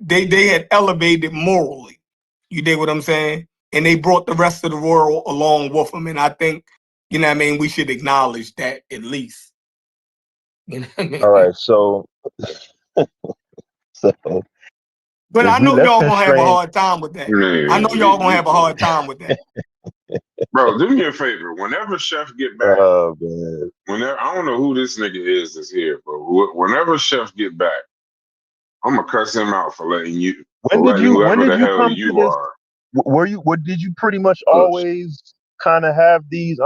they had elevated morally. You dig what I'm saying? And they brought the rest of the world along with them. And I think, you know what I mean, we should acknowledge that at least. You know what I mean? All right, so so But if I we know let's y'all gonna have a constrain, hard time with that. I know y'all gonna have a Man, hard time with that. bro, do me a favor. Whenever Chef get back, man. whenever I don't know who this nigga is that's here, but whenever Chef get back, I'm gonna cuss him out for When did you when whoever did the you hell come to you this? are. Were you what did you pretty much Look, always kind of have these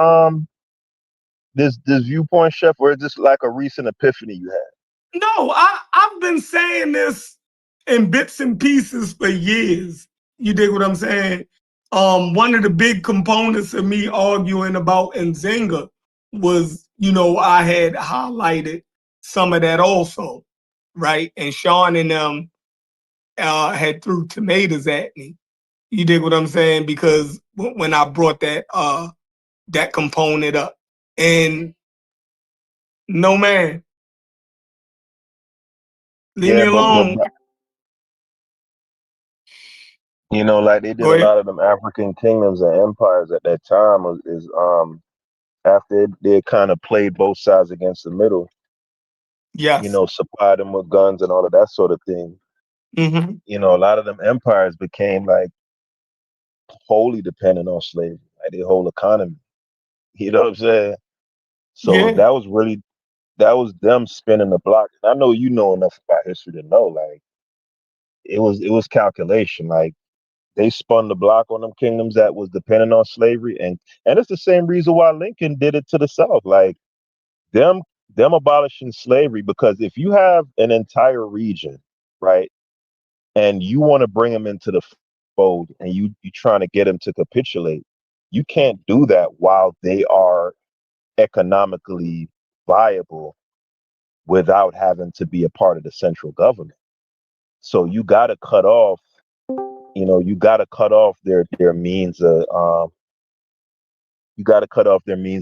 this viewpoint, Chef, or is this like a recent epiphany you had? No, I've been saying this in bits and pieces for years. You dig what I'm saying? One of the big components of me arguing about Nzinga was, I had highlighted some of that also, right? And Sean and them had threw tomatoes at me. You dig what I'm saying? Because when I brought that component up, and no man, leave me Yeah, but alone. like they did Go a ahead. lot of them African kingdoms and empires at that time is after they kind of played both sides against the middle, Yes. supplied them with guns and all of that sort of thing. Mm-hmm. A lot of them empires became like wholly dependent on slavery, like their whole economy. You know what I'm saying? So Yeah. that was them spinning the block. And I know you know enough about history to know, like it was calculation. Like they spun the block on them kingdoms that was dependent on slavery, and it's the same reason why Lincoln did it to the South. Like them them abolishing slavery, because if you have an entire region, right, and you want to bring them into the fold, and you trying to get them to capitulate, you can't do that while they are economically viable without having to be a part of the central government. So you got to cut off their means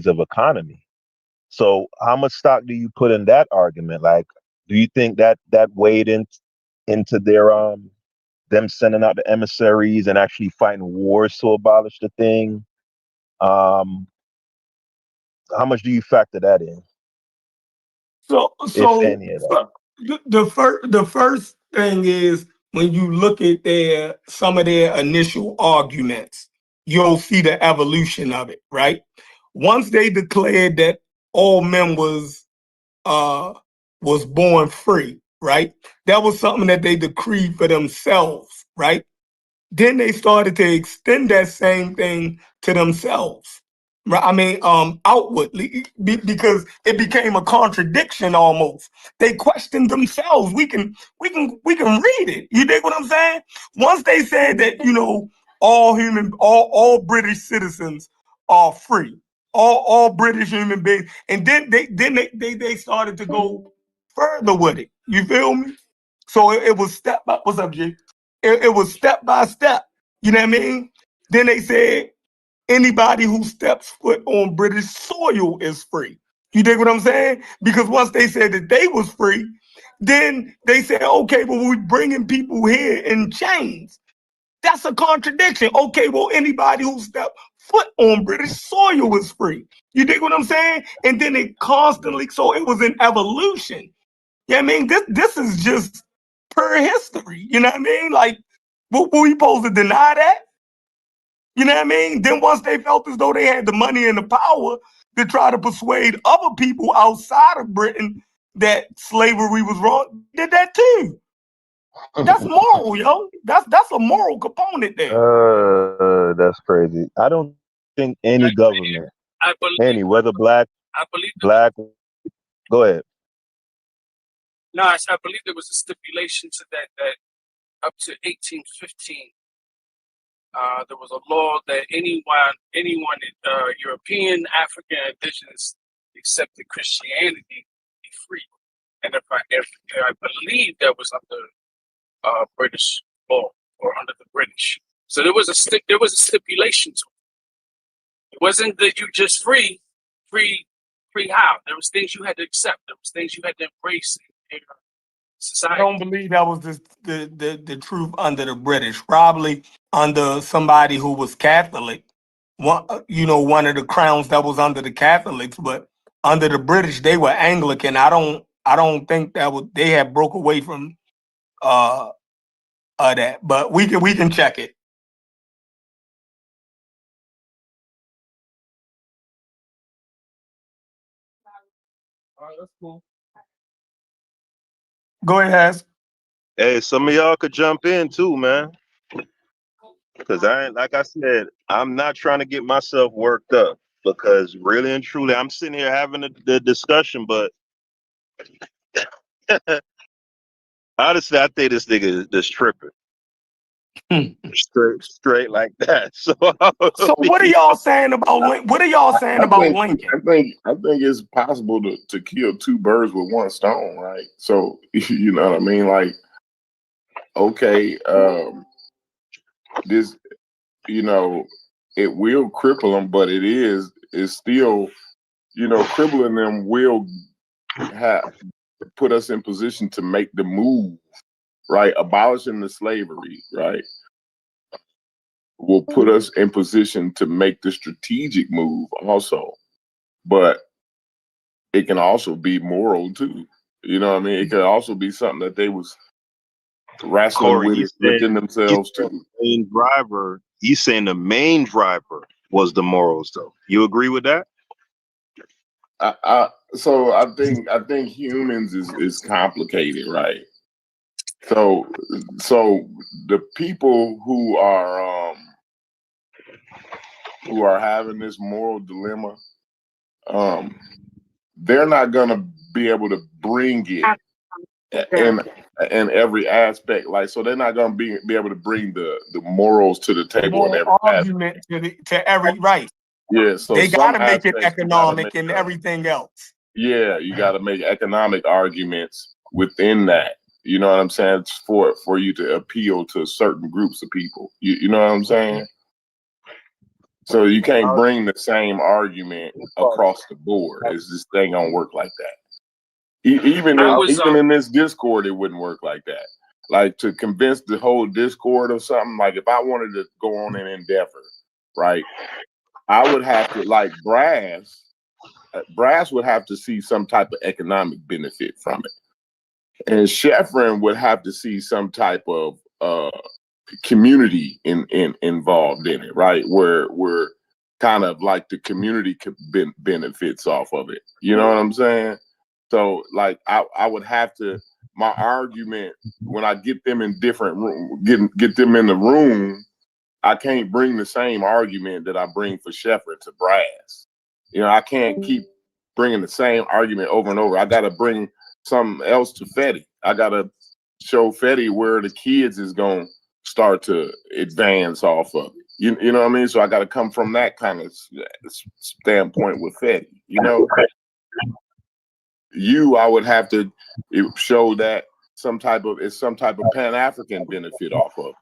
of economy. So how much stock do you put in that argument? Like, do you think that weighed into their them sending out the emissaries and actually fighting wars to abolish the thing? Um, how much do you factor that in, So, if so, any at all? so the first thing is when you look at some of their initial arguments, you'll see the evolution of it, right? Once they declared that all men uh was born free, right? That was something that they decreed for themselves, right? Then they started to extend that same thing to themselves. Right? I mean, outwardly, because it became a contradiction almost. They questioned themselves. We can read it. You dig what I'm saying? Once they said that, all British citizens are free, all British human beings, and then they started to go further with it. You feel me? So it was step by. What's up, G? It was step by step. You know what I mean? Then they said anybody who steps foot on British soil is free. You dig what I'm saying? Because once they said that they was free, then they said, okay, well, we're bringing people here in chains. That's a contradiction. Okay, well, anybody who steps foot on British soil is free. You dig what I'm saying? And then it constantly, so it was an evolution. Yeah, I mean, this is just per history. You know what I mean? Like, what were we supposed to deny that? You know what I mean? Then once they felt as though they had the money and the power to try to persuade other people outside of Britain that slavery was wrong, did that too. That's moral, yo. That's a moral component there. That's crazy. I don't think any government, I believe, any whether I believe, black, go ahead. no, I believe there was a stipulation to that up to 1815, there was a law that anyone, European, African, indigenous, accepted Christianity, be free. And if I believe that was under British law or under the British, so there was a stipulation to it. It wasn't that you just free how. There was things you had to accept. There was things you had to embrace. society. I don't believe that was the truth under the British. Probably under somebody who was Catholic. One of the crowns that was under the Catholics, but under the British they were Anglican. I don't think they had broke away from that. But we can check it. All right, that's cool. Go ahead, Has. Hey, some of y'all could jump in too, man. Because like I said, I'm not trying to get myself worked up. Because really and truly, I'm sitting here having the discussion, but honestly, I think this nigga is tripping. Straight like that. So what are y'all saying about Lincoln? I think it's possible to kill two birds with one stone, right? So you know what I mean? Like, okay, this, it will cripple them, but it's still, crippling them will put us in position to make the move, right? Abolishing the slavery, right, will put us in position to make the strategic move also. But it can also be moral too. You know what I mean? It could also be something that they was wrestling Corey, within themselves too. He's saying the main driver was the morals, though. You agree with that? So I think humans is complicated, right? So the people who are having this moral dilemma, they're not gonna be able to bring it in every aspect. Like, so they're not gonna be able to bring the morals to the table in every argument to every right. Yeah, so they gotta make it economic and everything else. Yeah, you gotta make economic arguments within that. You know what I'm saying? It's for you to appeal to certain groups of people. You know what I'm saying? So you can't bring the same argument across the board. It's just ain't gonna work like that. Even in this Discord, it wouldn't work like that. Like, to convince the whole Discord of something, like if I wanted to go on an endeavor, right, I would have to, like, Brass would have to see some type of economic benefit from it. And Sheffrin would have to see some type of community involved in it, right? Where kind of like the community benefits off of it. You know what I'm saying? So, like, I would have to, my argument, when I get them in different room, get them in the room, I can't bring the same argument that I bring for Sheffrin to Brass. I can't keep bringing the same argument over and over. I got to bring something else to Fetty. I got to show Fetty where the kids is going to start to advance off of it. You know what I mean? So I got to come from that kind of standpoint with Fetty. I would have to show that some type of Pan-African benefit off of it.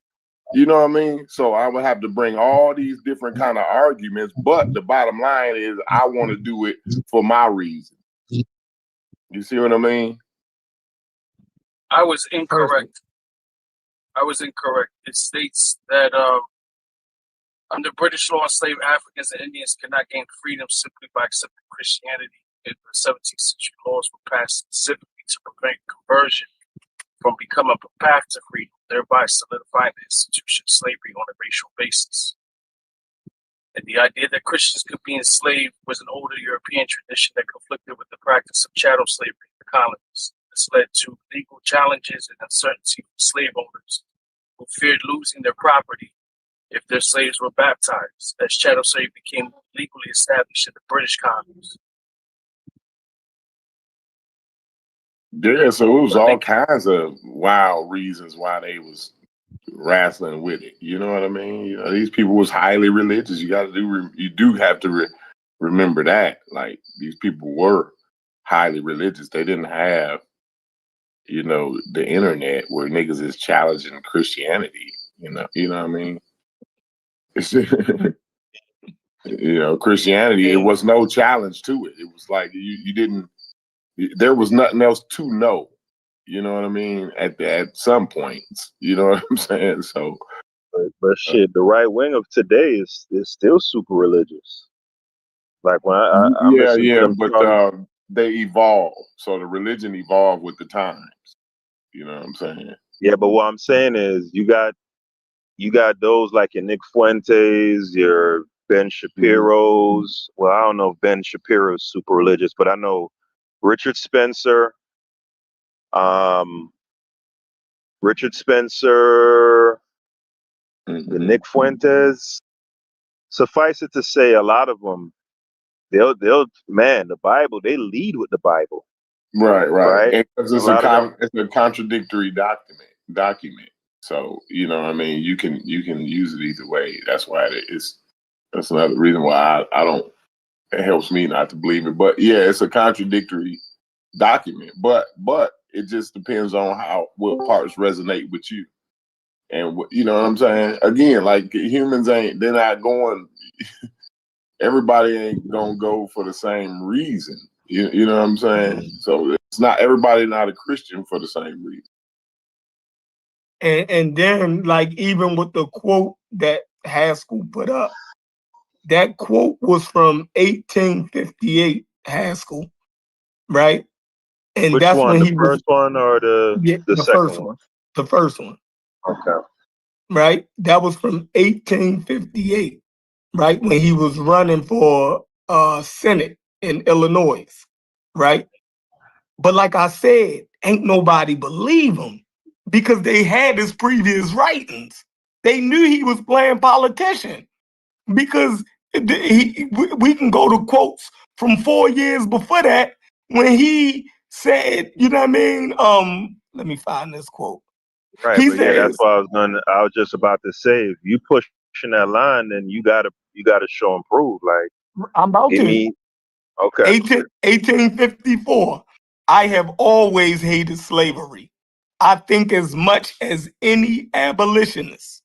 You know what I mean? So I would have to bring all these different kind of arguments, but the bottom line is I want to do it for my reason. You see what I mean? I was incorrect. It states that under British law, enslaved Africans and Indians cannot gain freedom simply by accepting Christianity. In the 17th century, laws were passed specifically to prevent conversion from becoming a path to freedom, thereby solidifying the institution of slavery on a racial basis. And the idea that Christians could be enslaved was an older European tradition that conflicted with the practice of chattel slavery in the colonies. This led to legal challenges and uncertainty for slave owners who feared losing their property if their slaves were baptized, as chattel slavery became legally established in the British colonies. Yeah, so it was all kinds of wild reasons why they was wrestling with it. You know what I mean? These people was highly religious. You do have to remember that. Like, these people were highly religious. They didn't have, the internet where niggas is challenging Christianity. You know what I mean? Christianity, it was no challenge to it. It was like you didn't. There was nothing else to know. You know what I mean? At some points, you know what I'm saying? So, But shit, the right wing of today is still super religious. Like when I'm listening to yeah, them but talk. they evolve. So the religion evolved with the times. You know what I'm saying? Yeah, but what I'm saying is you got those like your Nick Fuentes, your Ben Mhm. Shapiro's. Well, I don't know if Ben Shapiro's super religious, but I know Richard Spencer, um, Richard Spencer, the Mhm. Nick Fuentes. Suffice it to say, a lot of them, they'll man, the Bible, they lead with the Bible, Right. right? And 'cause A lot of them, it's a contradictory document. So, you know what I mean? You can use it either way. That's why that's another reason why I don't it helps me not to believe it. But yeah, it's a contradictory document. But it just depends on what parts resonate with you. And you know what I'm saying? Again, like humans they're not going everybody ain't gonna go for the same reason. You know what I'm saying? So it's not everybody not a Christian for the same reason. And then like even with the quote that Haskell put up, that quote was from 1858, Haskell, right? And which that's one, when the he was, first one or yeah, the the second first one? one, the first one, Okay. right? That was from 1858, right? When he was running for Senate in Illinois, right? But like I said, ain't nobody believe him because they had his previous writings. They knew he was playing politician because we can go to quotes from 4 years before that when he said, you know what I mean? Let me find this quote. Right, He but yeah, that's says, what I was just about to say. If you pushing that line, then you gotta show and prove. Like, I'm about give to, me okay. 1854, I have always hated slavery. I think as much as any abolitionist.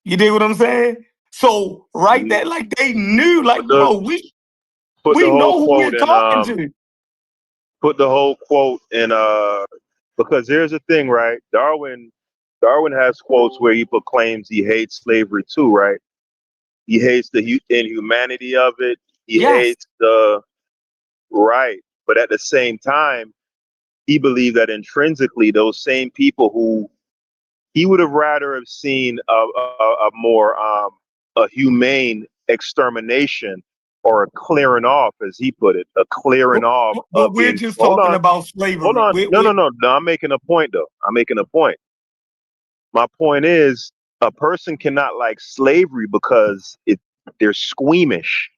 You dig what I'm saying? So right You there, like they knew, like, put the bro, put the we whole know who we're quote in talking to. put the whole quote in because here's the thing, right? Darwin has quotes where he proclaims he hates slavery too, right? He hates the inhumanity of it. He Yes. hates the right, but at the same time, he believed that intrinsically, those same people who he would have rather have seen a more a humane extermination or a clearing off, as he put it, a clearing off But of we're being. just Hold talking on, about hold slavery. on. No, no, no, no. I'm making a point though. I'm making a point. My point is, a person cannot like slavery because they're squeamish,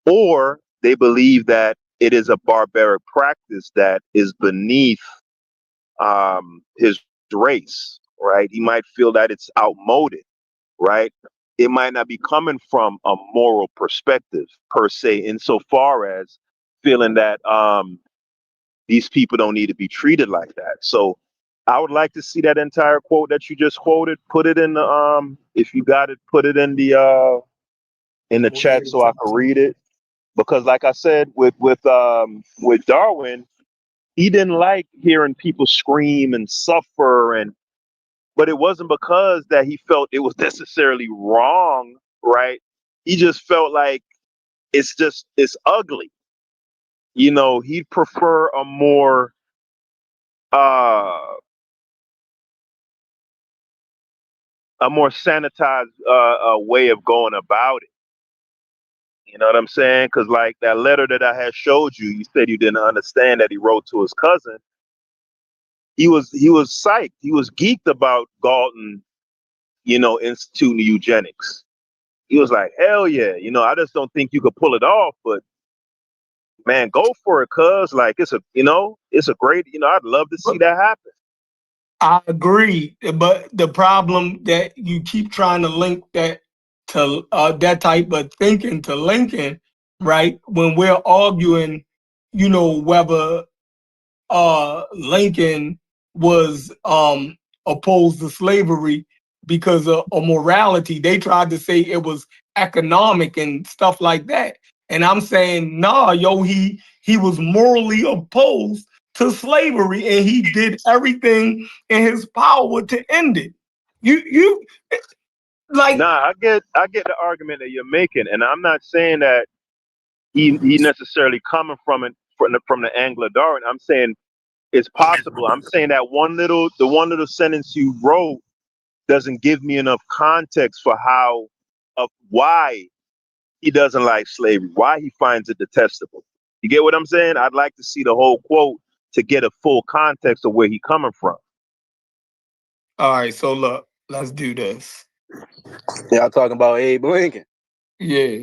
or they believe that it is a barbaric practice that is beneath his race, right? He might feel that it's outmoded, right? It might not be coming from a moral perspective per se, insofar as feeling that these people don't need to be treated like that. So I would like to see that entire quote that you just quoted. Put it in the if you got it, put it in the Oh, yeah, chat so I can read it. Because like I said, with Darwin, he didn't like hearing people scream and suffer, and but it wasn't because that he felt it was necessarily wrong, right? He just felt like it's ugly. He'd prefer uh a more sanitized way of going about it. You know what I'm saying? Because like that letter that I had showed you, you said you didn't understand that he wrote to his cousin. He was psyched. He was geeked about Galton, instituting eugenics. He was like, hell yeah, I just don't think you could pull it off, but man, go for it, cuz like it's a great, I'd love to see but that happen. I agree. But the problem that you keep trying to link that to that type of thinking to Lincoln, right? When we're arguing, whether Lincoln was opposed to slavery because of morality. They tried to say it was economic and stuff like that. And I'm saying, nah, yo, he was morally opposed to slavery, and he did everything in his power to end it. You like Nah, I get the argument that you're making, and I'm not saying that he necessarily coming from it from the angle of Darwin. I'm saying it's possible. I'm saying that the one little sentence you wrote doesn't give me enough context for why he doesn't like slavery, why he finds it detestable. You get what I'm saying? I'd like to see the whole quote to get a full context of where he coming from. all right, so look, let's do this. Y'all talking about Abe Lincoln? Yeah.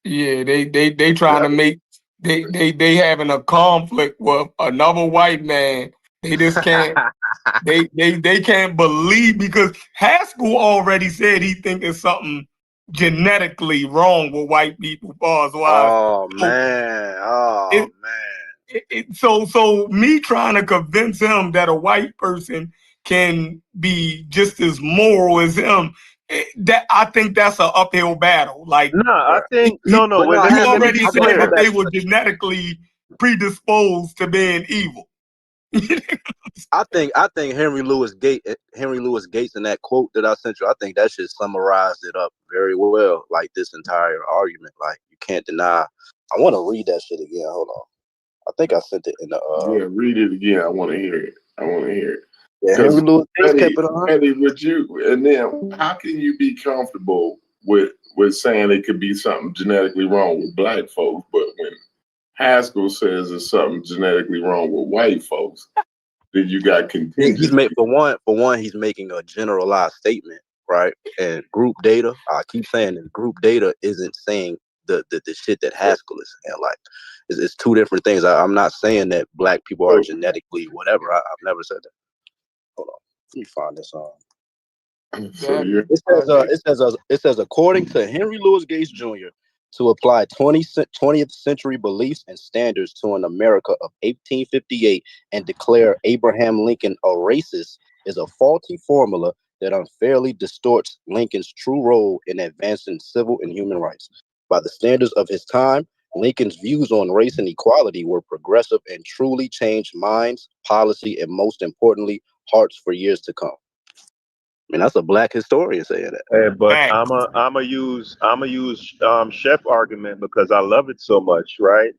They trying to make they having a conflict with another white man. They just can't they can't believe, because Haskell already said he think it's something genetically wrong with white people, far as why. Oh man, oh man. So me trying to convince him that a white person can be just as moral as him, that I think that's an uphill battle. Like, No, I think he no. But Wait, no, let you me already be I said think that clear. they were genetically predisposed to being evil. I think Henry Louis Gates in that quote that I sent you, I think that shit summarized it up very well. Like this entire argument, like you can't deny. I want to read that shit again. Hold on. I think I sent it in the Yeah, read it again. I want to hear it. Yeah, Henry Louis Gates kept it on. Eddie, would you? And then, how can you be comfortable with saying it could be something genetically wrong with black folks, but when Haskell says there's something genetically wrong with white folks, then you got contingent. He's made for one, he's making a generalized statement, right? And group data, I keep saying this, group data isn't saying the shit that Haskell is saying. Like, it's two different things. I'm not saying that black people are genetically whatever. I've never said that. Hold on, let me find this on. So you're It says according to Henry Louis Gates Jr., to apply 20th century beliefs and standards to an America of 1858 and declare Abraham Lincoln a racist is a faulty formula that unfairly distorts Lincoln's true role in advancing civil and human rights. By the standards of his time, Lincoln's views on race and equality were progressive and truly changed minds, policy, and most importantly, hearts for years to come. I mean, that's a black historian saying that. Hey, but Fact. I'm a use Chef argument because I love it so much, right?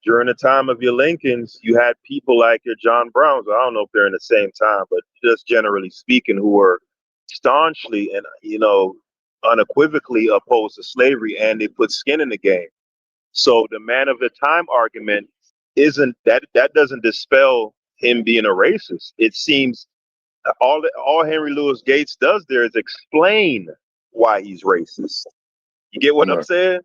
During the time of your Lincolns, you had people like your John Browns. I don't know if they're in the same time, but just generally speaking, who were staunchly and unequivocally opposed to slavery, and they put skin in the game. So the man of the time argument isn't that doesn't dispel him being a racist. It seems all Henry Louis Gates does there is explain why he's racist. You get what I'm right. saying?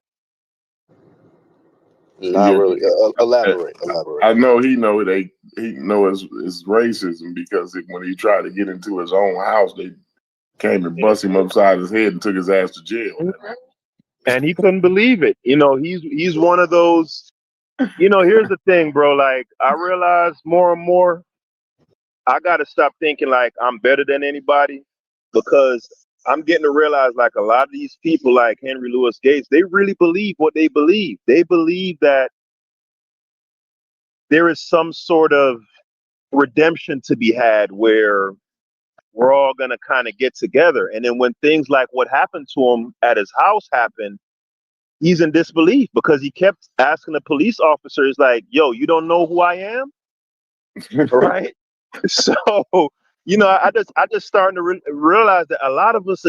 Not Yeah. really. Elaborate. I know he know it's racism because when he tried to get into his own house, they came and bust him upside his head and took his ass to jail. And he couldn't believe it. He's one of those. Here's the thing, bro. Like, I realize more and more, I gotta stop thinking like I'm better than anybody, because I'm getting to realize like a lot of these people like Henry Louis Gates, they really believe what they believe. They believe that there is some sort of redemption to be had where we're all going to kind of get together. And then when things like what happened to him at his house happened, he's in disbelief because he kept asking the police officers like, yo, you don't know who I am? Right? So, I just starting to realize that a lot of us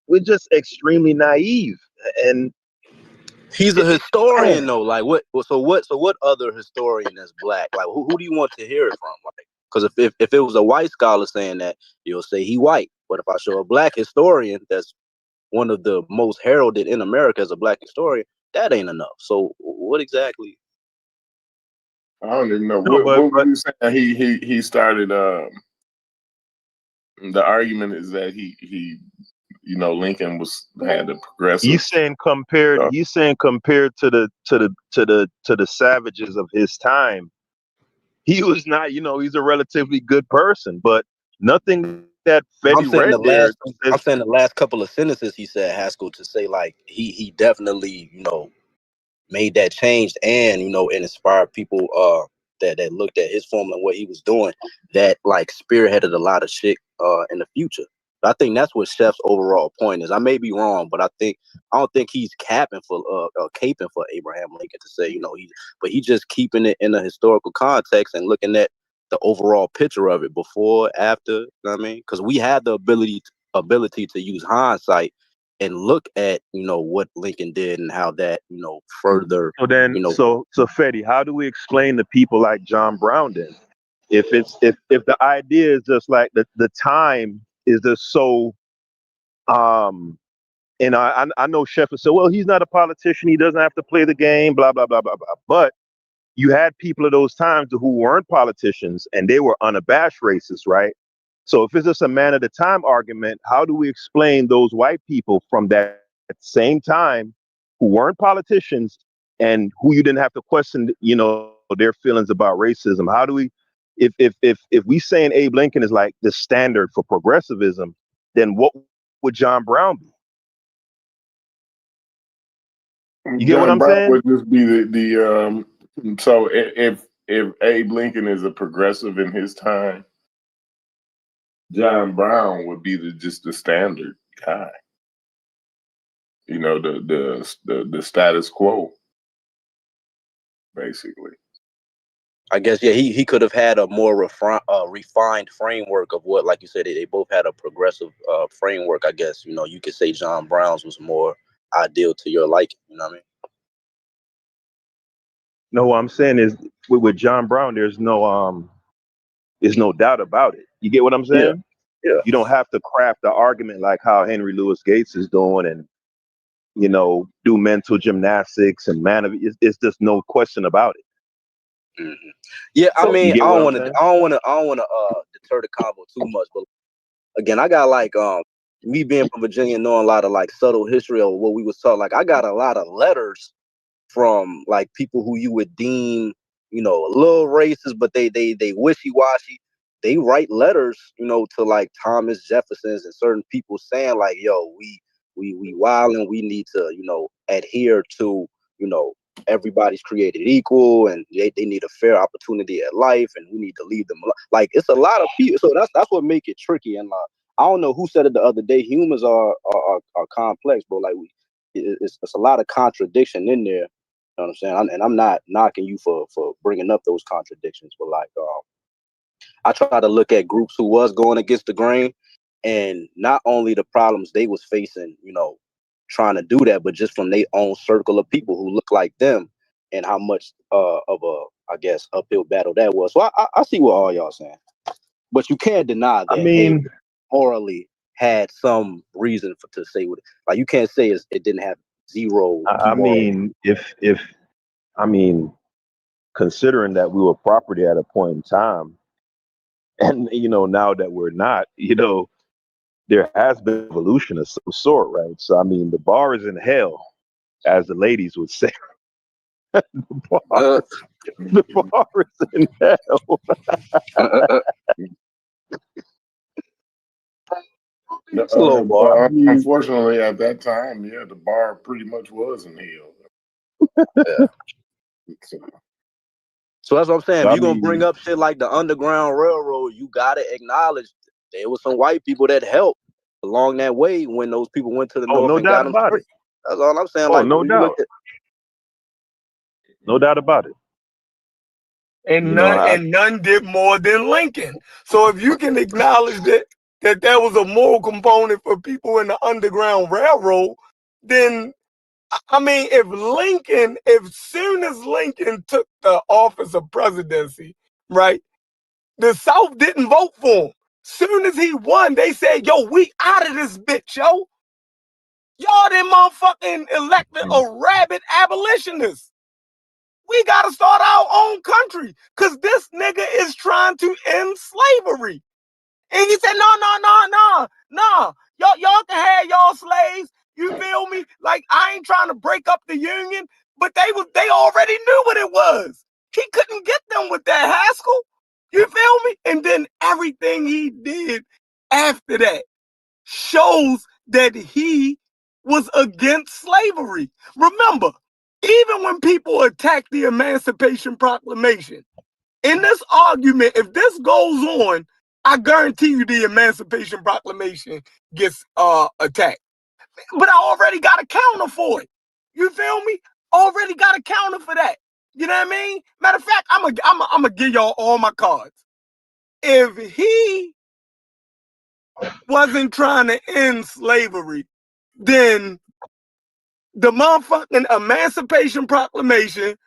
we're just extremely naive. And He's a historian though. Like what? So what other historian is black? Like who do you want to hear it from? Like, because if it was a white scholar saying that, you'll say he white. But if I show a black historian that's one of the most heralded in America as a black historian, that ain't enough. So what exactly? I don't even know No, what were you saying. He started. The argument is that he Lincoln had the progressive. He's saying compared to the savages of his time, he was not, he's a relatively good person, but nothing that Fetty read there. I'm saying the last couple of sentences he said Haskell to say like he definitely made that change and and inspired people that looked at his formula and what he was doing, that like spearheaded a lot of shit in the future. But I think that's what Chef's overall point is. I may be wrong, but I don't think he's caping for Abraham Lincoln to say, but he's just keeping it in a historical context and looking at the overall picture of it before, after. You know what I mean? Because we had the ability to use hindsight and look at what Lincoln did and how that further. So then, so Fetty, how do we explain to people like John Brown then? If the idea is just like the time is just so, and I know Chef would say, well, he's not a politician, he doesn't have to play the game, blah blah blah blah blah. But you had people of those times who weren't politicians and they were unabashed racists, right? So if it's just a man of the time argument, how do we explain those white people from that same time who weren't politicians and who you didn't have to question, their feelings about racism? How do we, if we saying Abe Lincoln is like the standard for progressivism, then what would John Brown be? You get what I'm Brown saying? would just be the so if Abe Lincoln is a progressive in his time, John Brown would be just the standard guy. The status quo, basically. I guess, yeah, he could have had a more refined framework of what, like you said, they both had a progressive framework. I guess, you could say John Brown's was more ideal to your liking. You know what I mean? No, what I'm saying is with John Brown, there's no doubt about it. You get what I'm saying? Yeah. You don't have to craft the argument like how Henry Louis Gates is doing and, do mental gymnastics and it's just no question about it. Mm-hmm. Yeah, So, I mean, I don't want to deter the convo too much, but again, I got like me being from Virginia, knowing a lot of like subtle history of what we was taught. Like, I got a lot of letters from like people who you would deem, a little racist, but they wishy-washy. They write letters, to like Thomas Jefferson's and certain people saying like, yo, we wild and we need to, adhere to, everybody's created equal and they need a fair opportunity at life and we need to leave them alone. Like, it's a lot of people. So that's what make it tricky. And I don't know who said it the other day. Humans are complex, but like it's a lot of contradiction in there. You know what I'm saying? And I'm not knocking you for bringing up those contradictions, but like I try to look at groups who was going against the grain, and not only the problems they was facing, trying to do that, but just from their own circle of people who look like them, and how much of a, I guess, uphill battle that was. So I see what all y'all saying, but you can't deny that they morally had some reason to say what. Like, you can't say it didn't have zero. I mean, considering that we were property at a point in time, and now that we're not, there has been evolution of some sort, right? So I mean, the bar is in hell, as the ladies would say. the bar is in hell. It's a low bar. Unfortunately, at that time, yeah, the bar pretty much was in hell. Yeah. So that's what I'm saying. If you're gonna bring up shit like the Underground Railroad, you gotta acknowledge there was some white people that helped along that way when those people went to the north and got them straight. That's all I'm saying. Like, no doubt. No doubt about it. And none did more than Lincoln. So if you can acknowledge that there was a moral component for people in the Underground Railroad, then I mean, if soon as Lincoln took the office of presidency, right, the South didn't vote for him. Soon as he won, they said, yo, we out of this bitch, yo. Y'all done motherfucking elected a rabid abolitionist. We got to start our own country because this nigga is trying to end slavery. And he said, no. Y'all can have y'all slaves. You feel me? Like, I ain't trying to break up the union, but they already knew what it was. He couldn't get them with that Haskell. You feel me? And then everything he did after that shows that he was against slavery. Remember, even when people attacked the Emancipation Proclamation, In this argument, if this goes on, I guarantee you the Emancipation Proclamation gets attacked. But I already got a counter for it. You feel me? Already got a counter for that. You know what I mean? Matter of fact, I'm gonna give y'all all my cards. If he wasn't trying to end slavery, then the motherfucking Emancipation Proclamation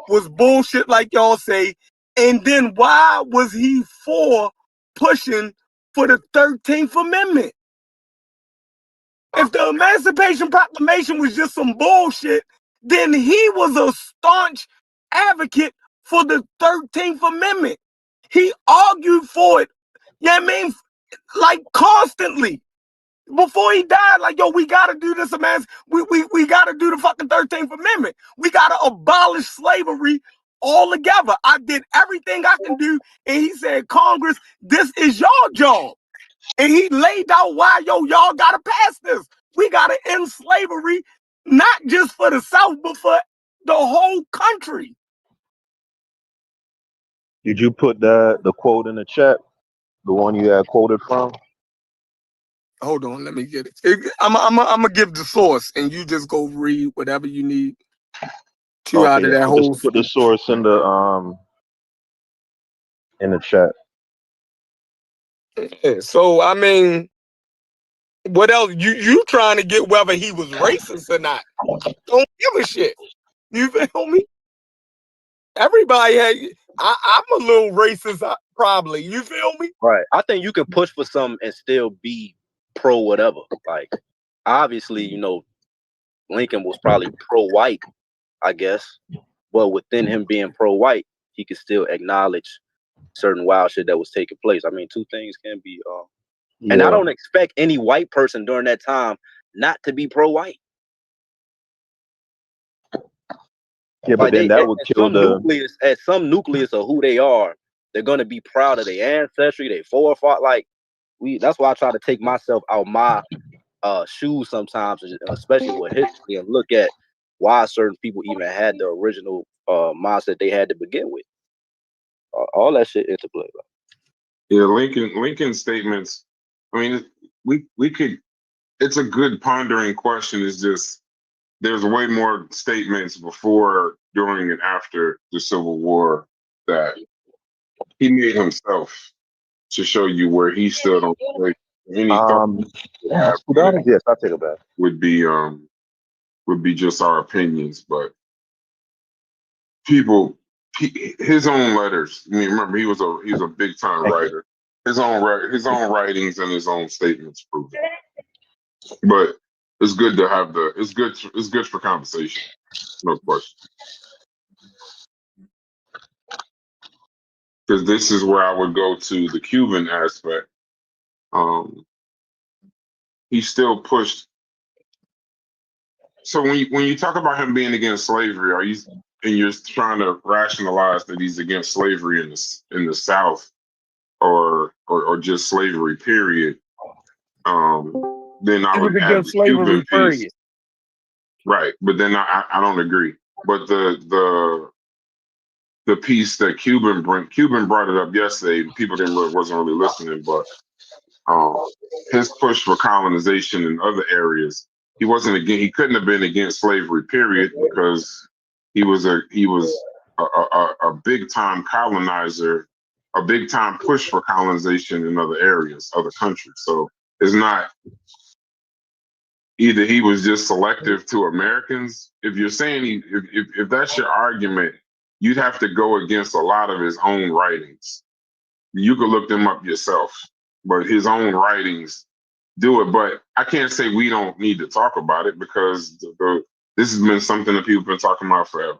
was bullshit, like y'all say. And then why was he for pushing for the 13th Amendment? If the Emancipation Proclamation was just some bullshit, then he was a staunch advocate for the 13th Amendment. He argued for it, you know what I mean? Like constantly. Before he died, like, yo, we gotta do this, man. We gotta do the fucking 13th Amendment. We gotta abolish slavery altogether. I did everything I can do, and he said, Congress, this is your job. And he laid out why, y'all gotta pass this. We gotta end slavery, not just for the South, but for the whole country. Did you put the quote in the chat? The one you had quoted from? Hold on, let me get it. I'm gonna give the source, and you just go read whatever you need to out of that whole. Just put the source in the chat. Yeah, so I mean, what else? You trying to get whether he was racist or not? Don't give a shit. You feel me? Everybody had. I'm a little racist, probably. You feel me? Right. I think you can push for something and still be pro whatever. Like, obviously, Lincoln was probably pro-white, I guess. But within him being pro-white, he could still acknowledge certain wild shit that was taking place. I mean, two things can be. And I don't expect any white person during that time not to be pro-white. Yeah, but then that would kill at some nucleus of who they are. They're gonna be proud of their ancestry, their forefathers. Like that's why I try to take myself out my shoes sometimes, especially with history, and look at why certain people even had the original mindset they had to begin with. All that shit interplay. Yeah, Lincoln's statements. I mean, we could. It's a good pondering question. It's just there's way more statements before, during, and after the Civil War that he made himself to show you where he stood on slavery. Any yes, I'll take it back. Would be just our opinions, but his own letters. I mean, remember he was a big time writer. His own writings and his own statements prove it. But it's good to have it's good for conversation. No question. Because this is where I would go to the Cuban aspect. He still pushed. So when you talk about him being against slavery, you're trying to rationalize that he's against slavery in the South, or just slavery, period? Then I would add the Cuban piece. Right, but then I don't agree. But the piece that Cuban brought it up yesterday. People wasn't really listening, but his push for colonization in other areas. He couldn't have been against slavery, period, because he was a big time colonizer, a big time push for colonization in other areas, other countries. So it's not either he was just selective to Americans. If you're saying if that's your argument, you'd have to go against a lot of his own writings. You could look them up yourself, but his own writings do it. But I can't say we don't need to talk about it, because this has been something that people have been talking about forever.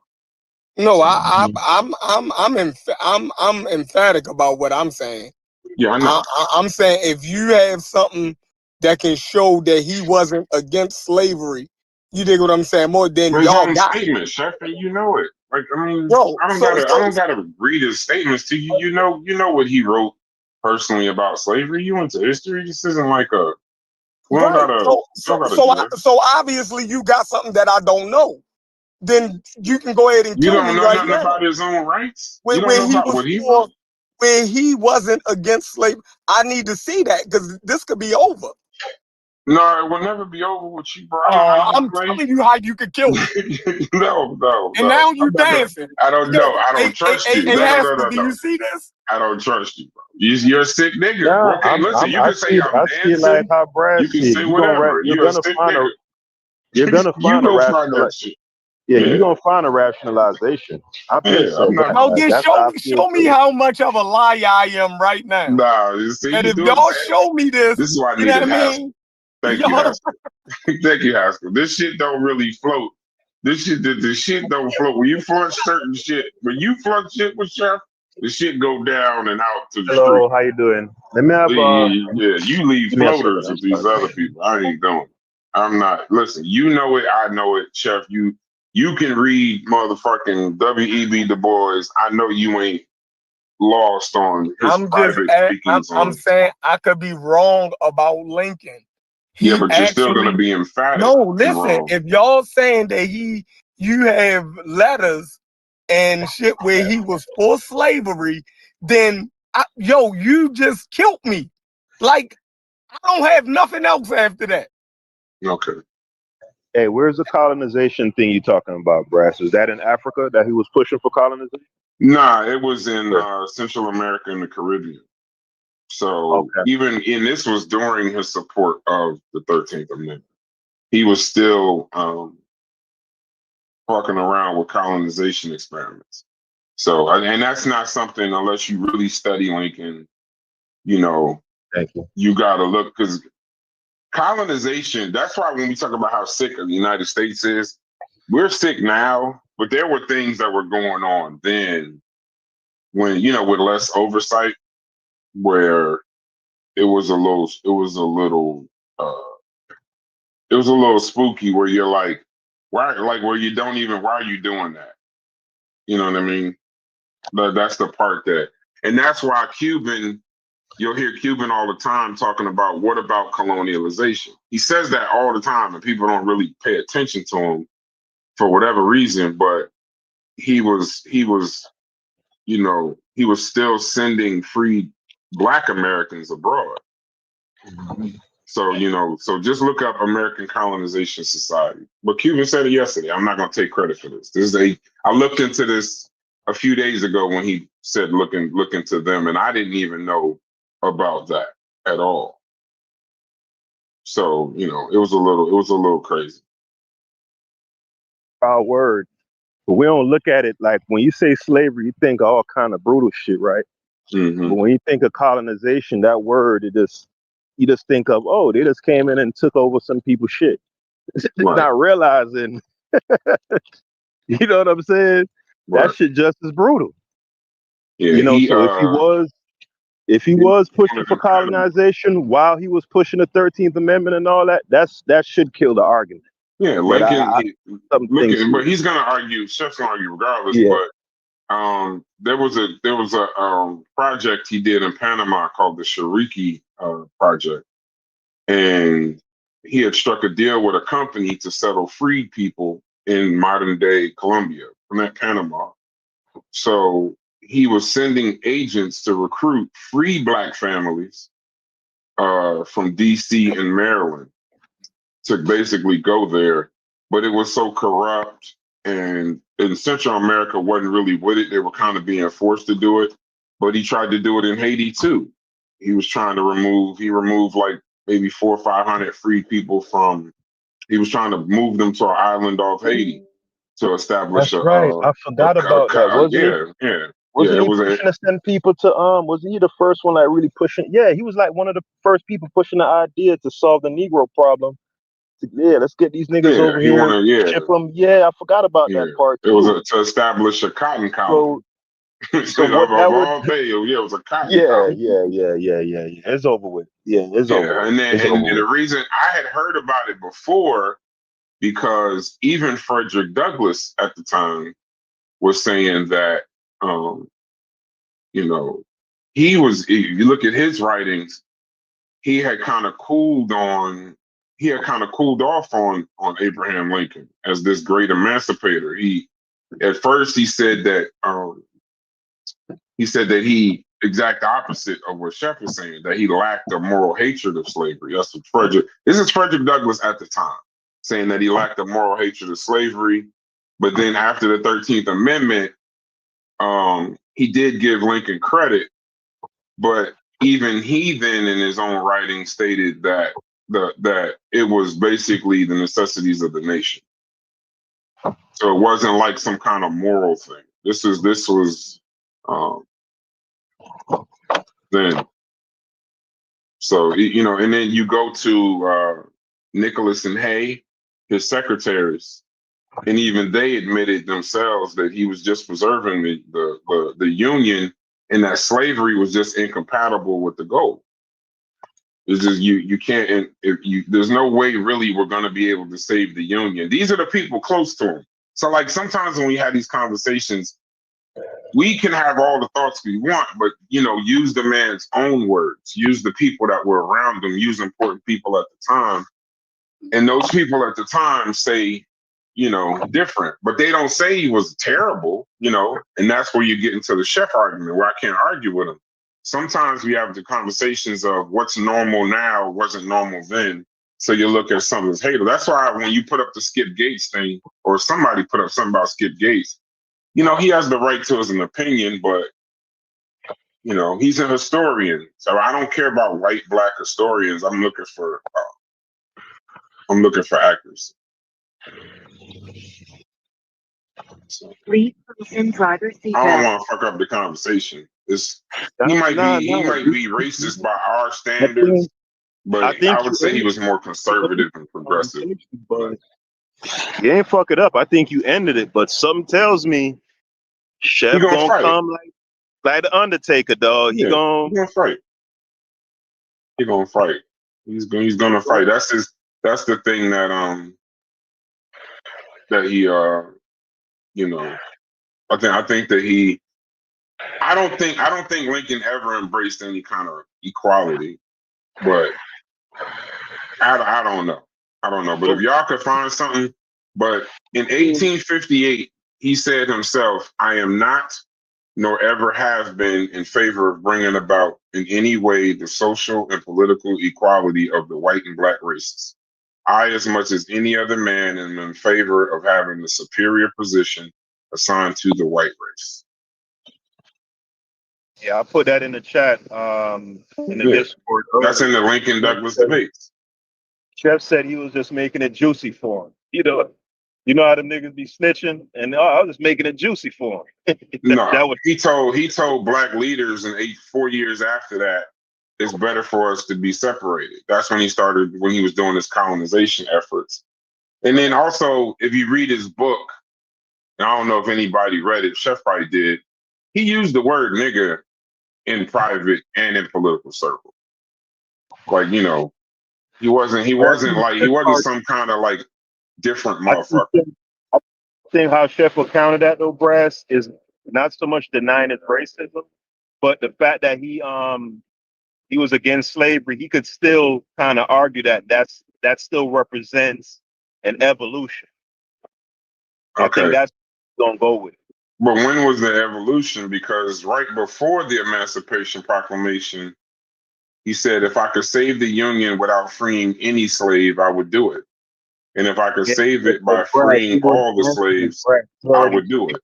No, I'm emphatic about what I'm saying. Yeah, I know. I'm saying if you have something that can show that he wasn't against slavery, you dig what I'm saying? More than his y'all own got statement, Chef, and you know it. Like, I mean, I don't gotta read his statements to you. You know what he wrote personally about slavery. You went to history. This isn't like a. We don't gotta. So obviously you got something that I don't know. then you can go ahead and You kill don't me know right nothing now. about his own rights. You When, don't when know he about was what he for, wrote. when he wasn't against slavery, I need to see that because this could be over. No, it will never be over with you, bro. I don't know how you I'm play. telling you how you could kill me. No. And now you I'm not gonna- dancing. I don't know. I Hey, don't trust you. hey, No. Haskell, do you see this? I don't trust you, bro. You're a sick nigga. Nah, Okay, listen. You I can say I'm see it like dancing. how Brad You can see it. say whatever. You're You're a gonna sick find nigga. You a go find rational, that shit. yeah, Yeah. you're gonna find a rationalization. I think Yeah, so. I'm not. No, Like, then that's how I feel show me too. how much of a liar I am right now. Nah, you see, And you if doing y'all bad. show me this, This is why I you know what needed I Haskell. mean? Thank you, Y'all, Haskell. Thank you, Haskell. This shit don't really float. The shit don't float. When you flood certain shit, when you flood shit with Chef, the shit go down and out to the street. Hello, how you doing? Let me have Yeah, you leave give me a second. floaters I'm with these sorry. other people. I ain't doing. I'm not. Listen, you know it. I know it, Chef. You can read motherfucking W.E.B. Du Bois. I know you ain't lost on his private speakings I'm on. saying I could be wrong about Lincoln. Yeah, but you're still gonna be emphatic. No, and listen, wrong. if y'all saying that you have letters and shit where he was for slavery, then you just killed me. Like, I don't have nothing else after that. Okay. Hey, where's the colonization thing you talking about, Brass? Is that in Africa that he was pushing for colonization? Nah, it was in Sure. Central America and the Caribbean. So Okay. even this was during his support of the 13th Amendment. He was still fucking around with colonization experiments. So, and that's not something unless you really study Lincoln, Thank you. you got to look because colonization, that's why when we talk about how sick the United States is, we're sick now, but there were things that were going on then when, with less oversight, where it was a little spooky where you're like, why, like where you don't even, why are you doing that? You know what I mean? But that's the part and that's why you'll hear Cuban all the time talking about what about colonialization? He says that all the time and people don't really pay attention to him for whatever reason, but he was still sending free Black Americans abroad. So, so just look up American Colonization Society. But Cuban said it yesterday. I'm not going to take credit for this. I looked into this a few days ago when he said look into them, and I didn't even know about that at all. So, it was a little crazy. Our word. But we don't look at it like when you say slavery, you think all kind of brutal shit, right? Mm-hmm. But when you think of colonization, that word, you just think of, oh, they just came in and took over some people's shit. Right. Not realizing, you know what I'm saying? Right. That shit just as brutal. Yeah, So if he was pushing for colonization while he was pushing the 13th Amendment and all that, that should kill the argument. Yeah, But Lincoln, but he's gonna argue. Chef's gonna argue regardless. Yeah. But there was a project he did in Panama called the Shariki project, and he had struck a deal with a company to settle freed people in modern day Colombia from that Panama. So he was sending agents to recruit free Black families from D.C. and Maryland to basically go there, but it was so corrupt, and Central America wasn't really with it. They were kind of being forced to do it, but he tried to do it in Haiti too. He was trying to removed like maybe 400 or 500 free people he was trying to move them to an island off Haiti to establish That's right. I forgot about that. Wasn't he pushing to send people to wasn't he the first one like really pushing? Yeah, he was like one of the first people pushing the idea to solve the Negro problem. Yeah, let's get these niggas over here, ship them. Yeah, I forgot about that part too. It was to establish a cotton colony. So what that would? It was a cotton Yeah, colony. yeah. It's over with. Yeah, it's over. And the reason I had heard about it before, because even Frederick Douglass at the time was saying that, he was. If you look at his writings, he had kind of cooled on he had kind of cooled off on Abraham Lincoln as this great emancipator. He at first he said that he exact opposite of what Chef is saying, that he lacked a moral hatred of slavery. That's what this is Frederick Douglass at the time, saying that he lacked a moral hatred of slavery. But then after the 13th Amendment, he did give Lincoln credit, but even he then in his own writing stated that that it was basically the necessities of the nation. So it wasn't like some kind of moral thing. This was then. So, you know, and then you go to Nicholas and Hay, his secretaries, and even they admitted themselves that he was just preserving the Union, and that slavery was just incompatible with the goal. It's just you can't, and there's no way really we're going to be able to save the Union. These are the people close to him. So like sometimes when we have these conversations, we can have all the thoughts we want, but you know, use the man's own words, use the people that were around him, use important people at the time. And those people at the time say, you know, different, but they don't say he was terrible, you know, and that's where you get into the Chef argument where I can't argue with him. Sometimes we have the conversations of what's normal now wasn't normal then. So you look at something as hater. That's why when you put up the Skip Gates thing, or somebody put up something about Skip Gates, you know, he has the right to his opinion, but you know, he's a historian. So I don't care about white, black historians. I'm looking for accuracy. So, Please in driver's seat. I don't want to fuck up the conversation. He might be racist by our standards, but I would say he was more conservative and progressive. But you ain't fuck it up. I think you ended it, but something tells me Chef gonna come like the Undertaker, dog. He gonna fight. He's gonna fight. He's gonna fight. That's the thing that he you know, I think that he I don't think Lincoln ever embraced any kind of equality, but I don't know. I don't know. But if y'all could find something, but in 1858, he said himself, I am not nor ever have been in favor of bringing about in any way the social and political equality of the white and black races. I, as much as any other man, am in favor of having the superior position assigned to the white race. Yeah, I put that in the chat in the Discord. That's in the Lincoln Douglas debates. Chef said he was just making it juicy for him. You know how them niggas be snitching, and I was just making it juicy for him. He told black leaders in 4 years after that, it's better for us to be separated. That's when he was doing his colonization efforts. And then also, if you read his book, and I don't know if anybody read it, Chef probably did, he used the word nigga in private and in political circles. Like, you know, he wasn't some kind of like different motherfucker. I think how Chef will counter that though, Brass, is not so much denying his racism, but the fact that he was against slavery. He could still kind of argue that still represents an evolution. Okay. I think that's what I'm gonna go with. But when was the evolution? Because right before the Emancipation Proclamation, he said, if I could save the Union without freeing any slave, I would do it. And if I could save it by freeing all the slaves, I would do it.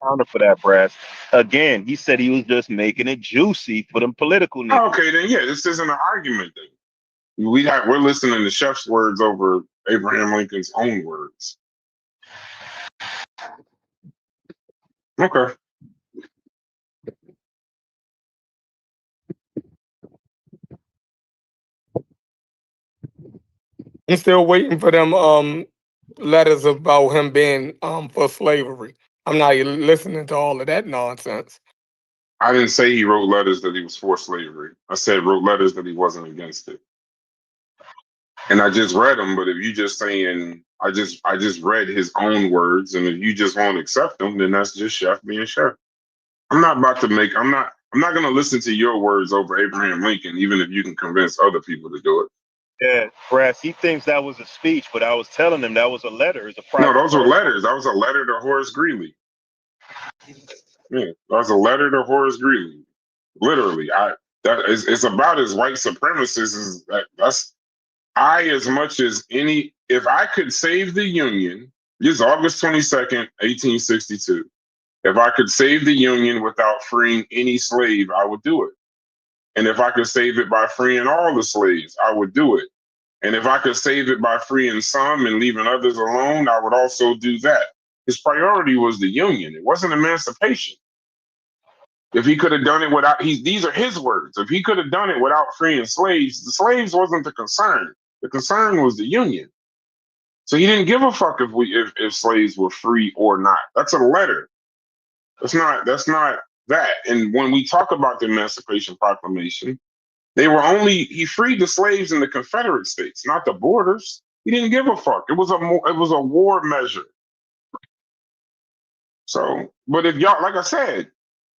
Counter for that, Brass. Again, he said he was just making it juicy for them political niggas. Okay, then yeah, this isn't an argument then. We're listening to Chef's words over Abraham Lincoln's own words. Okay. I'm still waiting for them letters about him being for slavery. I'm not listening to all of that nonsense. I didn't say he wrote letters that he was for slavery. I said wrote letters that he wasn't against it. And I just read them, but if you just saying I just read his own words, and if you just won't accept them, then that's just Chef being Chef. I'm not gonna listen to your words over Abraham Lincoln, even if you can convince other people to do it. Yeah, Brass, he thinks that was a speech, but I was telling him that was a letter. It's a No, private those were correspondence. letters. That was a letter to Horace Greeley. Yeah, that was a letter to Horace Greeley. Literally, it's about as white supremacist as that's as much as any. If I could save the Union, this is August 22nd, 1862. If I could save the Union without freeing any slave, I would do it. And if I could save it by freeing all the slaves, I would do it. And if I could save it by freeing some and leaving others alone, I would also do that. His priority was the Union. It wasn't emancipation. If he could have done it without, these are his words. If he could have done it without freeing slaves, the slaves wasn't the concern. The concern was the Union. So he didn't give a fuck if slaves were free or not. That's a letter. That's not that. And when we talk about the Emancipation Proclamation, he freed the slaves in the Confederate States, not the borders. He didn't give a fuck. It was a war measure. So, but if y'all, like I said,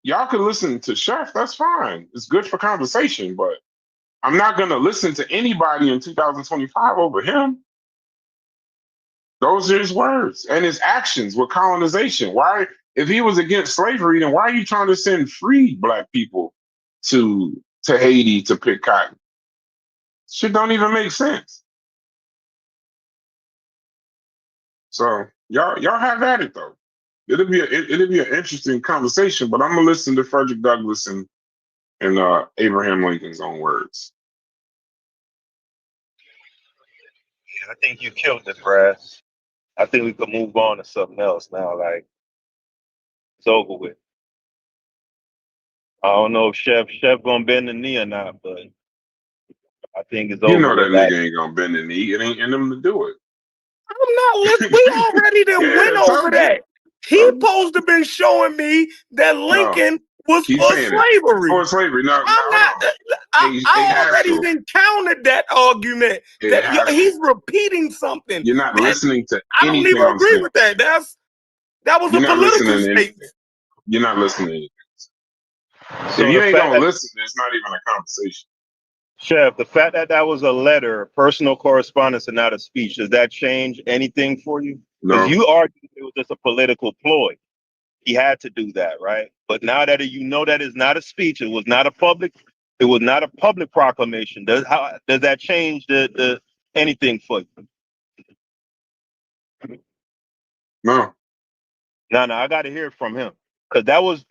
y'all can listen to Chef, that's fine. It's good for conversation, but I'm not gonna listen to anybody in 2025 over him. Those are his words and his actions with colonization. Why, if he was against slavery, then why are you trying to send freed black people to Haiti to pick cotton? Shit don't even make sense. So y'all have at it though. It'll be an interesting conversation, but I'm gonna listen to Frederick Douglass and Abraham Lincoln's own words. I think you killed it, Brass. I think we could move on to something else now. Like, it's over with. I don't know if Chef gonna bend the knee or not, but I think it's over. You know that with nigga ain't gonna bend the knee. It ain't in him to do it. I'm not listening. We already done went over that. He supposed to been showing me that Lincoln was He's for saying slavery. for slavery. No, I'm not. I already done counted that argument. He's repeating something. You're not listening to I don't anything even I'm agree saying. with that. That was You're a not political listening to anything. statement. You're not listening to anything. So if you ain't gonna that, listen, it's not even a conversation. Chef, the fact that was a letter, personal correspondence, and not a speech, does that change anything for you? Because you argued it was just a political ploy. He had to do that, right? But now that you know that it's not a speech, it was not a public proclamation. Does that change the anything for you? No. I got to hear it from him because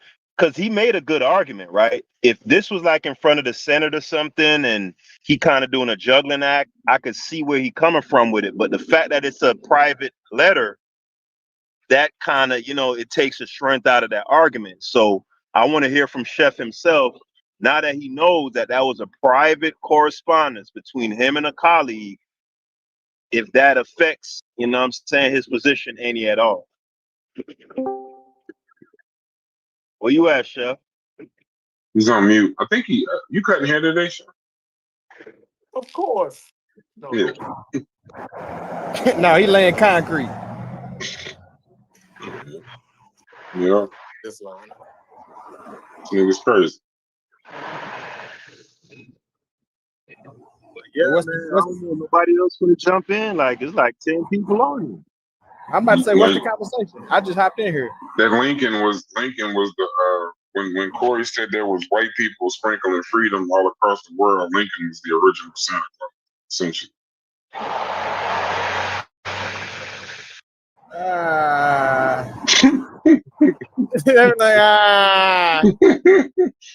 he made a good argument, right? If this was like in front of the Senate or something, and he kind of doing a juggling act, I could see where he coming from with it. But the fact that it's a private letter, that kind of, it takes the strength out of that argument. So I want to hear from Chef himself, now that he knows that was a private correspondence between him and a colleague, if that affects, his position any at all. Where you at, Chef? He's on mute. I think you cutting hair today, Chef? Of course. No, yeah. No, he laying concrete. Yeah. this line. This nigga's crazy. Yeah, man, I don't know. Nobody else gonna jump in. Like, it's like 10 people on you. I'm about to say, what's the conversation? I just hopped in here. That Lincoln was the when Corey said there was white people sprinkling freedom all across the world, Lincoln was the original Santa Claus, essentially.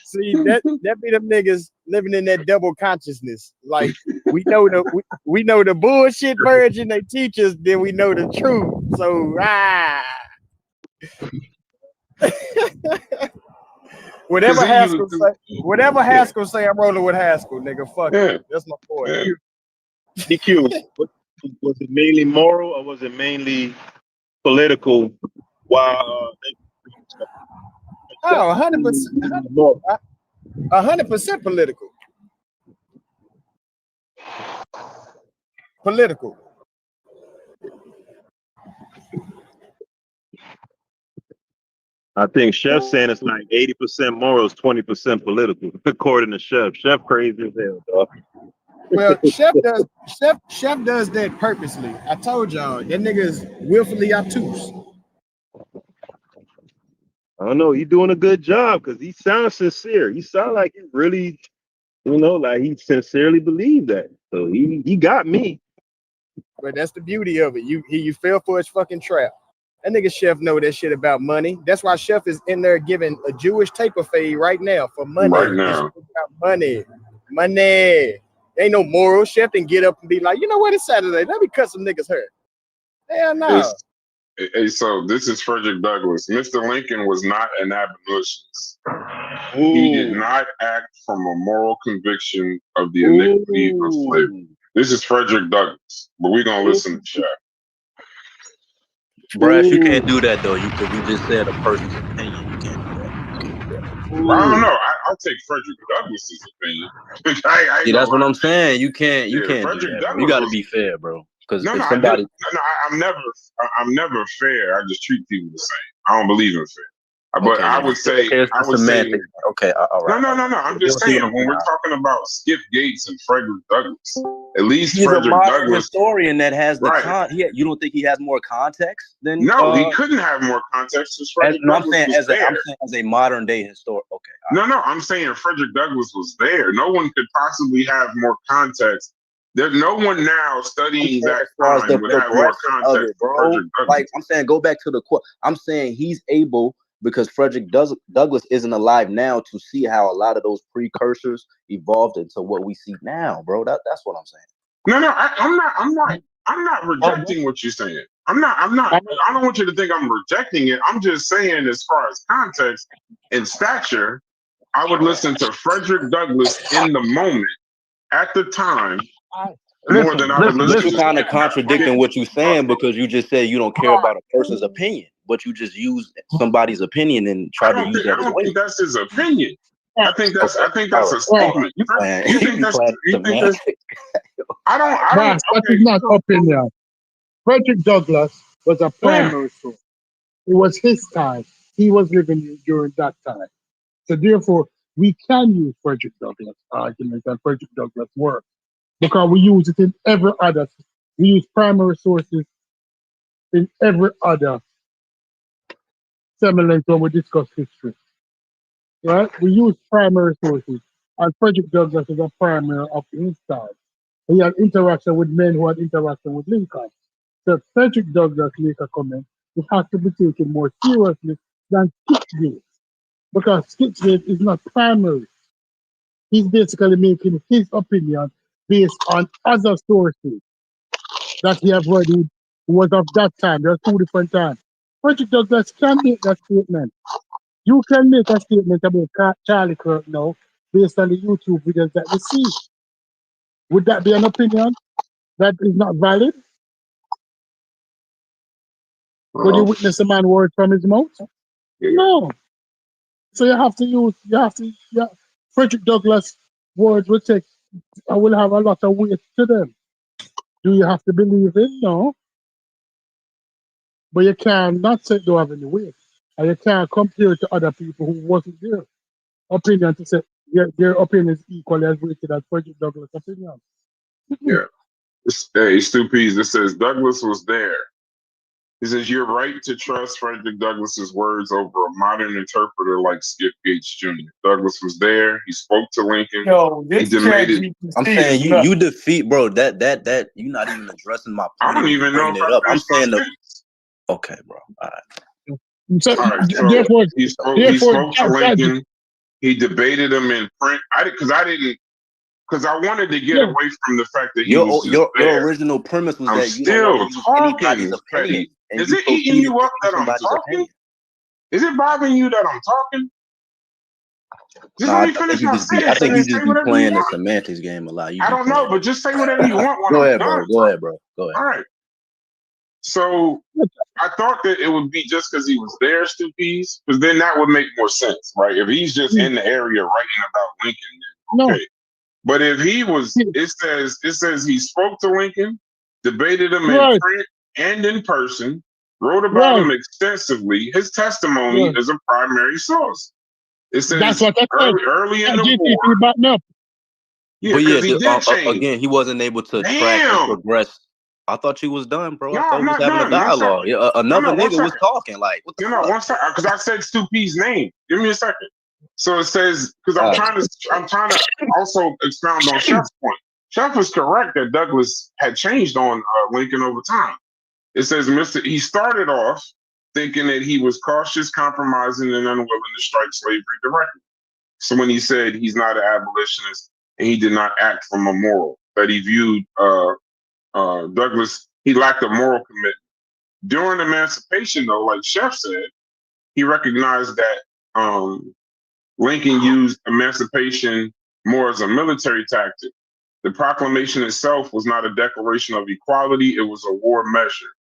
See, that be them niggas living in that double consciousness. Like, we know the bullshit version they teach us, then we know the truth. So whatever Haskell say, I'm rolling with Haskell, nigga. Fuck it. That's my boy. DQ, was it mainly moral or was it mainly political? While 100% political. Political. I think Chef's saying it's like 80% morals, 20% political, according to Chef. Chef crazy as hell, dog. Well, Chef does that purposely. I told y'all that nigga is willfully obtuse. I don't know. He's doing a good job because he sounds sincere. He sounds like he really, like he sincerely believed that. So he got me. But that's the beauty of it. You fell for his fucking trap. That nigga Chef know that shit about money. That's why Chef is in there giving a Jewish taper fade right now for money. Right now. It's about money. Money. Ain't no moral. Chef didn't get up and be like, you know what, it's Saturday. Let me cut some niggas hair. Hell no. So this is Frederick Douglass. Mr. Lincoln was not an abolitionist. Ooh. He did not act from a moral conviction of the iniquity of slavery. This is Frederick Douglass, but we're gonna listen to Chef. Brash, you can't do that though. Because you just said a person's opinion. You can't do that. I don't know. I'll take Frederick Douglass's opinion. See, that's what I'm saying. You can't Frederick do that, Douglass bro. You got to be fair, bro. Because I'm never fair. I just treat people the same. I don't believe in fair. But I would say, okay, all right. No. I'm just saying, when we're talking about Skip Gates and Frederick Douglass, at least he's Frederick a modern Douglass historian that has the right. You don't think he has more context than? No, he couldn't have more context. I'm saying as a modern day historian. Okay. No, I'm saying Frederick Douglass was there. No one could possibly have more context. There's no one now studying that time would have more context, bro. Like I'm saying, go back to the quote. I'm saying he's able. Because Frederick Douglass isn't alive now to see how a lot of those precursors evolved into what we see now, bro. That's what I'm saying. No, I'm not rejecting what you're saying. I don't want you to think I'm rejecting it. I'm just saying, as far as context and stature, I would listen to Frederick Douglass in the moment, at the time, more than I would listen to. You're kind of contradicting what you're saying because you just said you don't care about a person's opinion, but you just use somebody's opinion and try to use that. I don't think that's his opinion. I think that's a statement. You think that's? I don't. That is not opinion. Frederick Douglass was a primary source. It was his time. He was living during that time. So therefore, we can use Frederick Douglass' argument and Frederick Douglass' work because we use it in every other. We use primary sources in every other semblance when we discuss history. Right? We use primary sources. And Frederick Douglass is a primary of his time. He had interaction with men who had interaction with Lincoln. So Frederick Douglass make a comment, it has to be taken more seriously than Skipgate. Because Skipgate is not primary. He's basically making his opinion based on other sources that he have already was of that time. There's two different times. Frederick Douglass can make that statement. You can make a statement about Charlie Kirk now based on the YouTube videos that you see. Would that be an opinion that is not valid? When you witness a man word from his mouth? No. So you have to Frederick Douglass words will have a lot of weight to them. Do you have to believe it? No. But you cannot say it don't have any weight. And you can't compare it to other people who wasn't there. Opinion to say their opinion is equally as weighted as Frederick Douglass' opinion. Yeah. Hey, Stu Pease, it says Douglass was there. He says, you're right to trust Frederick Douglass's words over a modern interpreter like Skip Gates Jr. Douglass was there. He spoke to Lincoln. He debated. I'm saying you defeat, bro. That you're not even addressing my point. I don't even know if I I'm saying okay, bro. All right. So, all right, so therefore, he spoke to Lincoln. He debated him in print. Because I wanted to get away from the fact that your original premise was that you don't want to use anybody's opinion. Is it eating you up that I'm talking? Is it bothering you that I'm talking? Just let me finish my sentence. I think you just be playing the semantics game a lot. I don't know, but just say whatever you want. Go ahead, bro. Go ahead. All right. So I thought that it would be just because he was there, Stu Pease, because then that would make more sense, right? If he's just in the area writing about Lincoln, then okay. No. But if he was, it says he spoke to Lincoln, debated him in print and in person, wrote about him extensively. His testimony is a primary source. It says that's what I said. Early in the war. Yeah, But yeah, because he did change. again, he wasn't able to track and Damn. progress. I thought you was done, bro. No, I thought I'm we was not having a done. One second. dialogue. Another one nigga was second. talking. Like, what the fuck? One second, because I said Stu P's name. Give me a second. So it says, because I'm trying to also expound on Chef's point. Chef is correct that Douglas had changed on Lincoln over time. It says he started off thinking that he was cautious, compromising, and unwilling to strike slavery directly. So when he said he's not an abolitionist and he did not act from a moral, that he viewed Douglas, he lacked a moral commitment. During emancipation, though, like Chef said, he recognized that Lincoln used emancipation more as a military tactic. The proclamation itself was not a declaration of equality, it was a war measure.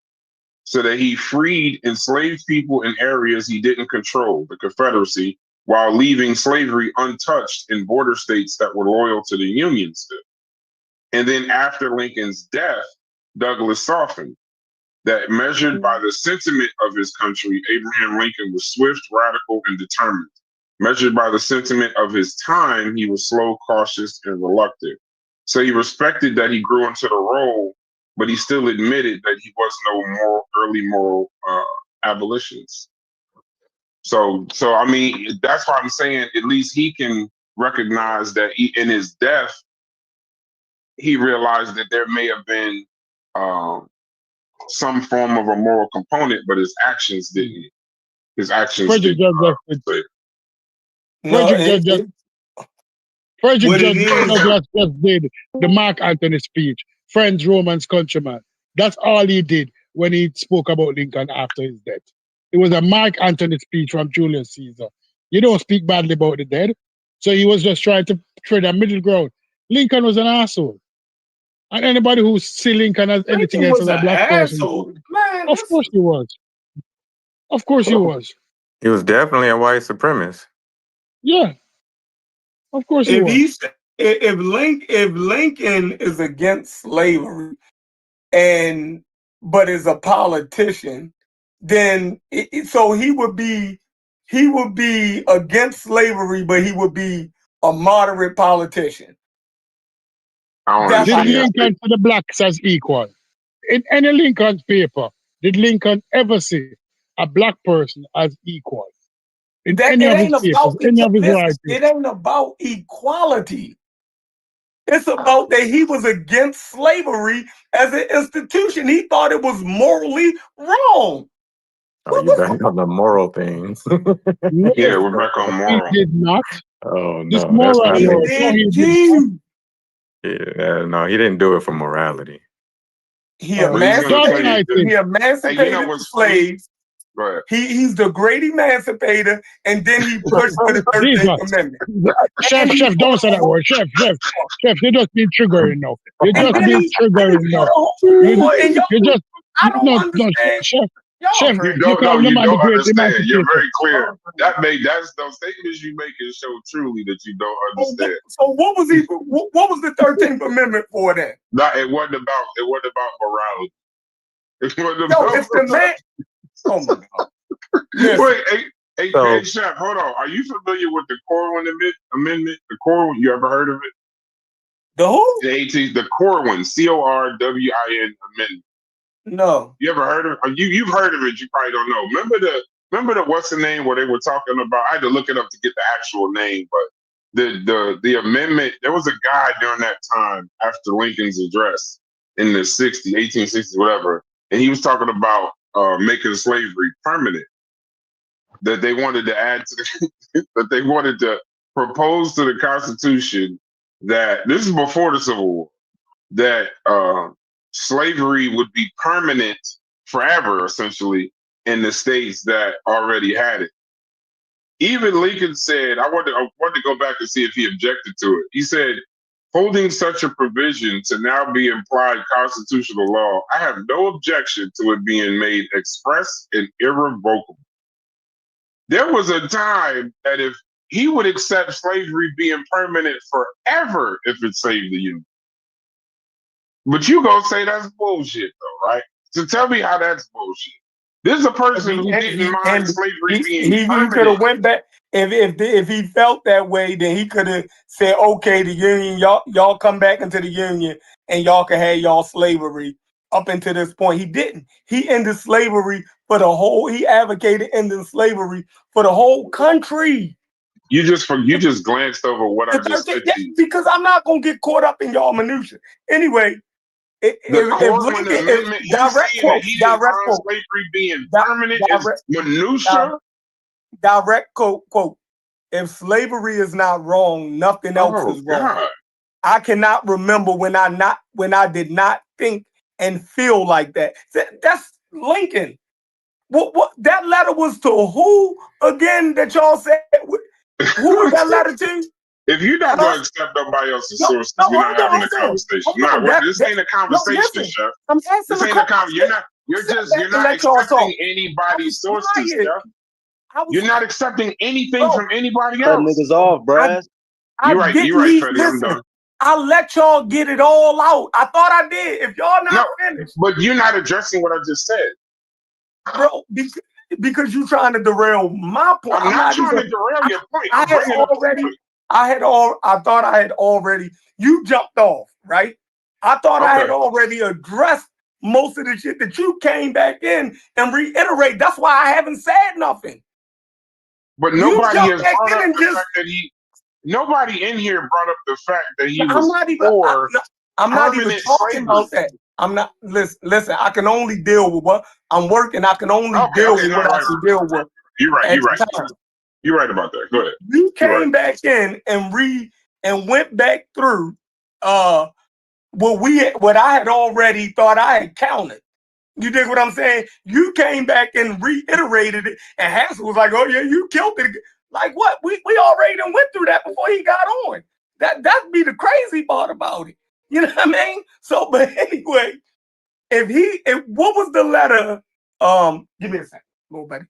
So that he freed enslaved people in areas he didn't control, the Confederacy, while leaving slavery untouched in border states that were loyal to the Union still. And then after Lincoln's death, Douglas softened. That measured by the sentiment of his country, Abraham Lincoln was swift, radical, and determined. Measured by the sentiment of his time, he was slow, cautious, and reluctant. So he respected that he grew into the role, but he still admitted that he was no early moral abolitionist. So I mean, that's why I'm saying at least he can recognize that in his death, he realized that there may have been some form of a moral component, but his actions didn't. His actions Frederick didn't. Frederick Douglass just did the Mark Antony speech, Friends, Romans, Countrymen. That's all he did when he spoke about Lincoln after his death. It was a Mark Antony speech from Julius Caesar. You don't speak badly about the dead. So he was just trying to tread a middle ground. Lincoln was an asshole. And anybody who sees Lincoln as anything else as a black person, Man, of course he was. Of course he was. He was definitely a white supremacist. Yeah. Of course he was. If Lincoln is against slavery but is a politician, then so he would be against slavery, but he would be a moderate politician. Did Lincoln to the blacks as equal? In any Lincoln's paper, did Lincoln ever say a black person as equal? In any of his papers, any of his writings? It ain't about equality. It's about that he was against slavery as an institution. He thought it was morally wrong. Oh, you back on the moral things. Yeah, we're back on moral. He did not. Oh no, This moral that's law. not He did. Yeah, no, he didn't do it for morality. He emancipated the slaves. He's the great emancipator, and then he pushed for the 13th Amendment. Chef, don't say that word. Chef, you just been triggering now. You just been triggering now. I don't understand. Chef, you don't understand. You're very clear. Those statements you make show truly that you don't understand. So what was the 13th Amendment for then? No, it wasn't about morality. It wasn't it's the man. Oh my God. Wait, hey, Chef, hold on. Are you familiar with the Corwin Amendment? The Corwin, you ever heard of it? The who? The Corwin, Corwin Amendment. No. You ever heard of it? You've heard of it, you probably don't know. Remember the what's the name where they were talking about, I had to look it up to get the actual name, but the amendment, there was a guy during that time after Lincoln's address in the 1860s, whatever, and he was talking about making slavery permanent. That they wanted to add to that they wanted to propose to the Constitution that this is before the Civil War, that slavery would be permanent forever, essentially, in the states that already had it. Even Lincoln said, I wanted to go back and see if he objected to it. He said, holding such a provision to now be implied constitutional law, I have no objection to it being made express and irrevocable. There was a time that if he would accept slavery being permanent forever if it saved the Union. But you gonna say that's bullshit though, right? So tell me how that's bullshit. This is a person who didn't mind slavery being he could permanent. have went back if he felt that way. Then he could have said, "Okay, the union, y'all come back into the union, and y'all can have y'all slavery up until this point." He didn't. He ended slavery for the whole. He advocated ending slavery for the whole country. You just glanced over what I just said to you. Because I'm not gonna get caught up in y'all minutia. Anyway, The Corwin Amendment, you saying that he didn't mind slavery being permanent is minutia? Direct quote. If slavery is not wrong, nothing else is wrong. God. I cannot remember when I did not think and feel like that. That's Lincoln. What that letter was to who again that y'all said? Who was that letter to? If you're not going to accept nobody else's sources, we're not having a conversation. This ain't a conversation, Chef. I'm asking this ain't a conversation. You're not accepting anybody's sources, Chef. You're not accepting anything from anybody else. Niggas off, Brad. You're right, Freddy. I'm done. I let y'all get it all out. I thought I did. If y'all not finished. But you're not addressing what I just said. Bro, because you're trying to derail my point. I'm not trying to derail your point. I thought I had already, you jumped off, right? I thought I had already addressed most of the shit that you came back in and reiterate. That's why I haven't said nothing. But nobody has brought up the fact that nobody in here brought up the fact that he was I'm not even talking about that. I'm not, listen, I can only deal with what I'm working. I can only deal with what I can deal with. You're right. You're right about that. Go ahead. You came back in and went back through what I had already thought I had counted. You dig what I'm saying? You came back and reiterated it, and Hansel was like, "Oh yeah, you killed it." Like what? We already done went through that before he got on. That'd be the crazy part about it. You know what I mean? So, but anyway, what was the letter? Give me a second, little buddy.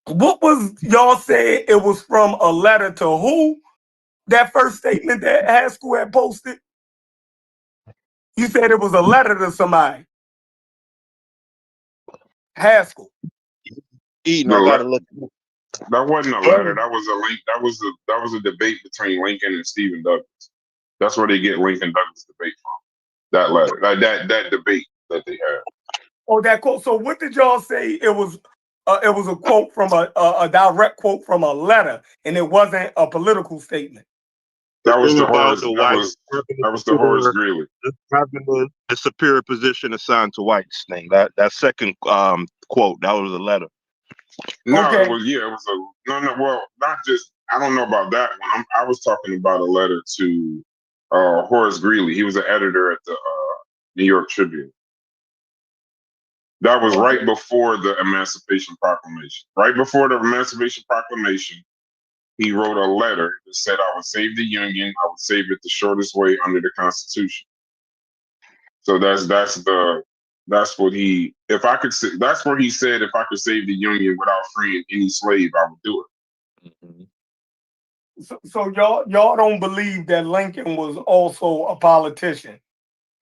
What was y'all saying? It was from a letter to who? That first statement that Haskell had posted. You said it was a letter to somebody. Haskell. Eden, I gotta look. That wasn't a letter. That was a link. That was a debate between Lincoln and Stephen Douglas. That's where they get Lincoln Douglas debate from. That letter, that debate that they had. Oh, that quote. So what did y'all say? It was a quote from a direct quote from a letter, and it wasn't a political statement. That was the Horace Greeley. Having the superior position assigned to whites thing. That second quote, that was a letter. No, it was well, not just. I don't know about that one. I was talking about a letter to Horace Greeley. He was an editor at the New York Tribune. That was right before the Emancipation Proclamation. Right before the Emancipation Proclamation, he wrote a letter that said, "I would save the Union. I would save it the shortest way under the Constitution." So that's what he. If I could, that's where he said, if I could save the Union without freeing any slave, I would do it. Mm-hmm. So y'all don't believe that Lincoln was also a politician,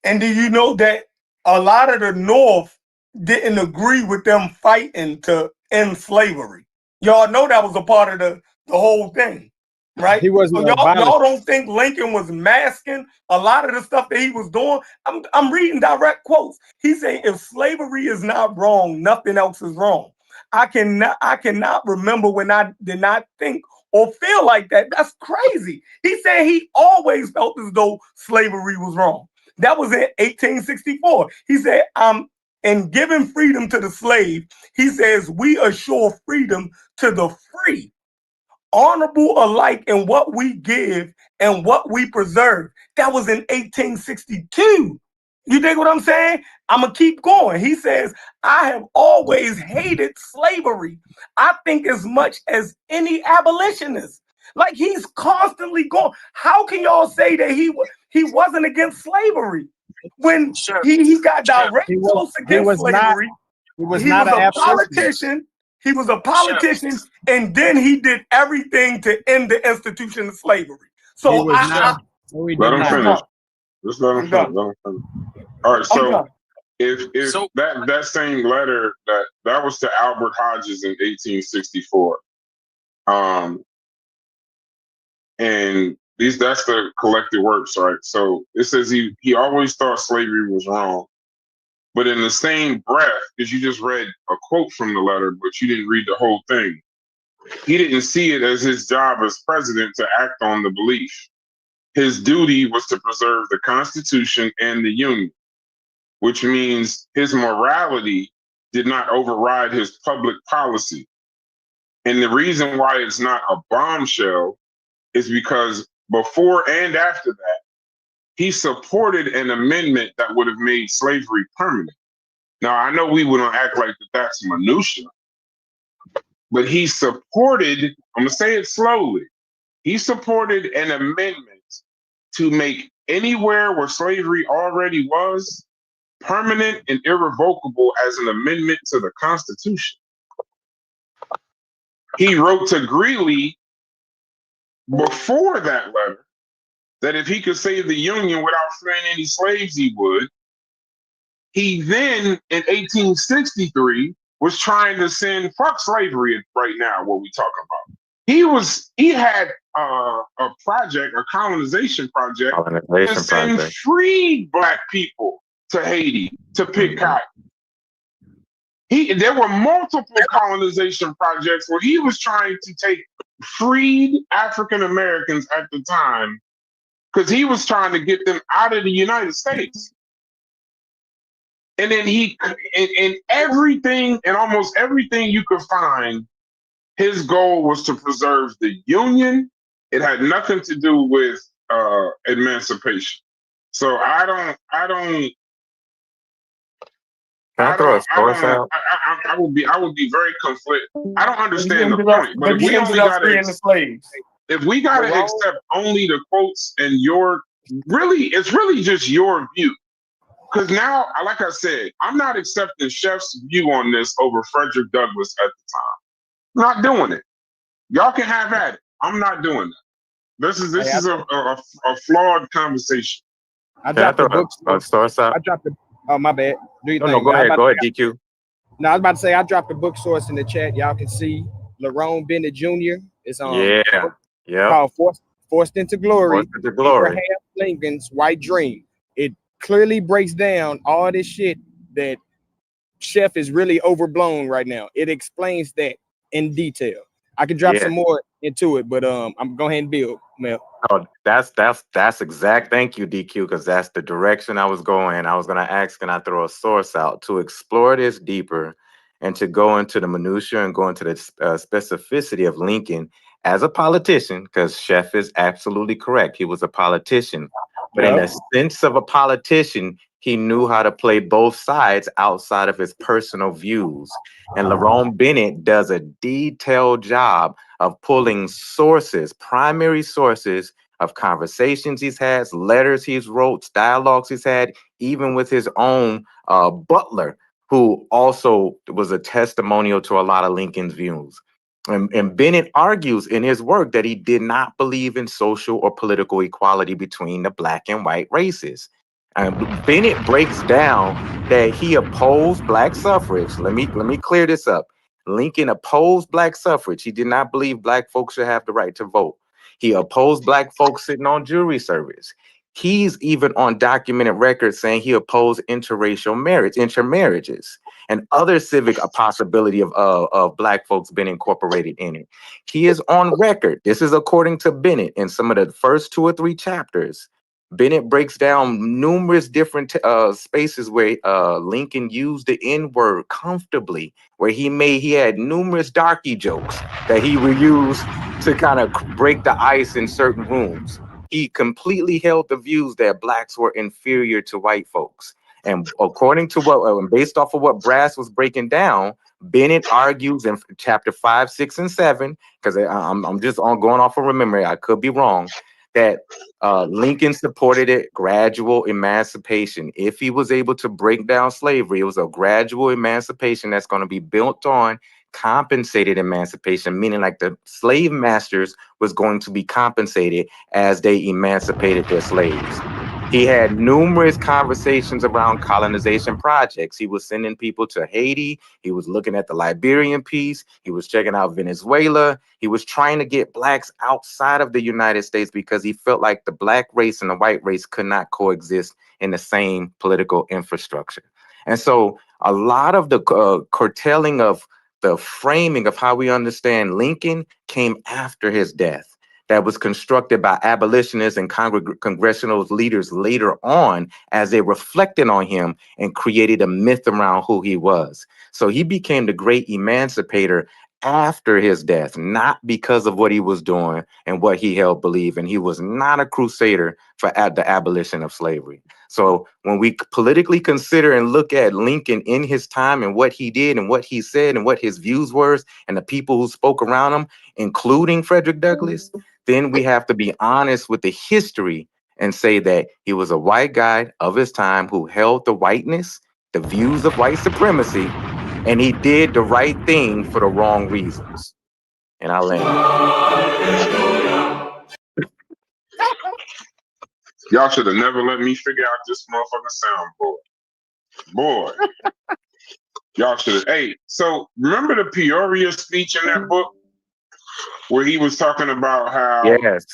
and do you know that a lot of the North didn't agree with them fighting to end slavery? Y'all know that was a part of the whole thing, right? He wasn't. So y'all don't think Lincoln was masking a lot of the stuff that he was doing? I'm reading direct quotes. He said, "If slavery is not wrong, nothing else is wrong." I cannot remember when I did not think or feel like that. That's crazy. He said he always felt as though slavery was wrong. That was in 1864. He said, in giving freedom to the slave, he says, we assure freedom to the free, honorable alike in what we give and what we preserve. That was in 1862. You dig what I'm saying? I'm going to keep going. He says, I have always hated slavery. I think as much as any abolitionist. Like he's constantly going. How can y'all say that he wasn't against slavery when he got direct close against slavery? He was not a politician. He was a politician, and then he did everything to end the institution of slavery. So let him finish. Just let him finish. All right, so If So that same letter that was to Albert Hodges in 1864, and that's the collected works, right? So it says he always thought slavery was wrong, but in the same breath, because you just read a quote from the letter, but you didn't read the whole thing. He didn't see it as his job as president to act on the belief. His duty was to preserve the Constitution and the Union, which means his morality did not override his public policy. And the reason why it's not a bombshell is because before and after that, he supported an amendment that would have made slavery permanent. Now, I know we wouldn't act like that's minutia, but he supported, I'm going to say it slowly, he supported an amendment to make anywhere where slavery already was permanent and irrevocable as an amendment to the Constitution. He wrote to Greeley before that letter that if he could save the Union without freeing any slaves, he would. He then, in 1863, was trying to send fuck slavery right now, what we talking about. He had a project, a colonization project, to send freed Black people to Haiti to pick cotton. There were multiple colonization projects where he was trying to take freed African Americans at the time because he was trying to get them out of the United States. And then in everything, and almost everything you could find, his goal was to preserve the Union. It had nothing to do with emancipation. So I would be very conflicted. I don't understand the point, but if we only got to accept only the quotes and it's really just your view. Because now, like I said, I'm not accepting Chef's view on this over Frederick Douglass at the time. I'm not doing it. Y'all can have at it. I'm not doing that. This is a flawed conversation. I dropped the book. Oh, my bad. Do you think? No, go ahead, DQ. No, I was about to say I dropped the book source in the chat. Y'all can see Lerone Bennett Jr. It's called Forced into Glory. Abraham Lincoln's White Dream. It clearly breaks down all this shit that Chef is really overblown right now. It explains that in detail. I can drop some more into it, but I'm going ahead and build, Mel. Oh, that's exact. Thank you, DQ, because that's the direction I was going. I was going to ask, can I throw a source out to explore this deeper and to go into the minutia and go into the specificity of Lincoln as a politician, because Chef is absolutely correct. He was a politician. But in the sense of a politician, he knew how to play both sides outside of his personal views. And Lerone Bennett does a detailed job of pulling sources, primary sources of conversations he's had, letters he's wrote, dialogues he's had, even with his own butler, who also was a testimonial to a lot of Lincoln's views. And Bennett argues in his work that he did not believe in social or political equality between the Black and white races. Bennett breaks down that he opposed Black suffrage. Let me clear this up. Lincoln opposed Black suffrage. He did not believe Black folks should have the right to vote. He opposed Black folks sitting on jury service. He's even on documented record saying he opposed intermarriages, and other civic possibility of Black folks being incorporated in it. He is on record. This is according to Bennett in some of the first 2 or 3 chapters. Bennett breaks down numerous different spaces where Lincoln used the N-word comfortably, where he had numerous darky jokes that he would use to kind of break the ice in certain rooms. He completely held the views that Blacks were inferior to white folks. And according to based off of what Brass was breaking down, Bennett argues in chapter 5, 6, and 7, because I'm just going off of memory, I could be wrong, that Lincoln supported it, gradual emancipation. If he was able to break down slavery, it was a gradual emancipation that's going to be built on compensated emancipation, meaning like the slave masters was going to be compensated as they emancipated their slaves. He had numerous conversations around colonization projects. He was sending people to Haiti. He was looking at the Liberian piece. He was checking out Venezuela. He was trying to get blacks outside of the United States because he felt like the black race and the white race could not coexist in the same political infrastructure. And so a lot of the curtailing of the framing of how we understand Lincoln came after his death. That was constructed by abolitionists and congressional leaders later on as they reflected on him and created a myth around who he was. So he became the great emancipator after his death, not because of what he was doing and what he held belief. And he was not a crusader for the abolition of slavery. So when we politically consider and look at Lincoln in his time and what he did and what he said and what his views were and the people who spoke around him, including Frederick Douglass, then we have to be honest with the history and say that he was a white guy of his time who held the whiteness, the views of white supremacy, and he did the right thing for the wrong reasons. And I land. Y'all should have never let me figure out this motherfucking soundboard. Boy. Y'all should have. Hey, so remember the Peoria speech in that book where he was talking about how yes,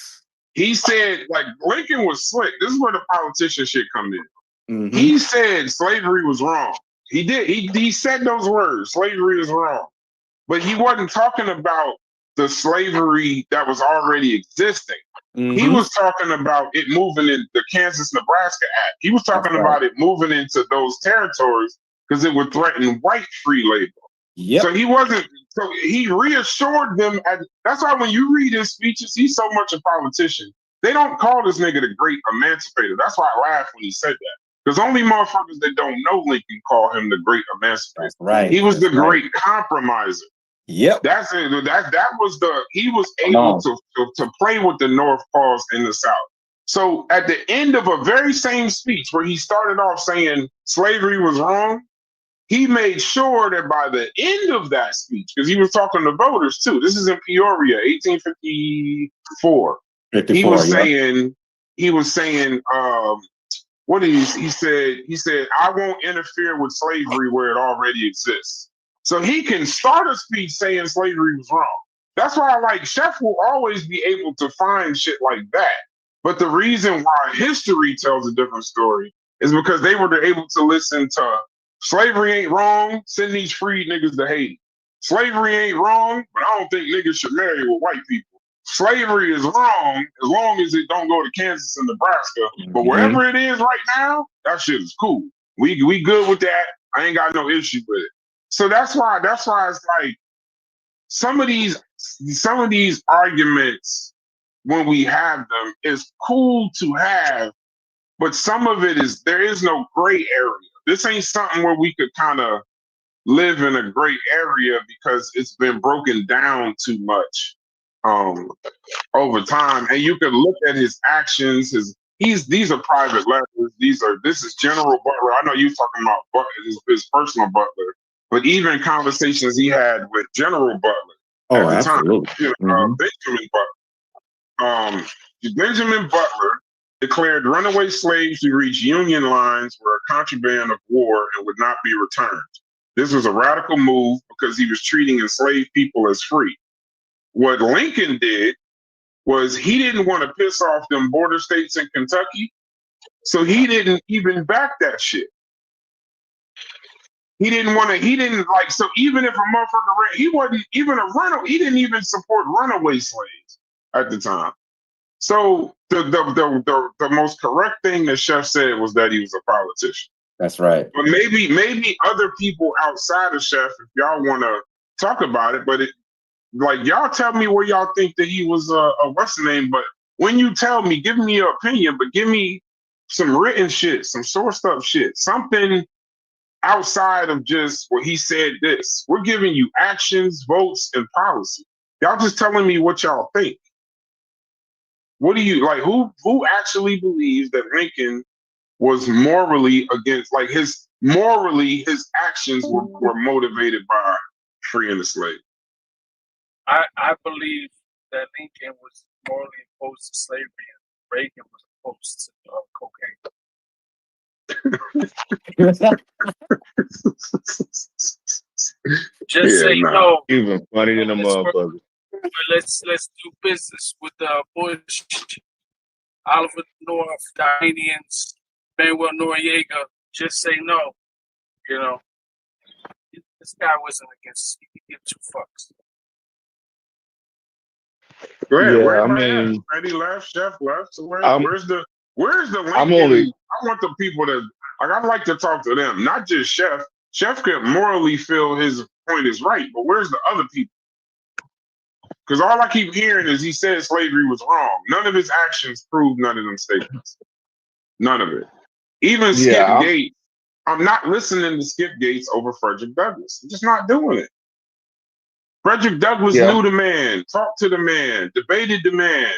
he said, like, Lincoln was slick. This is where the politician shit come in. Mm-hmm. He said slavery was wrong. He did. He said those words. Slavery is wrong. But he wasn't talking about the slavery that was already existing. Mm-hmm. He was talking about it moving in the Kansas-Nebraska Act. He was talking about it moving into those territories because it would threaten white free labor. Yep. So he wasn't. So he reassured them. That's why when you read his speeches, he's so much a politician. They don't call this nigga the great emancipator. That's why I laughed when he said that. Because only motherfuckers that don't know Lincoln call him the great emancipator. That's right. He was the great compromiser. Yep. That's it. That was he was able to play with the North cause in the South. So at the end of a very same speech where he started off saying slavery was wrong, he made sure that by the end of that speech, because he was talking to voters too. This is in Peoria, 1854. He was saying, what did he said? He said, I won't interfere with slavery where it already exists. So he can start a speech saying slavery was wrong. That's why I like Chef will always be able to find shit like that. But the reason why history tells a different story is because they were able to listen to slavery ain't wrong, send these free niggas to Haiti. Slavery ain't wrong, but I don't think niggas should marry with white people. Slavery is wrong as long as it don't go to Kansas and Nebraska. But wherever it is right now, that shit is cool. We good with that. I ain't got no issue with it. So that's why it's like some of these arguments when we have them is cool to have, but some of it is there is no gray area. This ain't something where we could kind of live in a gray area because it's been broken down too much over time. And you can look at his actions, these are private letters. This is General Butler. I know you're talking about his personal butler, but even conversations he had with General Butler at the time, Benjamin Butler. Benjamin Butler declared runaway slaves who reached Union lines were a contraband of war and would not be returned. This was a radical move because he was treating enslaved people as free. What Lincoln did was he didn't want to piss off them border states in Kentucky, so he didn't even back that shit. He didn't like, so even if a motherfucker he wasn't even he didn't even support runaway slaves at the time. So the most correct thing that Chef said was that he was a politician. That's right. But maybe other people outside of Chef, if y'all want to talk about it, but like y'all tell me where y'all think that he was what's the name? But when you tell me, give me your opinion, but give me some written shit, some sourced up shit, something outside of just what he said this. We're giving you actions, votes, and policy. Y'all just telling me what y'all think. What do you like? Who actually believes that Lincoln was morally against, like his actions were motivated by freeing the slave? I believe that Lincoln was morally opposed to slavery and Reagan was opposed to cocaine. Just say no. Even funny than a motherfucker. Let's do business with Bush, Oliver North, the Iranians, Manuel Noriega. Just say no. You know, this guy wasn't against. He could give two fucks. Where I mean, Eddie left, Chef left. So where's the Lincoln? I want the people to I'd like to talk to them, not just Chef. Chef could morally feel his point is right, but where's the other people? Because all I keep hearing is he said slavery was wrong. None of his actions prove none of them statements. None of it. Even Skip Gates. I'm not listening to Skip Gates over Frederick Douglass. I'm just not doing it. Frederick Douglass knew the man, talked to the man, debated the man.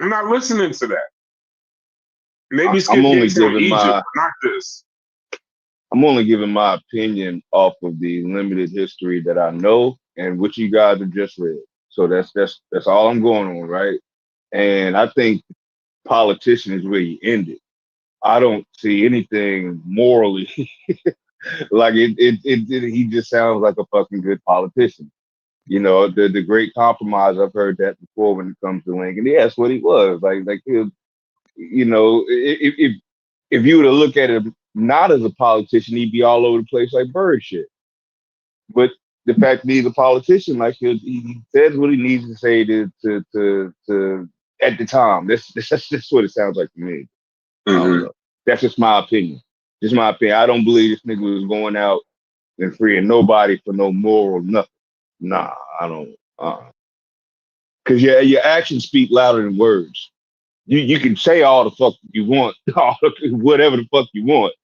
I'm not listening to that. Maybe Skip Gates on Egypt, not this. I'm only giving my opinion off of the limited history that I know and what you guys have just read. So that's all I'm going on, right? And I think politician is where you end it. I don't see anything morally like he just sounds like a fucking good politician. You know, the great compromise, I've heard that before when it comes to Lincoln. Yeah, that's what he was. Like you know, if you were to look at him not as a politician, he'd be all over the place like bird shit. But the fact that he's a politician, like he says what he needs to say to at the time. That's just what it sounds like to me. That's just my opinion. Just my opinion. I don't believe this nigga was going out and freeing nobody for no moral nothing. Nah, I don't. Because your actions speak louder than words. You can say all the fuck you want, whatever the fuck you want,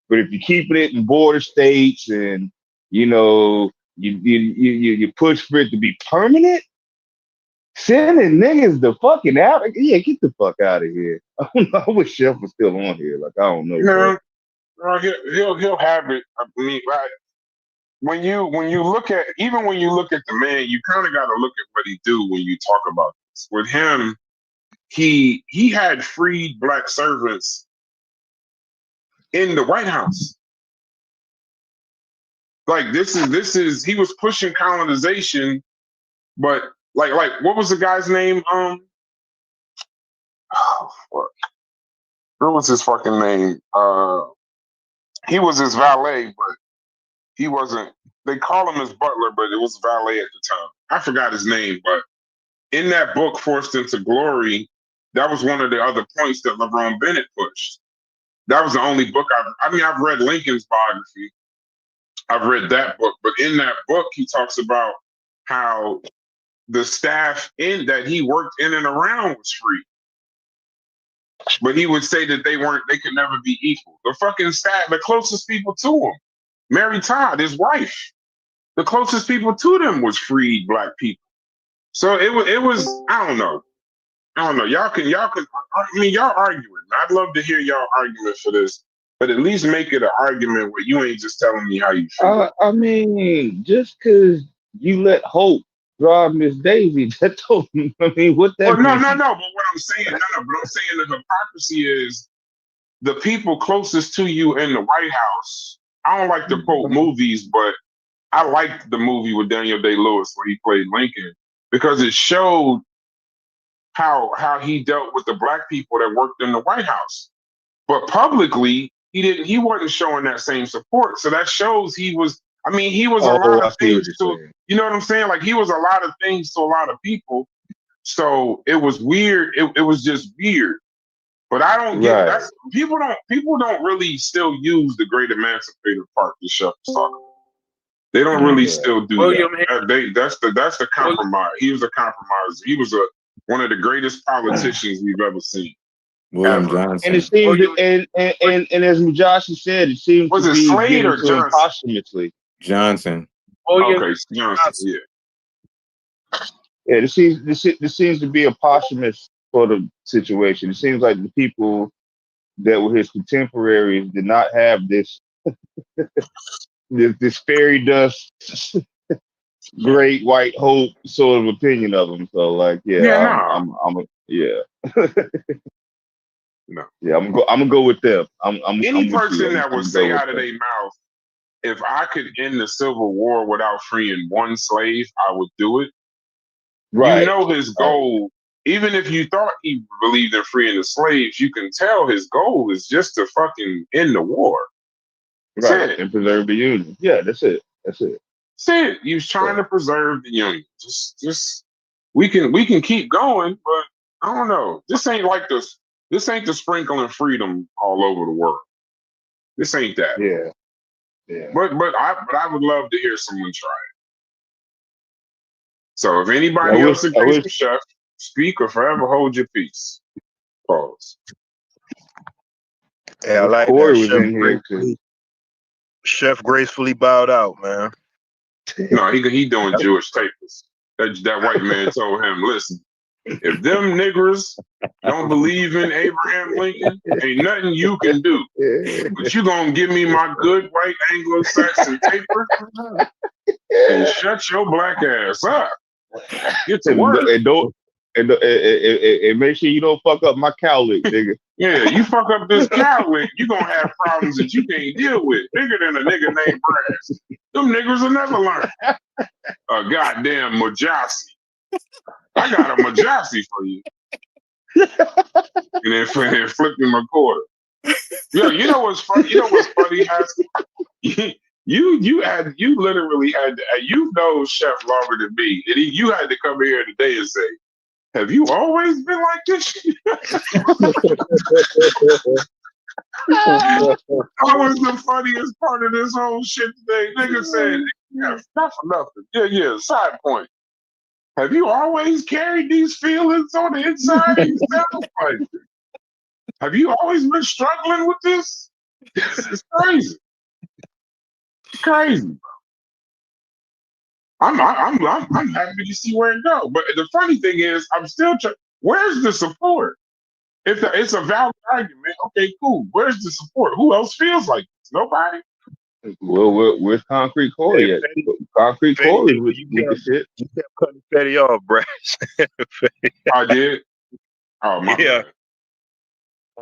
but if you're keeping it in border states and you know you push for it to be permanent, sending niggas the fucking out. Yeah, get the fuck out of here. I wish Chef was still on here. Like I don't know. No, he'll have it. I mean, when you look at the man, you kind of got to look at what he do when you talk about this. With him, he had freed black servants in the White House. Like this is he was pushing colonization, but like what was the guy's name? What was his fucking name? He was his valet, but he wasn't. They call him his butler, but it was valet at the time. I forgot his name, but in that book, Forced into Glory, that was one of the other points that LeBron Bennett pushed. That was the only book I've read Lincoln's biography. I've read that book, but in that book, he talks about how the staff that he worked in and around was free. But he would say that they could never be equal. The fucking staff, the closest people to him, Mary Todd, his wife, the closest people to them was freed black people. So it was, I don't know. Y'all can, I mean, y'all arguing. I'd love to hear y'all argument for this, but at least make it an argument where you ain't just telling me how you feel. I mean, just because you let Hope drive Miss Daisy, that don't, I mean, what that No. means? But what I'm saying, the hypocrisy is the people closest to you in the White House. I don't like to quote movies, but I liked the movie with Daniel Day-Lewis where he played Lincoln because it showed how he dealt with the black people that worked in the White House. But publicly, he wasn't showing that same support. So that shows he was a lot of things to, you know what I'm saying? Like he was a lot of things to a lot of people. So it was weird. It was just weird. But I don't get that. People don't really still use the great emancipator part the Chef was talking about. They don't really still do that. That's the compromise. He was a compromiser. He was one of the greatest politicians we've ever seen. William Johnson. And it seems and as Josh said, it seems was to it be Slade or given to him Johnson? posthumously. Johnson. Okay, Johnson. Yeah, this seems to be a posthumous sort of situation. It seems like the people that were his contemporaries did not have this this fairy dust great white hope sort of opinion of him. So like, Yeah. No. Yeah, I'm gonna go with them. Any person that would say out of their mouth, if I could end the Civil War without freeing one slave, I would do it. Right. You know his goal, even if you thought he believed in freeing the slaves, you can tell his goal is just to fucking end the war. Right. And preserve the Union. Yeah, that's it. That's it. That's it. He was trying to preserve the Union. Just we can keep going, but I don't know. This ain't like this. This ain't the sprinkling freedom all over the world. This ain't that. Yeah. Yeah. But I would love to hear someone try it. So if anybody else agrees with Chef, speak or forever hold your peace. Pause. Yeah, I like Corey that. was in here too. Chef gracefully bowed out, man. No, he doing Jewish tapers. That white man told him, listen, if them niggers don't believe in Abraham Lincoln, ain't nothing you can do. But you gonna give me my good white Anglo-Saxon taper and shut your black ass up. Get to work. And make sure you don't fuck up my cowlick, nigga. Yeah, you fuck up this cowlick, you gonna have problems that you can't deal with. Bigger than a nigga named Brass. Them niggers will never learn. A goddamn Mujasi. I got a Mujasi for you. And then flip him a quarter. Yo, you know what's funny? You know what's funny? You literally had to, you know Chef longer than me. And you had to come here today and say, have you always been like this? That was the funniest part of this whole shit today. Nigga said, yeah, not for nothing. Yeah, side point. Have you always carried these feelings on the inside of yourself? Like, have you always been struggling with this? It's crazy. It's crazy, bro. I'm happy to see where it goes. But the funny thing is, I'm still trying. Where's the support? If it's a valid argument, okay, cool. Where's the support? Who else feels like this? Nobody? Well, where's Concrete Corey at? Concrete Corey with the shit. You kept cutting Fetty off, Brass. I did? Oh, my yeah. bad.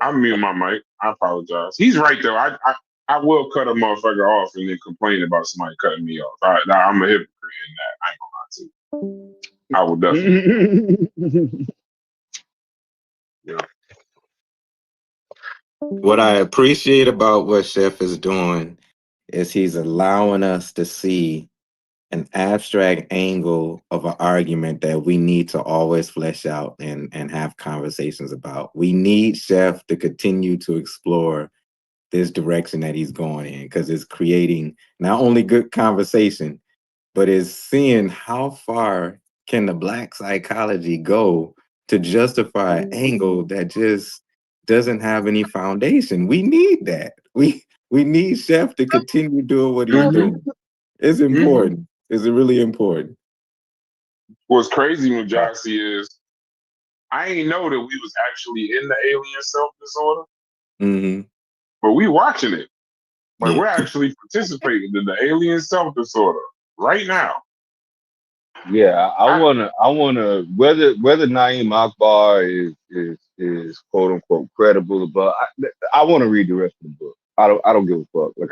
I mute my mic. I apologize. He's right, though. I will cut a motherfucker off and then complain about somebody cutting me off. I'm a hypocrite in that. I ain't gonna lie to you. I will definitely. Yeah. What I appreciate about what Chef is doing is he's allowing us to see an abstract angle of an argument that we need to always flesh out and have conversations about. We need Chef to continue to explore this direction that he's going in, because it's creating not only good conversation, but it's seeing how far can the Black psychology go to justify an angle that just doesn't have any foundation. We need that. We need Chef to continue doing what he's doing. It's important. It's really important. What's crazy with Jossie is I ain't know that we was actually in the alien self-disorder. Mm-hmm. But we watching it. Like we're actually participating in the alien self-disorder right now. Yeah, I wanna whether Naeem Akbar is quote unquote credible, but I want to read the rest of the book. I don't give a fuck. Like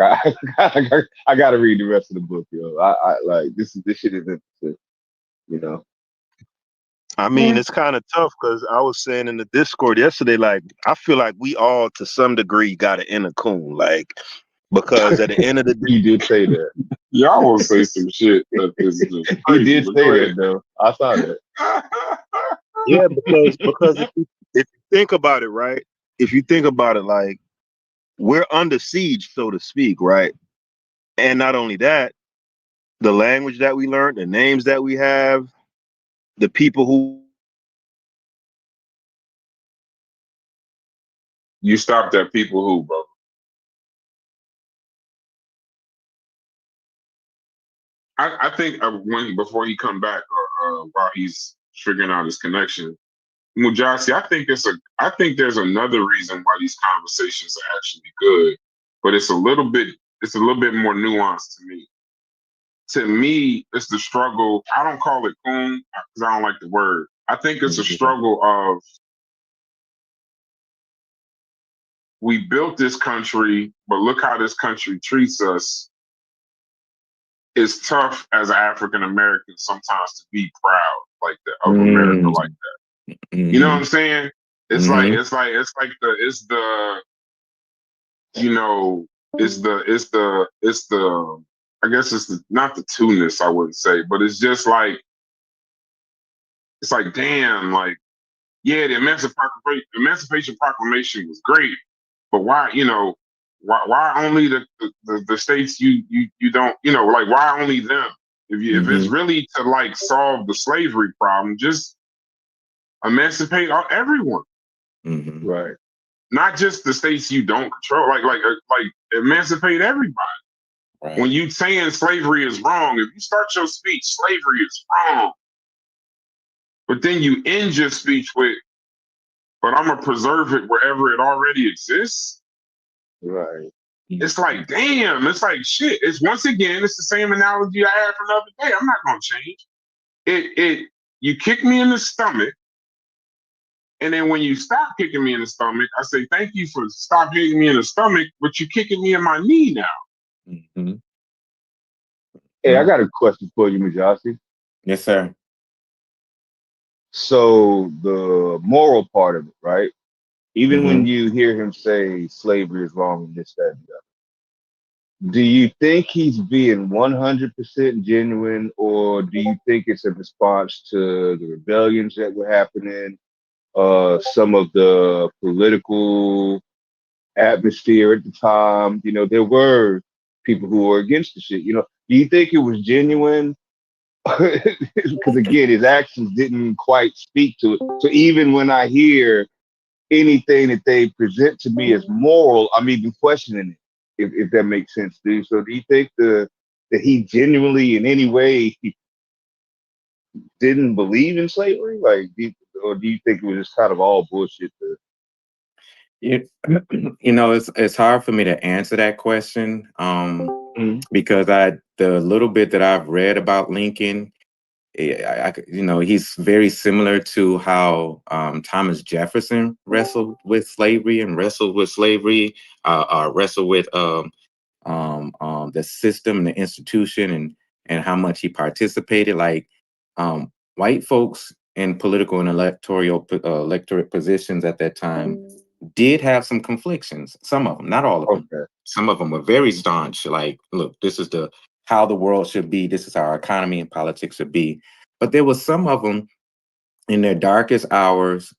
I gotta read the rest of the book, yo. I like this shit is interesting, you know. I mean, it's kind of tough because I was saying in the Discord yesterday, like I feel like we all to some degree got an inner coon, like because at the end of the day, he did say that. Y'all will say some shit that is just crazy. He did say that though. I saw that. Yeah, because if you think about it, right? If you think about it, like we're under siege, so to speak, right? And not only that, the language that we learned, the names that we have, the people who you stopped at people who, bro. I think before he come back or while he's figuring out his connection, Mujasi, I think there's another reason why these conversations are actually good, but it's a little bit more nuanced to me. To me, it's the struggle. I don't call it coon because I don't like the word. I think it's a struggle of we built this country, but look how this country treats us. It's tough as an African American sometimes to be proud like that of America like that. You know what I'm saying? It's like it's the you know, it's the I guess it's the not the two-ness, I wouldn't say, but it's just like it's like damn, like yeah, the Emancipation Proclamation was great, but why, you know, why only the states you don't, you know, like why only them? If it's really to like solve the slavery problem, just emancipate everyone. Right. Not just the states you don't control, like emancipate everybody. Right. When you saying slavery is wrong, if you start your speech, slavery is wrong, but then you end your speech with, but I'm gonna preserve it wherever it already exists. Right. It's like, damn, it's like shit. It's once again, it's the same analogy I had from the other day. I'm not gonna change. You kick me in the stomach, and then when you stop kicking me in the stomach, I say thank you for stop hitting me in the stomach, but you're kicking me in my knee now. Hey, I got a question for you, Majasi. Yes, sir. So the moral part of it, right? Even when you hear him say slavery is wrong and this, that, and that, do you think he's being 100% genuine, or do you think it's a response to the rebellions that were happening, some of the political atmosphere at the time? You know, there were people who were against the shit. You know, do you think it was genuine? Because again, his actions didn't quite speak to it. So even when I hear anything that they present to me as moral, I'm even questioning it, if that makes sense, dude. So do you think that he genuinely in any way didn't believe in slavery? Like, or do you think it was just kind of all bullshit? You know, it's hard for me to answer that question because the little bit that I've read about Lincoln, you know, he's very similar to how Thomas Jefferson wrestled with slavery and wrestled with the system and the institution and how much he participated. Like white folks in political and electorate positions at that time did have some conflictions. Some of them, not all of them. Okay. Some of them were very staunch. Like, look, this is how the world should be. This is how our economy and politics should be. But there was some of them in their darkest hours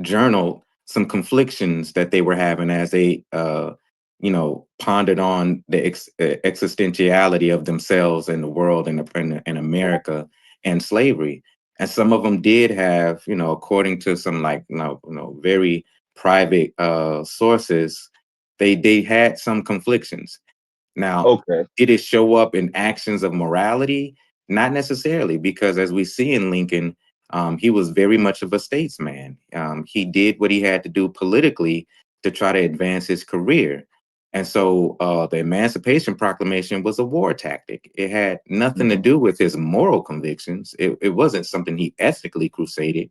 journaled some conflictions that they were having as they, you know, pondered on the existentiality of themselves and the world and America and slavery. And some of them did have, you know, according to some like, very private sources, they had some conflictions. Now, did it show up in actions of morality? Not necessarily, because as we see in Lincoln, he was very much of a statesman. He did what he had to do politically to try to advance his career. And so the Emancipation Proclamation was a war tactic. It had nothing to do with his moral convictions. It wasn't something he ethically crusaded.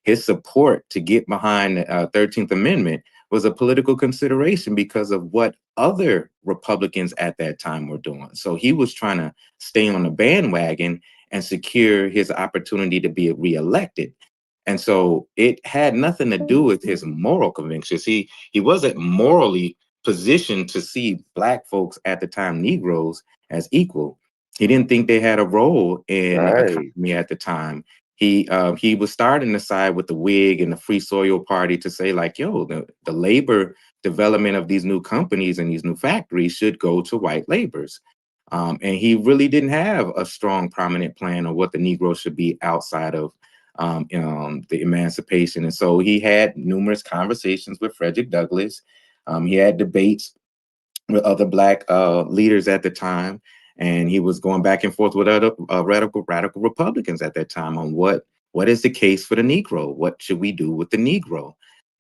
His support to get behind the 13th Amendment was a political consideration because of what other Republicans at that time were doing. So he was trying to stay on the bandwagon and secure his opportunity to be reelected. And so it had nothing to do with his moral convictions. He wasn't morally positioned to see Black folks at the time, Negroes, as equal. He didn't think they had a role in the economy at the time. He was starting to side with the Whig and the Free Soil Party to say, like, yo, the labor development of these new companies and these new factories should go to white laborers. And he really didn't have a strong, prominent plan of what the Negro should be outside of the emancipation. And so he had numerous conversations with Frederick Douglass. He had debates with other Black leaders at the time. And he was going back and forth with other radical Republicans at that time on what is the case for the Negro? What should we do with the Negro?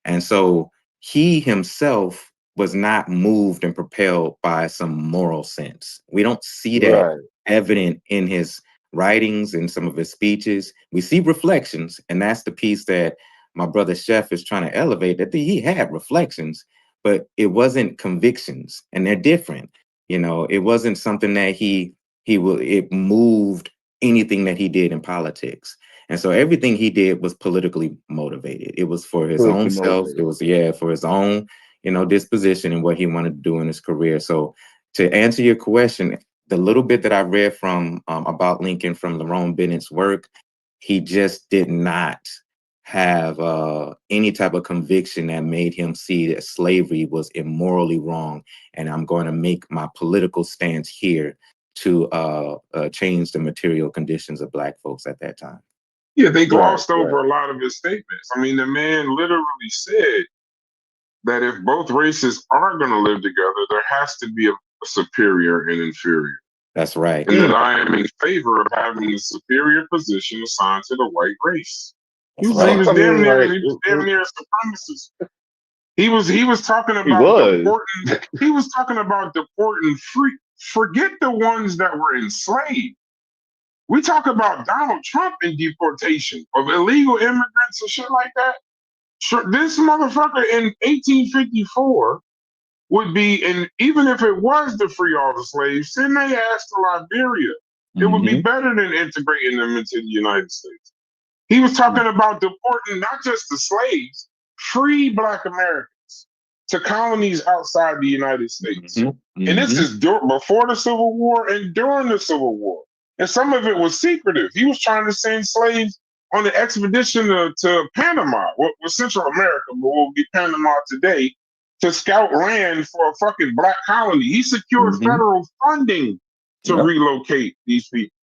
And so he himself was not moved and propelled by some moral sense. We don't see that evident in his writings and some of his speeches. We see reflections, and that's the piece that my brother Chef is trying to elevate, that he had reflections, but it wasn't convictions, and they're different. You know, it wasn't something that it moved anything that he did in politics. And so everything he did was politically motivated. It was for his own self. It was, for his own, disposition and what he wanted to do in his career. So to answer your question, the little bit that I read from about Lincoln from Lerone Bennett's work, he just did not have any type of conviction that made him see that slavery was immorally wrong. And I'm going to make my political stance here to change the material conditions of Black folks at that time. Yeah, they glossed over a lot of his statements. I mean, the man literally said that if both races are going to live together, there has to be a superior and inferior. That's right. And that I am in favor of having the superior position assigned to the white race. He was damn near a supremacist. He was talking about he was talking about deporting free. Forget the ones that were enslaved. We talk about Donald Trump in deportation of illegal immigrants and shit like that. Sure, this motherfucker in 1854 would be, and even if it was to free all the slaves, send their ass to Liberia. It would be better than integrating them into the United States. He was talking about deporting not just the slaves, free Black Americans to colonies outside the United States. And this is before the Civil War and during the Civil War. And some of it was secretive. He was trying to send slaves on an expedition to Panama, what was Central America, but what will be Panama today, to scout land for a fucking Black colony. He secured federal funding to relocate these people.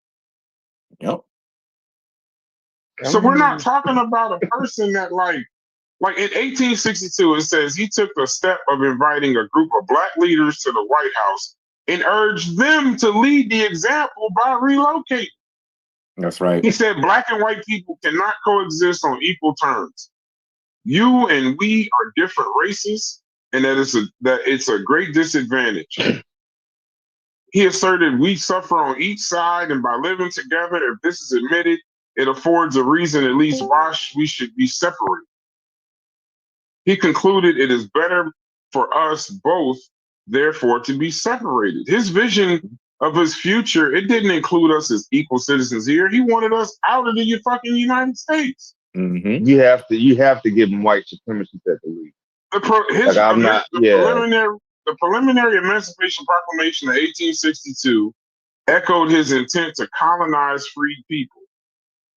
So we're not talking about a person that like in 1862, it says he took the step of inviting a group of Black leaders to the White House and urged them to lead the example by relocating. That's right. He said Black and white people cannot coexist on equal terms. You and we are different races, and that it's a great disadvantage. He asserted we suffer on each side, and by living together, if this is admitted, it affords a reason at least why we should be separated. He concluded it is better for us both, therefore, to be separated. His vision of his future, it didn't include us as equal citizens here. He wanted us out of the fucking United States. You have to give him white supremacists at the least. The preliminary Emancipation Proclamation of 1862 echoed his intent to colonize freed people.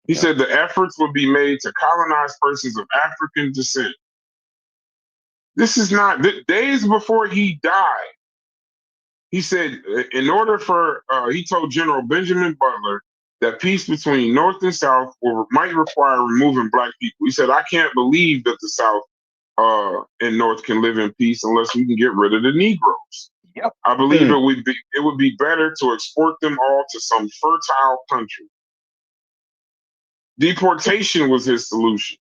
He said the efforts would be made to colonize persons of African descent. This is not days before he died. He said, in order for, he told General Benjamin Butler that peace between North and South might require removing Black people. He said, I can't believe that the South and North can live in peace unless we can get rid of the Negroes. I believe it would be better to export them all to some fertile country. Deportation was his solution.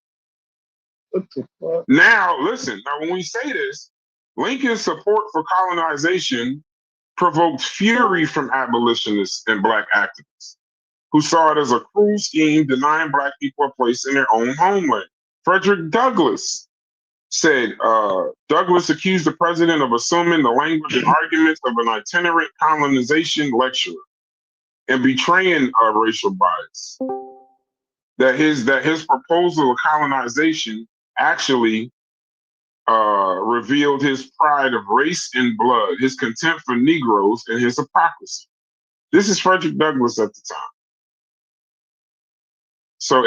Now, listen, when we say this, Lincoln's support for colonization provoked fury from abolitionists and Black activists who saw it as a cruel scheme denying Black people a place in their own homeland. Frederick Douglass said, Douglass accused the president of assuming the language and arguments of an itinerant colonization lecturer and betraying racial bias. That his proposal of colonization actually revealed his pride of race and blood, his contempt for Negroes, and his hypocrisy. This is Frederick Douglass at the time. So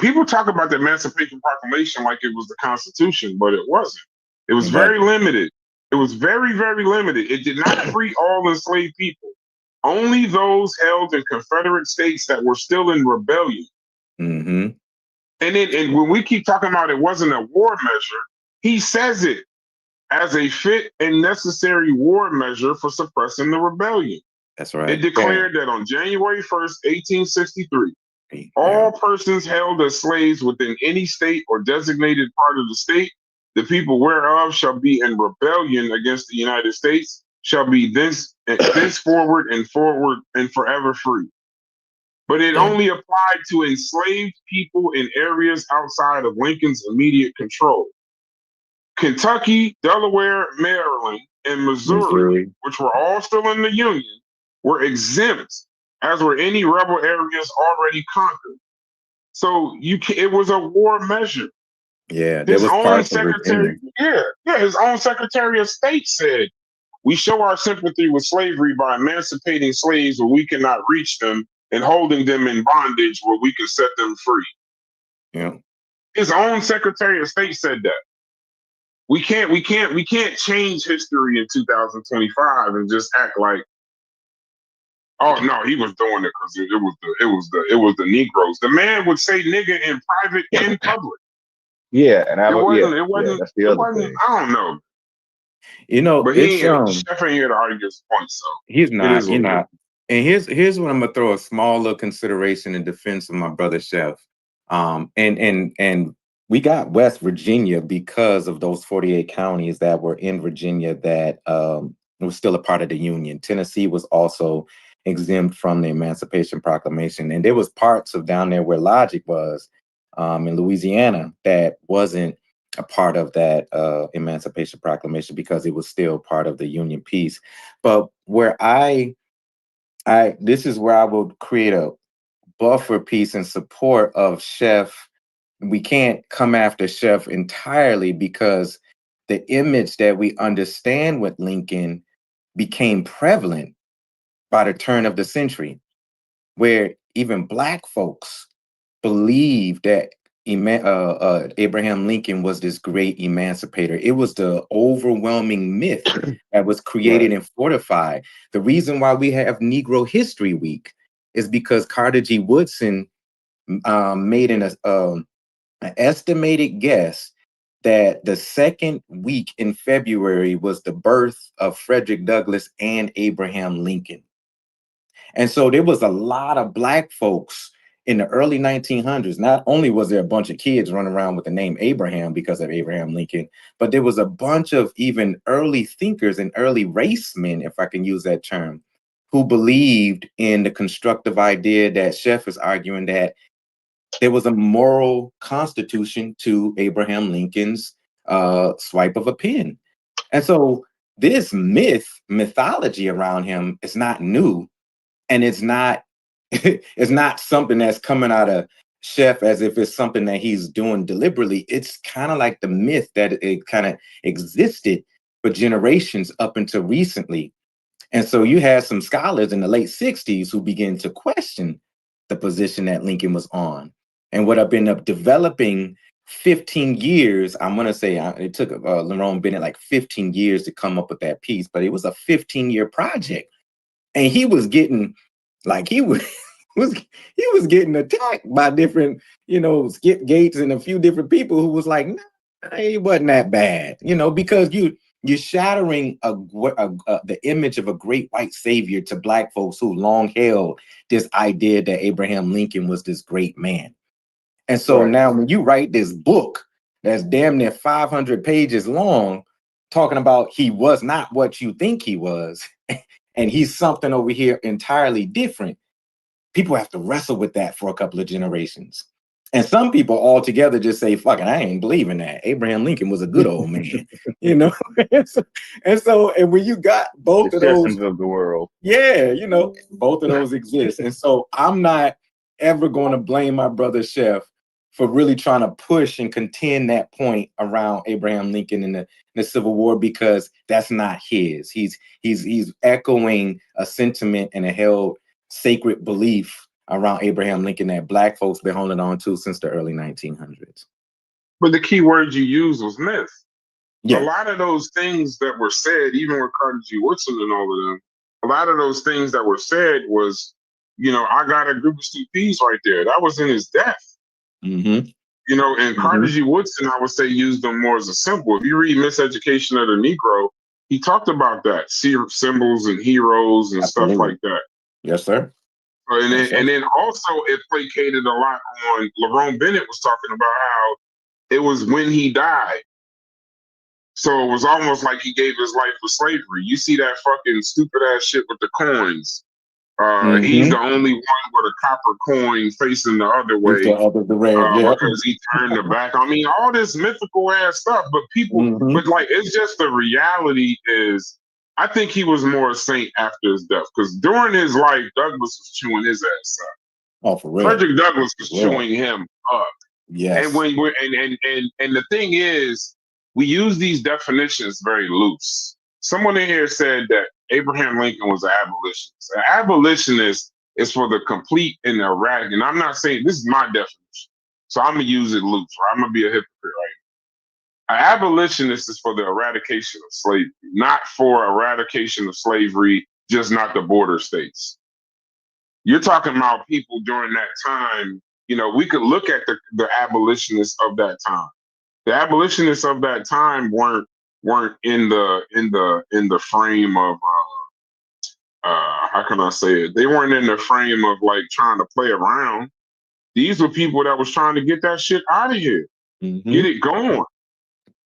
people talk about the Emancipation Proclamation like it was the Constitution, but it wasn't. It was very limited. It was very, very limited. It did not free all enslaved people. Only those held in Confederate states that were still in rebellion. And when we keep talking about it wasn't a war measure, he says it as a fit and necessary war measure for suppressing the rebellion. That's right. It declared that on January 1st, 1863, all persons held as slaves within any state or designated part of the state, the people whereof shall be in rebellion against the United States, shall be thenceforward and forward and forever free. But it only applied to enslaved people in areas outside of Lincoln's immediate control. Kentucky, Delaware, Maryland, and Missouri, which were all still in the Union, were exempt, as were any rebel areas already conquered. So it was a war measure. Yeah, there was parts of Virginia. His own Secretary of State said, "We show our sympathy with slavery by emancipating slaves where we cannot reach them and holding them in bondage where we can set them free." Yeah. His own Secretary of State said that. We can't change history in 2025 and just act like, oh no, he was doing it because it was the Negroes. The man would say nigga in private and public. Yeah, and it wasn't. That's the other thing. I don't know. You know, but Chef ain't here to argue his point, so he's not. You're not. And here's what I'm gonna throw a small little consideration in defense of my brother Chef. And we got West Virginia because of those 48 counties that were in Virginia that was still a part of the Union. Tennessee was also exempt from the Emancipation Proclamation, and there was parts of down there where Logic was in Louisiana that wasn't a part of that Emancipation Proclamation because it was still part of the Union peace. But where this is where I would create a buffer piece in support of Chef. We can't come after Chef entirely because the image that we understand with Lincoln became prevalent by the turn of the century, where even Black folks believed that Abraham Lincoln was this great emancipator. It was the overwhelming myth that was created and fortified. The reason why we have Negro History Week is because Carter G. Woodson made an estimated guess that the second week in February was the birth of Frederick Douglass and Abraham Lincoln. And so there was a lot of Black folks in the early 1900s. Not only was there a bunch of kids running around with the name Abraham because of Abraham Lincoln, but there was a bunch of even early thinkers and early racemen, if I can use that term, who believed in the constructive idea that Chef is arguing that there was a moral constitution to Abraham Lincoln's swipe of a pen. And so this mythology around him is not new. And it's not it's not something that's coming out of Chef as if it's something that he's doing deliberately. It's kind of like the myth that it kind of existed for generations up until recently. And so you had some scholars in the late 60s who began to question the position that Lincoln was on. And what I've been up developing 15 years, I'm going to say it took Lerone Bennett like 15 years to come up with that piece, but it was a 15-year project. And he was getting like he was getting attacked by different, Skip Gates and a few different people who was like, nah, it wasn't that bad, because you're shattering the image of a great white savior to Black folks who long held this idea that Abraham Lincoln was this great man. And so now when you write this book that's damn near 500 pages long, talking about he was not what you think he was, and he's something over here entirely different, people have to wrestle with that for a couple of generations. And some people altogether just say, fucking, I ain't believing that. Abraham Lincoln was a good old man, and when you got both of those of the world, both of those exist. And so I'm not ever going to blame my brother Chef for really trying to push and contend that point around Abraham Lincoln in the Civil War, because that's not his. He's echoing a sentiment and a held sacred belief around Abraham Lincoln that Black folks been holding on to since the early 1900s. But the key word you used was myth. Yeah. A lot of those things that were said, even with Carter G. Woodson and all of them, a lot of those things that were said was, I got a group of stupidity right there. That was in his death. Mm-hmm. And Carter G. Woodson, I would say, used them more as a symbol. If you read Miseducation of the Negro, he talked about that, symbols and heroes and stuff like that. Yes, sir. And then also it placated a lot on, Lerone Bennett was talking about how it was when he died. So it was almost like he gave his life for slavery. You see that fucking stupid ass shit with the coins. He's the only one with a copper coin facing the other way because he turned the back. I mean, all this mythical ass stuff, but people, but like, it's just the reality is, I think he was more a saint after his death because during his life, Douglas was chewing his ass up. Oh, for real. Frederick Douglass was chewing him up. Yes. And when we're and the thing is, we use these definitions very loose. Someone in here said that Abraham Lincoln was an abolitionist. An abolitionist is for the complete and erratic. And I'm not saying this is my definition, so I'm gonna use it loose. Or I'm gonna be a hypocrite right now. An abolitionist is for the eradication of slavery, not for eradication of slavery, just not the border states. You're talking about people during that time. You know, we could look at the abolitionists of that time. The abolitionists of that time weren't in the frame of how can I say it? They weren't in the frame of like trying to play around. These were people that was trying to get that shit out of here, get it going.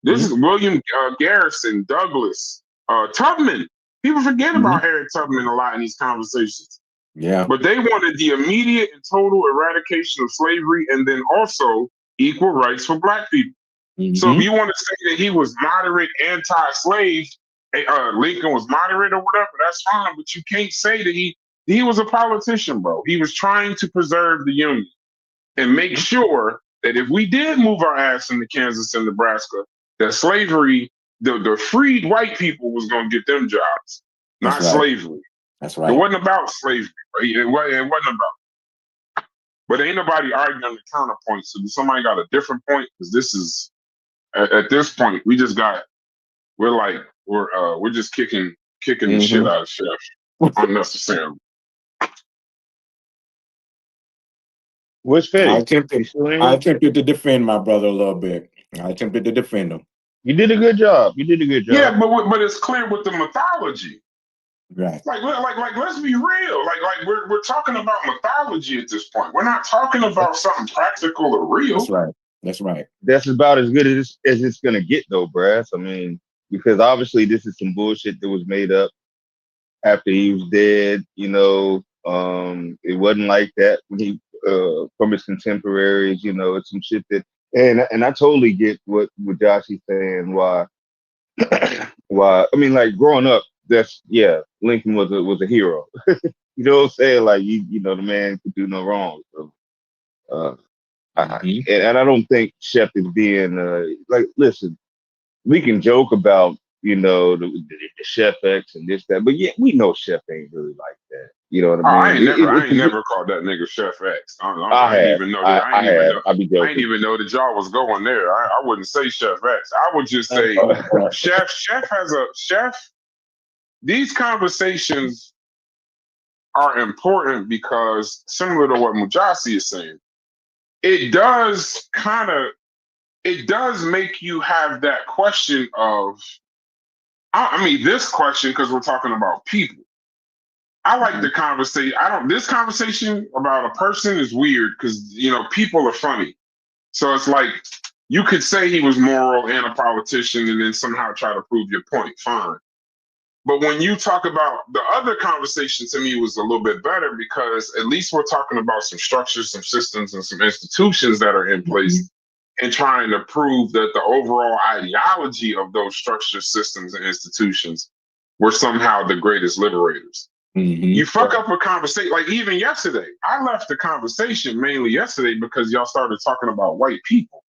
This is William Garrison, Douglas, Tubman. People forget about Harriet Tubman a lot in these conversations. Yeah. But they wanted the immediate and total eradication of slavery and then also equal rights for Black people. So if you want to say that he was moderate anti-slave, Lincoln was moderate or whatever, that's fine. But you can't say that he was a politician, bro. He was trying to preserve the Union and make sure that if we did move our ass into Kansas and Nebraska, that slavery, the freed white people was going to get them jobs, not slavery. That's right. It wasn't about slavery. It wasn't about. But ain't nobody arguing the counterpoint. So somebody got a different point? Because this is at this point we're just kicking the shit out of Chef unnecessarily. Where's Fetty? I attempted to defend my brother a little bit. I attempted to defend him. You did a good job. Yeah, but it's clear with the mythology. Right. Like let's be real. Like we're talking about mythology at this point. We're not talking about something practical or real. That's right. That's right. That's about as good as it's gonna get though, Brass. I mean, because obviously this is some bullshit that was made up after he was dead. You know, it wasn't like that when he from his contemporaries. You know, it's some shit that and I totally get what Josh is saying. Why I mean, like growing up, Lincoln was a hero. You know what I'm saying? Like you know, the man could do no wrong. So, and I don't think Chef is being like. Listen, we can joke about the Chef X and this that, but yeah, we know Chef ain't really like that. You know what I mean? I ain't never called that nigga Chef X. I didn't even know that. I didn't even know that y'all was going there. I wouldn't say Chef X. I would just say Chef. Chef. These conversations are important because, similar to what Mujasi is saying, it does make you have that question of, I mean, this question, because we're talking about people. I like the conversation. This conversation about a person is weird because, people are funny. So it's like, you could say he was moral and a politician and then somehow try to prove your point. Fine. But when you talk about the other conversation, to me was a little bit better because at least we're talking about some structures, some systems, and some institutions that are in place and trying to prove that the overall ideology of those structures, systems, and institutions were somehow the greatest liberators. You fuck up a conversation, like even yesterday. I left the conversation mainly yesterday because y'all started talking about white people.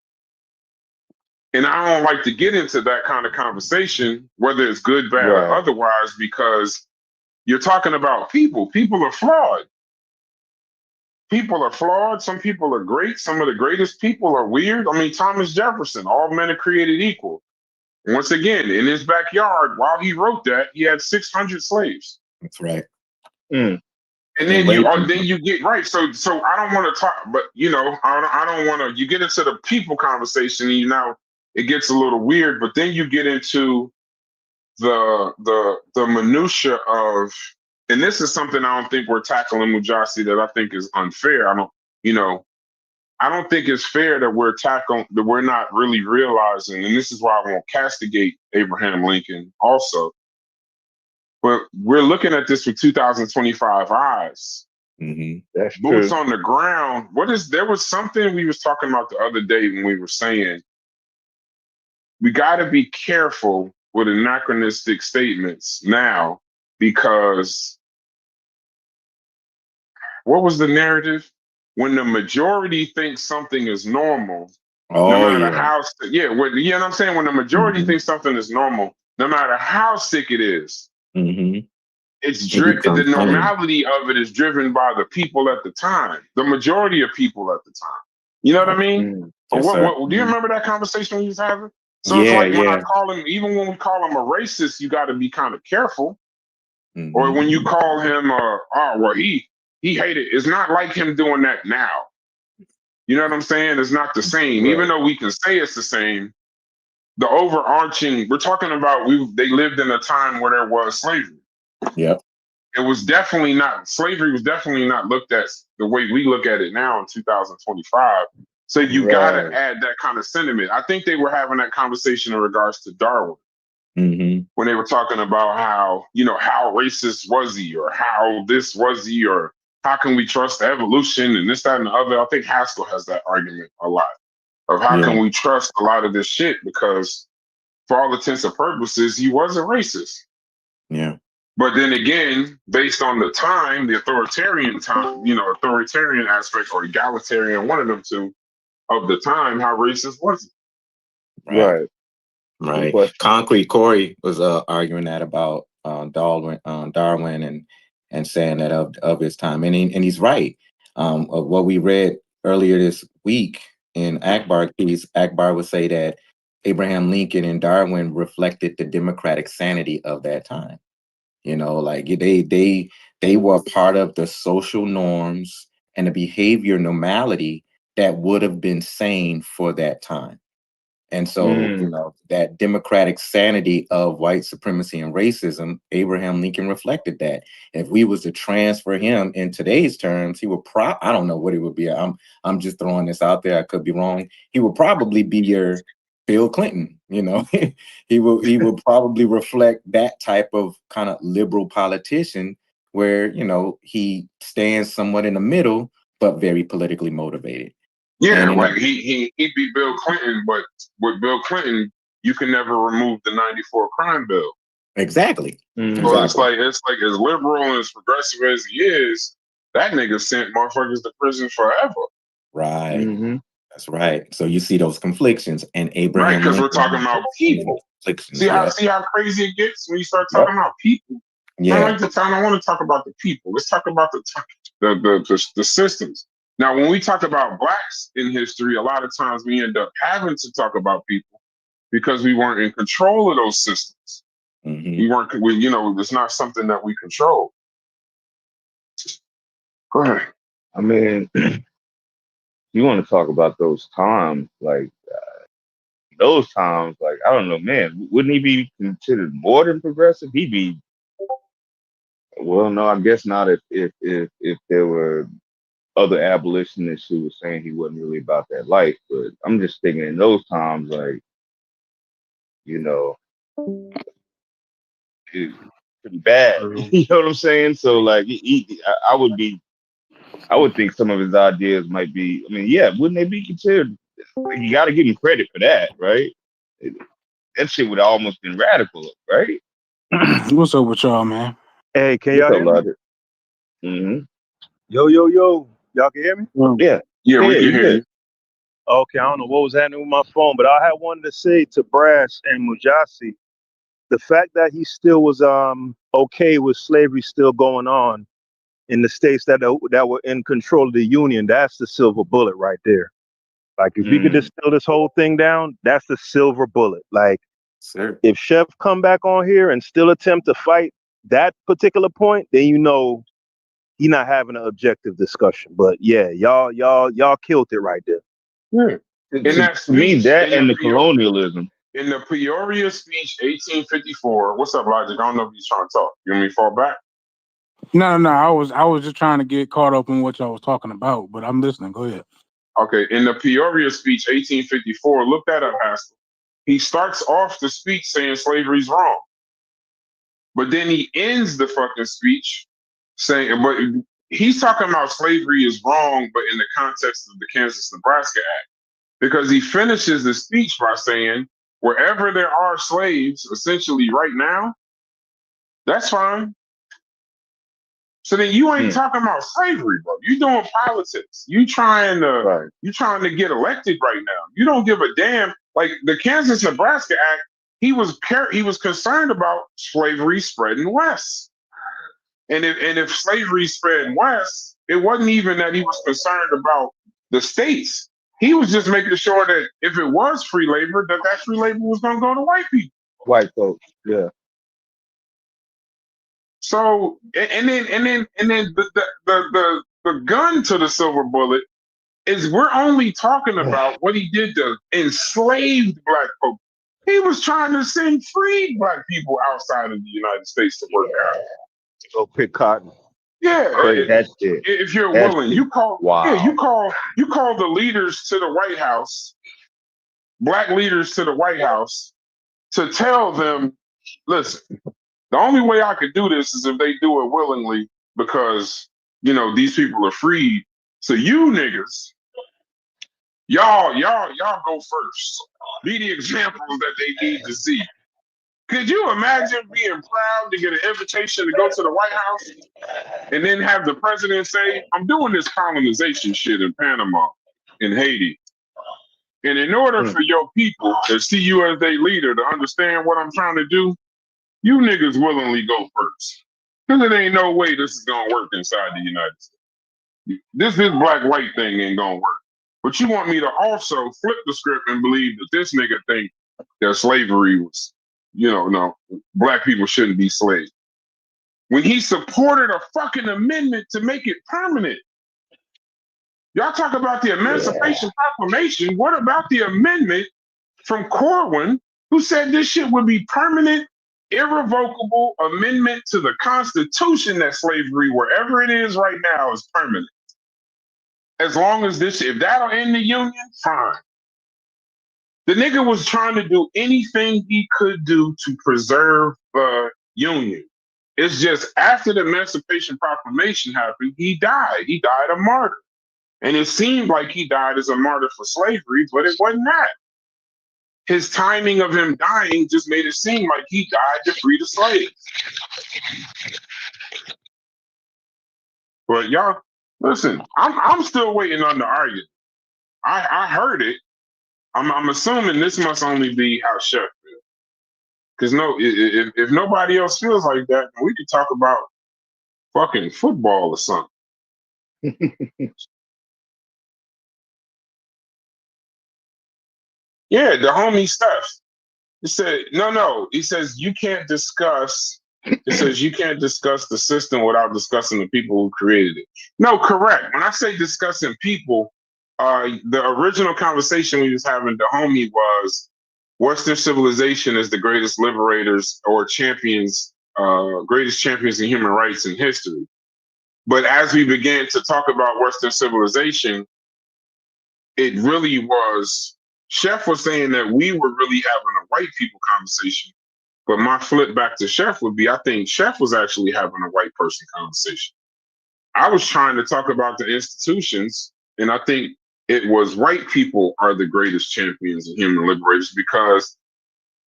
And I don't like to get into that kind of conversation, whether it's good, bad, or otherwise, because you're talking about people. People are flawed. People are flawed. Some people are great. Some of the greatest people are weird. I mean, Thomas Jefferson, all men are created equal. Once again, in his backyard, while he wrote that, he had 600 slaves. That's right. And then you get right. So I don't want to talk, but I don't want to. You get into the people conversation, and it gets a little weird. But then you get into the minutia of, and this is something I don't think we're tackling, Mujasi, that I think is unfair. I don't think it's fair that we're not really realizing, and this is why I won't castigate Abraham Lincoln also. But we're looking at this with 2025 eyes. Mm-hmm. That's Boots true. on the ground. There was something we was talking about the other day when we were saying we got to be careful with anachronistic statements now, because what was the narrative? When the majority thinks something is normal, no matter how you know what I'm saying? When the majority thinks something is normal, no matter how sick it is, it's the normality of it is driven by the people at the time, the majority of people at the time. You know what I mean? Yes, what do you remember that conversation we was having? So it's Yeah, like when I yeah. call him, even when we call him a racist, you got to be kind of careful. Or when you call him, he hated. It's not like him doing that now. You know what I'm saying? It's not the same. Right. Even though we can say it's the same, the overarching, we're talking about they lived in a time where there was slavery. Yep. It was definitely not, slavery was definitely not looked at the way we look at it now in 2025. So you got to add that kind of sentiment. I think they were having that conversation in regards to Darwin. When they were talking about how racist was he, or how this was he, or how can we trust evolution and this, that, and the other. I think Haskell has that argument a lot of how can we trust a lot of this shit, because for all intents and purposes, he wasn't racist. Yeah. But then again, based on the time, the authoritarian aspect, or egalitarian, one of them two, of the time, how racist was it? Right. Concrete Corey was arguing that about Darwin and saying that of his time, and he's right. Of what we read earlier this week in Akbar piece, Akbar would say that Abraham Lincoln and Darwin reflected the democratic sanity of that time. You know, like they were part of the social norms and the behavior normality that would have been sane for that time. And so, you know, that democratic sanity of white supremacy and racism, Abraham Lincoln reflected that. If we was to transfer him in today's terms, he would I don't know what he would be. I'm just throwing this out there. I could be wrong. He would probably be your Bill Clinton, you know. he will probably reflect that type of kind of liberal politician where, you know, he stands somewhat in the middle, but very politically motivated. Yeah, like he beat Bill Clinton, but with Bill Clinton, you can never remove the '94 crime bill. Exactly. So it's like as liberal and as progressive as he is, that nigga sent motherfuckers to prison forever. Right. That's right. So you see those conflictions, and Abraham. Right, because we're talking about people. See how crazy it gets when you start talking about people. Yeah. I don't want to talk about the people. Let's talk about the systems. Now, when we talk about blacks in history, a lot of times we end up having to talk about people because we weren't in control of those systems. We weren't, it's not something that we control. Go ahead. I mean, you want to talk about those times, like I don't know, man, wouldn't he be considered more than progressive? He'd be, well, no, I guess not if there were other abolitionists who were saying he wasn't really about that life. But I'm just thinking in those times, like, you know, it's pretty bad. You know what I'm saying? So like, I would think some of his ideas might be. I mean, yeah, wouldn't they be considered? Like, you got to give him credit for that, right? That shit would have almost been radical, right? What's up with y'all, man? Hey, can y'all hear me? Yo, y'all can hear me? Yeah, we can hear you. Okay, I don't know what was happening with my phone, but I had wanted to say to Brass and Mujasi, the fact that he still was okay with slavery still going on in the states that were in control of the Union, that's the silver bullet right there. Like, if we could distill this whole thing down, that's the silver bullet. Like, if Chef come back on here and still attempt to fight that particular point, then you know he not having an objective discussion. But yeah, y'all killed it right there. In that speech, and the colonialism. In the Peoria speech, 1854. What's up, Logic? I don't know if you're trying to talk. You want me to fall back? No. I was just trying to get caught up in what y'all was talking about, but I'm listening. Go ahead. Okay, in the Peoria speech, 1854. Look that up, Haskell. He starts off the speech saying slavery's wrong. But then he ends the fucking speech saying, but he's talking about slavery is wrong, but in the context of the Kansas-Nebraska Act. Because he finishes the speech by saying, wherever there are slaves, essentially right now, that's fine. So then you ain't talking about slavery, bro. You doing politics. You trying to get elected right now. You don't give a damn. Like the Kansas-Nebraska Act, he was concerned about slavery spreading west. And if slavery spread west, it wasn't even that he was concerned about the states. He was just making sure that if it was free labor, that free labor was going to go to white people. White folks, yeah. So and then the gun to the silver bullet is we're only talking about what he did to enslaved black folks. He was trying to send freed black people outside of the United States to work out. Go pick cotton. Yeah, if you're willing, you call the leaders to the White House, black leaders to the White House, to tell them, listen, the only way I could do this is if they do it willingly, because these people are freed. So you niggas, y'all go first. Be the examples that they need to see. Could you imagine being proud to get an invitation to go to the White House and then have the president say, I'm doing this colonization shit in Panama, in Haiti. And in order for your people to see you as their leader to understand what I'm trying to do, you niggas willingly go first. Because there ain't no way this is going to work inside the United States. This black-white thing ain't going to work. But you want me to also flip the script and believe that this nigga think that slavery was, no, black people shouldn't be slaves. When he supported a fucking amendment to make it permanent. Y'all talk about the Emancipation Proclamation. What about the amendment from Corwin, who said this shit would be permanent, irrevocable amendment to the Constitution that slavery, wherever it is right now, is permanent. As long as if that'll end the Union, fine. The nigga was trying to do anything he could do to preserve the Union. It's just after the Emancipation Proclamation happened, he died. He died a martyr. And it seemed like he died as a martyr for slavery, but it wasn't that. His timing of him dying just made it seem like he died to free the slaves. But y'all, listen, I'm still waiting on the argument. I heard it. I'm assuming this must only be how Chef feels. Because if nobody else feels like that, we could talk about fucking football or something. Yeah, the homie Steph. He said, no. He says you can't discuss. It says you can't discuss the system without discussing the people who created it. No, correct. When I say discussing people, the original conversation we was having, the homie, was Western civilization is the greatest liberators or champions, greatest champions in human rights in history. But as we began to talk about Western civilization, it really was, Chef was saying that we were really having a white people conversation. But my flip back to Chef would be, I think Chef was actually having a white person conversation. I was trying to talk about the institutions, and I think it was white people are the greatest champions and human liberators, because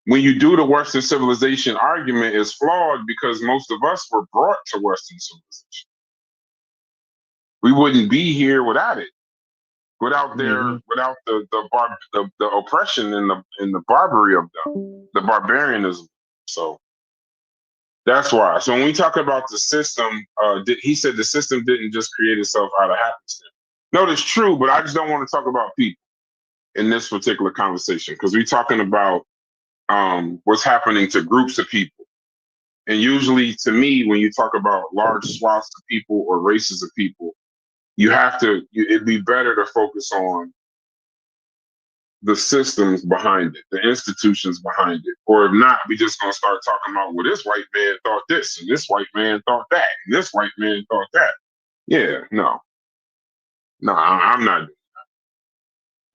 when you do the Western civilization argument, it's flawed because most of us were brought to Western civilization. We wouldn't be here without it, without the oppression and the barbary of the barbarianism. So that's why. So when we talk about the system, he said the system didn't just create itself out of happenstance. No, that's true, but I just don't want to talk about people in this particular conversation, because we're talking about what's happening to groups of people. And usually, to me, when you talk about large swaths of people or races of people, it'd be better to focus on the systems behind it, the institutions behind it. Or if not, we just gonna start talking about, well, this white man thought this, and this white man thought that, and this white man thought that. Yeah, no, I'm not doing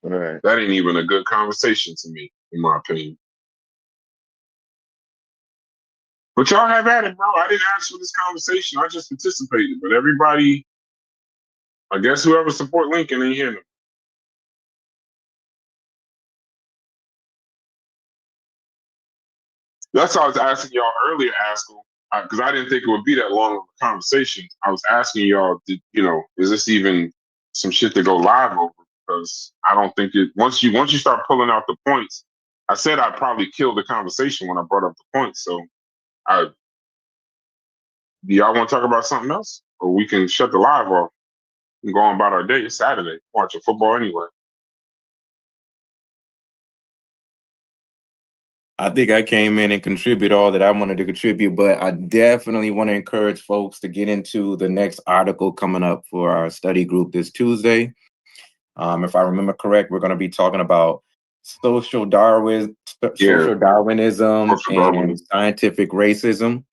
that. All right. That ain't even a good conversation to me, in my opinion. But y'all have at it, bro. I didn't ask for this conversation. I just participated. But everybody, I guess whoever support Lincoln ain't hearing them. That's why I was asking y'all earlier, Askell, because I didn't think it would be that long of a conversation. I was asking y'all, is this even some shit to go live over? Because I don't think it. Once you start pulling out the points, I said I'd probably kill the conversation when I brought up the points. So, do y'all want to talk about something else, or we can shut the live off and go on about our day? It's Saturday, watching football anyway. I think I came in and contribute all that I wanted to contribute, but I definitely want to encourage folks to get into the next article coming up for our study group this Tuesday. If I remember correct, we're going to be talking about social Darwinism and scientific racism.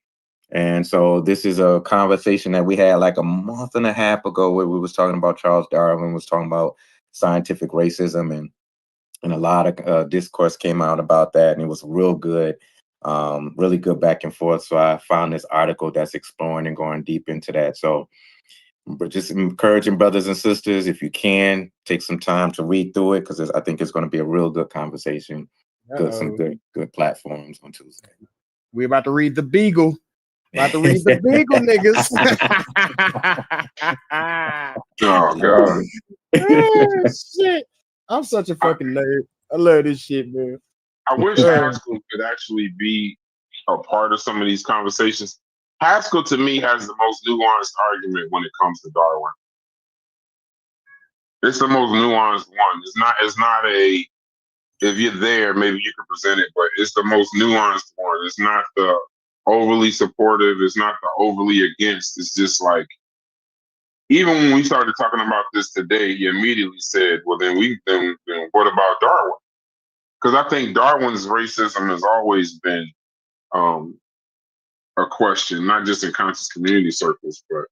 And so this is a conversation that we had like a month and a half ago where we was talking about Charles Darwin, was talking about scientific racism, and a lot of discourse came out about that, and it was real good, really good back and forth. So I found this article that's exploring and going deep into that. So but just encouraging brothers and sisters, if you can, take some time to read through it, because I think it's going to be a real good conversation. Some good platforms on Tuesday. We're about to read the Beagle. About to read the Beagle, niggas. Oh, God. Oh, shit. I'm such a fucking nerd. I love this shit, man. I wish Haskell could actually be a part of some of these conversations. Haskell, to me, has the most nuanced argument when it comes to Darwin. It's the most nuanced one. It's not a, if you're there, maybe you can present it, but it's the most nuanced one. It's not the overly supportive. It's not the overly against. It's just like, even when we started talking about this today, he immediately said, well, then what about Darwin? Because I think Darwin's racism has always been a question, not just in conscious community circles, but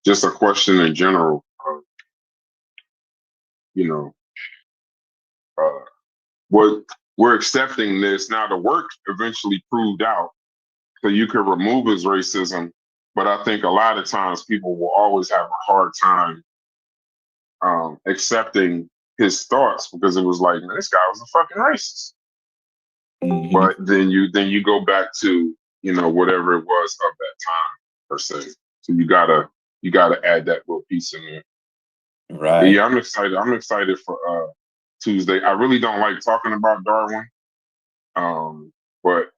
just a question in general. What we're accepting this now. The work eventually proved out, so you could remove his racism, but I think a lot of times people will always have a hard time accepting his thoughts, because it was like, man, this guy was a fucking racist. Mm-hmm. But then you go back to whatever it was of that time per se. So you gotta add that little piece in there. Right. But yeah, I'm excited. I'm excited for Tuesday. I really don't like talking about Darwin, but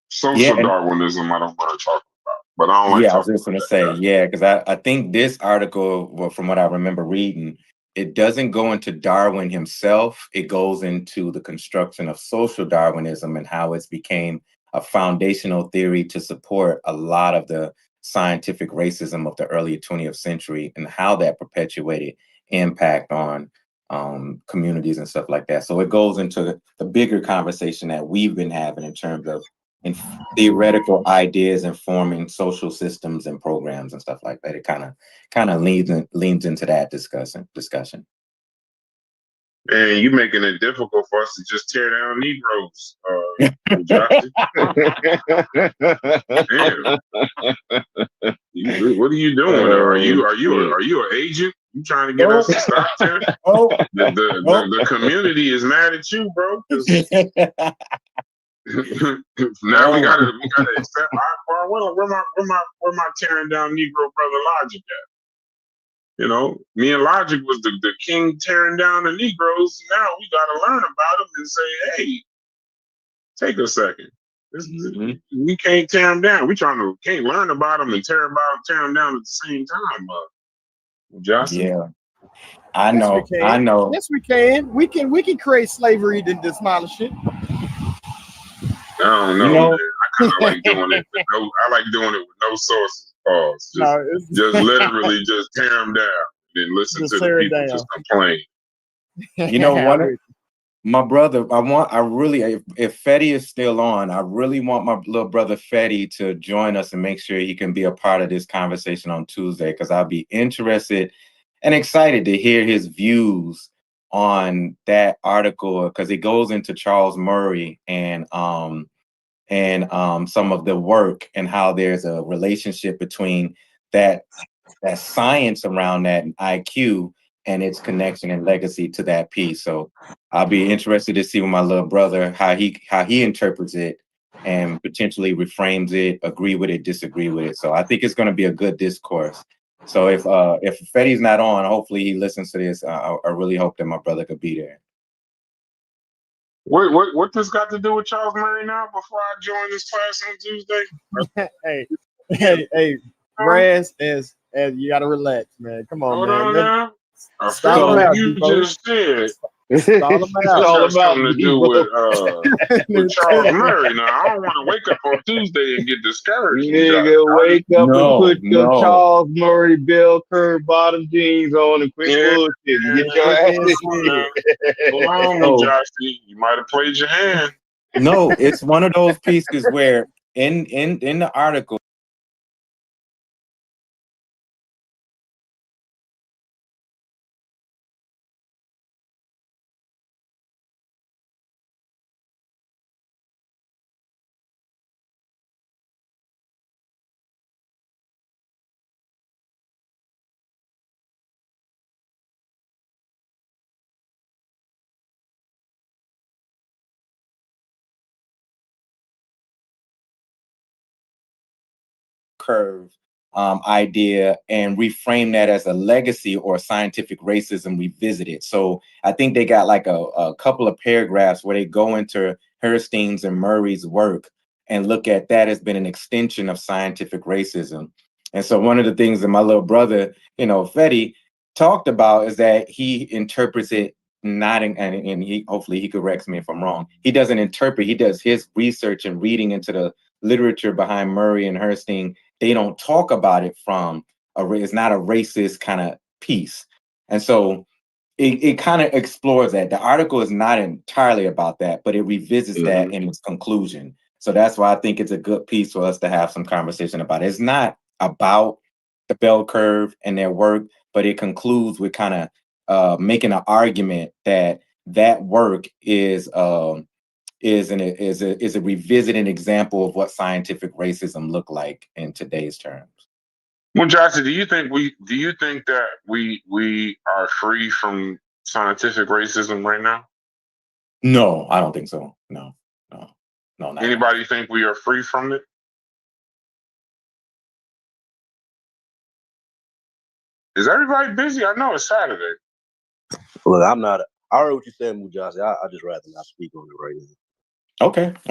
social Darwinism I don't want to talk about. But I don't like talking. I was just gonna say, because I think this article, well, from what I remember reading, it doesn't go into Darwin himself. It goes into the construction of social Darwinism and how it's became a foundational theory to support a lot of the scientific racism of the early 20th century, and how that perpetuated impact on communities and stuff like that. So it goes into the bigger conversation that we've been having in terms of theoretical ideas informing social systems and programs and stuff like that. It kind of leans into that discussion. And you making it difficult for us to just tear down Negroes, what are you doing? Are you an agent? You trying to get us to stop tearing? The community is mad at you, bro. Now we gotta accept where my tearing down Negro brother Logic at? Me and Logic was the king tearing down the Negroes. Now we gotta learn about them and say, hey, take a second. We can't tear them down. We can't learn about them and tear them down at the same time. Justin. Yeah. I know. Yes, we can. We can create slavery to demolish it. I don't know, man. I kind of like doing it. I like doing it with no sources. Pause. Just literally just tear them down and listen to the people just complain. My brother, I really, if Fetty is still on, I really want my little brother Fetty to join us and make sure he can be a part of this conversation on Tuesday, because I'll be interested and excited to hear his views on that article, because it goes into Charles Murray and and some of the work and how there's a relationship between that science around that IQ and its connection and legacy to that piece. So I'll be interested to see with my little brother how he interprets it and potentially reframes it, agree with it, disagree with it. So I think it's going to be a good discourse. So if Fetty's not on, hopefully he listens to this. I really hope that my brother could be there. What this got to do with Charles Murray now? Before I join this class on Tuesday, hey, Raz, as you gotta relax, man. Come on, hold man. on now. I feel Stall like out, you Debo. just said Stall him this out. has something to do with Charles Murray. Now I don't want to wake up on Tuesday and get discouraged. Nigga, wake up and put your No. Charles Murray bell curve bottom jeans on and quit bullshit and get your ass in here. Hold on, Mujasi. You might have played your hand. No, it's one of those pieces where in the article, curve idea and reframe that as a legacy or scientific racism revisited. So I think they got like a couple of paragraphs where they go into Herstein's and Murray's work and look at that as been an extension of scientific racism. And so one of the things that my little brother, Fetty, talked about is that he interprets it not in, and he hopefully he corrects me if I'm wrong. He doesn't interpret, he does his research and reading into the literature behind Murray and Herstein. They don't talk about it from it's not a racist kind of piece. And so it kind of explores that. The article is not entirely about that, but it revisits that in its conclusion. So that's why I think it's a good piece for us to have some conversation about. It's not about the bell curve and their work, but it concludes with kind of making an argument that work is a revisiting example of what scientific racism looked like in today's terms. Well, Joshua, do you think that we are free from scientific racism right now? No, I don't think so. No. Not Anybody think we are free from it? Is everybody busy? I know it's Saturday. Look, I'm not. I heard what you said, Mujasi. I just rather not speak on it right now.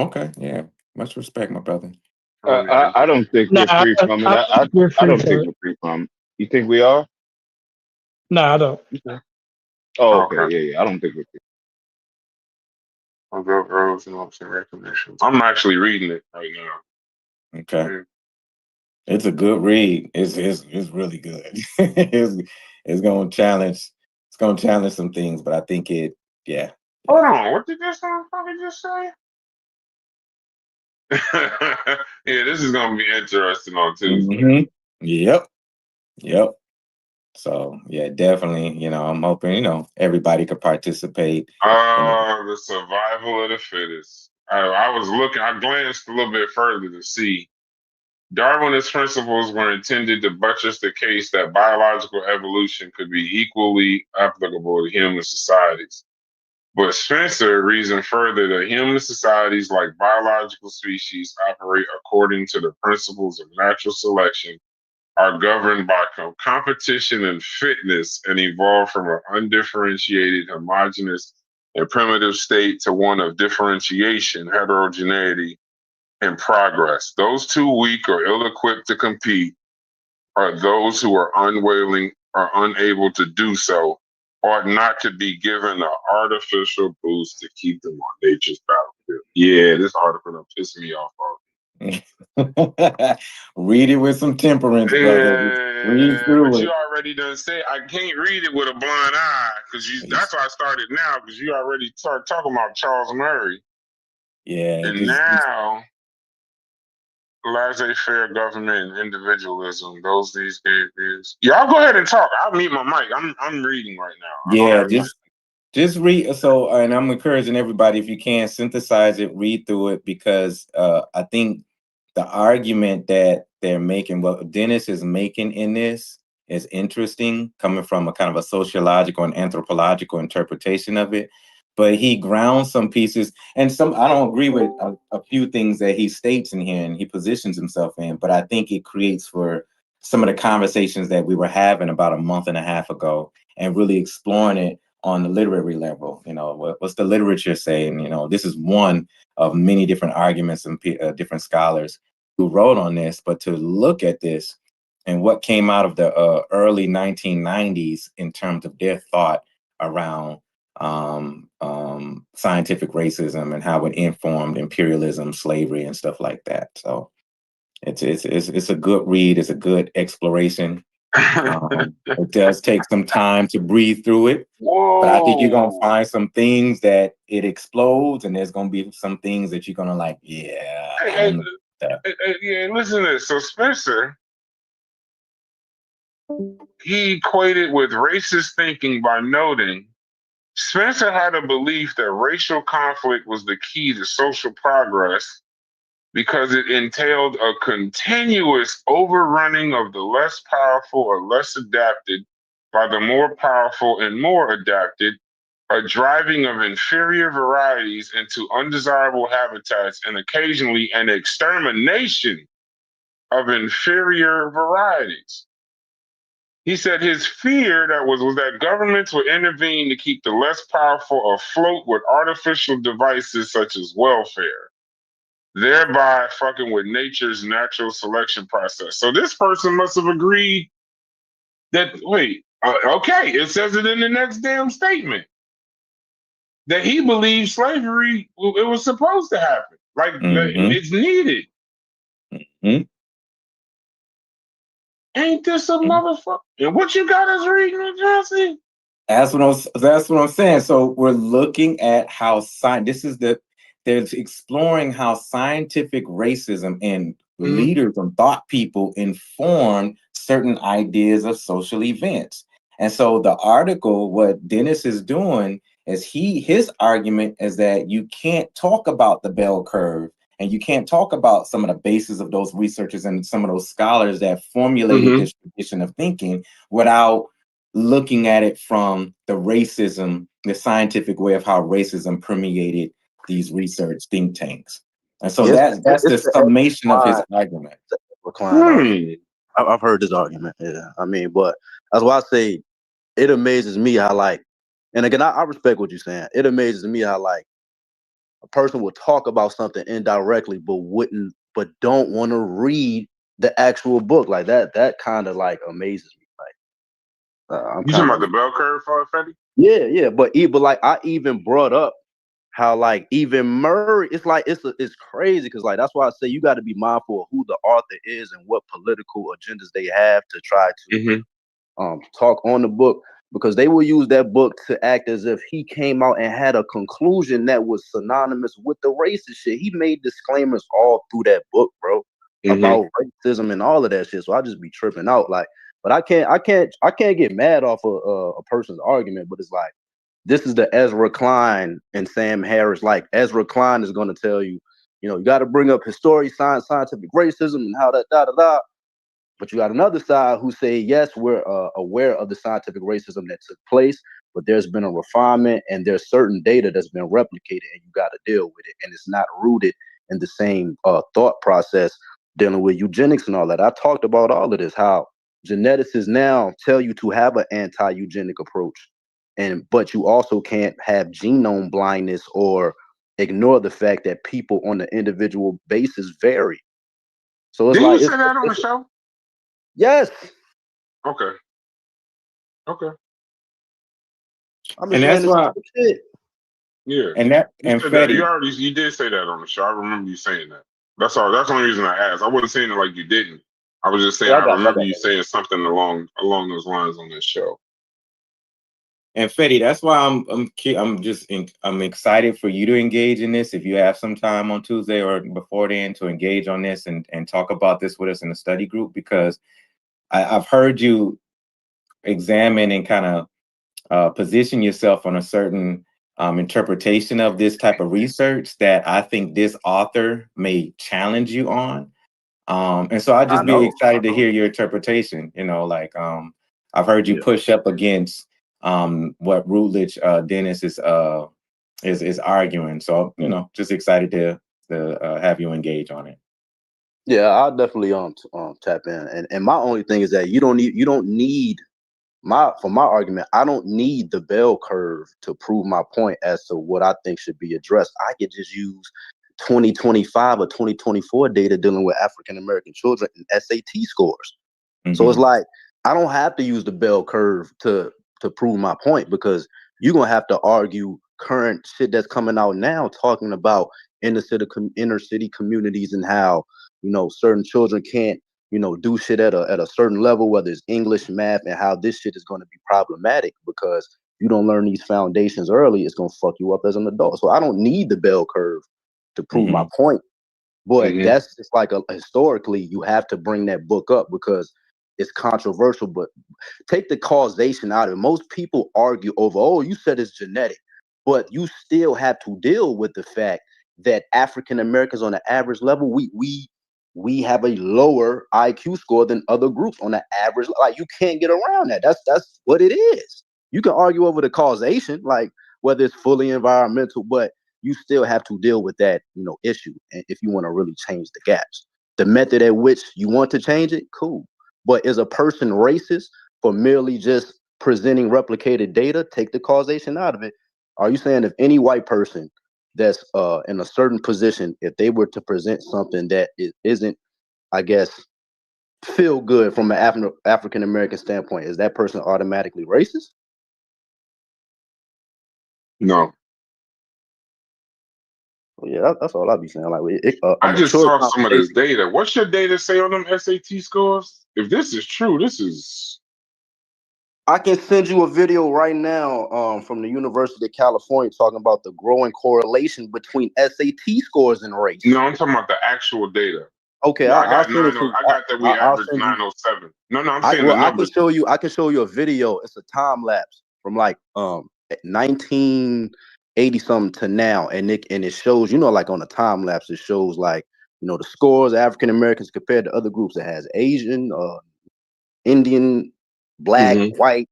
Okay. Yeah. Much respect, my brother. I don't think we're free from it. I don't think we're free from it. You think we are? No, I don't. Oh, okay. Yeah. I don't think we're free. I'm actually reading it right now. Okay. It's a good read. It's really good. it's gonna challenge some things, but I think yeah. Hold on, what did this motherfucker just say? Yeah, this is gonna be interesting on Tuesday. Mm-hmm. Yep. So yeah, definitely. I'm hoping everybody could participate. The survival of the fittest. I glanced a little bit further to see Darwinist principles were intended to buttress the case that biological evolution could be equally applicable to human societies. But Spencer reasoned further that human societies, like biological species, operate according to the principles of natural selection, are governed by competition and fitness, and evolve from an undifferentiated, homogeneous, and primitive state to one of differentiation, heterogeneity, and progress. Those too weak or ill-equipped to compete are those who are unwilling or unable to do so, ought not to be given an artificial boost to keep them on nature's battlefield. Yeah, this article done pissed me off. Read it with some temperance, brother. Read through but it. you already done said I can't read it with a blind eye because that's why I started now, because you already started talking about Charles Murray. Yeah. And now laissez-faire government and individualism, these games. Y'all go ahead and talk. I'll mute my mic. I'm reading right now. Yeah, Just read. So, and I'm encouraging everybody, if you can, synthesize it, read through it, because I think the argument that they're making, what Dennis is making in this, is interesting, coming from a kind of a sociological and anthropological interpretation of it. But he grounds some pieces, and some I don't agree with a few things that he states in here and he positions himself in. But I think it creates for some of the conversations that we were having about a month and a half ago, and really exploring it on the literary level. You know, what's the literature saying? You know, this is one of many different arguments and different scholars who wrote on this. But to look at this and what came out of the early 1990s in terms of their thought around scientific racism and how it informed imperialism, slavery, and stuff like that. So it's a good read. It's a good exploration. It does take some time to breathe through it. Whoa. But I think you're gonna find some things that it explodes, and there's gonna be some things that you're gonna like, yeah. Hey, listen to this. So Spencer, he equated with racist thinking by noting Spencer had a belief that racial conflict was the key to social progress because it entailed a continuous overrunning of the less powerful or less adapted by the more powerful and more adapted, a driving of inferior varieties into undesirable habitats, and occasionally an extermination of inferior varieties. He said his fear was that governments would intervene to keep the less powerful afloat with artificial devices such as welfare, thereby fucking with nature's natural selection process. So this person must have agreed that, okay, it says it in the next damn statement, that he believes slavery, it was supposed to happen. Like, it's needed. Ain't this a motherfucker? And what you got us reading, Jesse? That's what I'm saying. So we're looking at how they're exploring how scientific racism and leaders and thought people inform certain ideas of social events. And so the article, what Dennis is doing is his argument is that you can't talk about the bell curve, and you can't talk about some of the bases of those researchers and some of those scholars that formulated this tradition of thinking without looking at it from the scientific way of how racism permeated these research think tanks. And so that's the summation of his argument. I've heard this argument. Yeah. I mean, but that's why I say it amazes me how, like, and again, I respect what you're saying. It amazes me how, like, a person will talk about something indirectly, but don't want to read the actual book. Like that kind of like amazes me. Like, you talking about the bell curve, Fetty? Yeah. But like I even brought up how, like, even Murray, it's like it's crazy because, like, that's why I say you got to be mindful of who the author is and what political agendas they have to try to talk on the book, because they will use that book to act as if he came out and had a conclusion that was synonymous with the racist shit. He made disclaimers all through that book, bro, about racism and all of that shit. So I just be tripping out, like. But I can't get mad off a person's argument. But it's like, this is the Ezra Klein and Sam Harris. Like, Ezra Klein is going to tell you, you got to bring up history, scientific racism, and how that da. But you got another side who say, yes, we're aware of the scientific racism that took place, but there's been a refinement and there's certain data that's been replicated, and you got to deal with it. And it's not rooted in the same thought process dealing with eugenics and all that. I talked about all of this, how geneticists now tell you to have an anti-eugenic approach, but you also can't have genome blindness or ignore the fact that people on the individual basis vary. So it's Did like, you say that on the show? Yes. Okay. And that's why. Yeah. And you did say that on the show. I remember you saying that. That's all. That's the only reason I asked. I wasn't saying it like you didn't. I was just saying I remember you saying something along those lines on this show. And Fetty, that's why I'm excited for you to engage in this. If you have some time on Tuesday or before then to engage on this and talk about this with us in the study group, because I've heard you examine and kind of position yourself on a certain interpretation of this type of research that I think this author may challenge you on. And so I'd just be excited to hear your interpretation. You know, like I've heard you push up against what Routledge Dennis is arguing. So, you know, just excited to have you engage on it. Yeah, I'll definitely tap in. And my only thing is that you don't need for my argument, I don't need the bell curve to prove my point as to what I think should be addressed. I could just use 2025 or 2024 data dealing with African American children and SAT scores. Mm-hmm. So it's like I don't have to use the bell curve to prove my point, because you're gonna have to argue current shit that's coming out now, talking about inner city communities and how, you know, certain children can't, you know, do shit at a certain level, whether it's English, math, and how this shit is going to be problematic because you don't learn these foundations early. It's going to fuck you up as an adult. So I don't need the bell curve to prove my point. But that's just like historically, you have to bring that book up because it's controversial. But take the causation out of it. Most people argue over, oh, you said it's genetic, but you still have to deal with the fact that African Americans on the average level, we have a lower IQ score than other groups on the average. Like, you can't get around that. That's what it is. You can argue over the causation, like whether it's fully environmental, but you still have to deal with that, you know, issue. And if you want to really change the gaps, the method at which you want to change it, cool. But is a person racist for merely just presenting replicated data? Take the causation out of it. Are you saying if any white person that's in a certain position, if they were to present something that isn't, I guess, feel good from an African American standpoint, is that person automatically racist? No. Well, yeah, that's all I'll be saying. Like, I just saw some of this data. What's your data say on them SAT scores? If this is true, this is. I can send you a video right now from the University of California talking about the growing correlation between SAT scores and race. No, I'm talking about the actual data. Okay, no, I got that we average 907. No, I'm saying the numbers. I can show you a video. It's a time lapse from like 1980 something to now, and it shows, you know, like on a time lapse, it shows like, you know, the scores of African Americans compared to other groups. It has Asian, Indian, Black, white,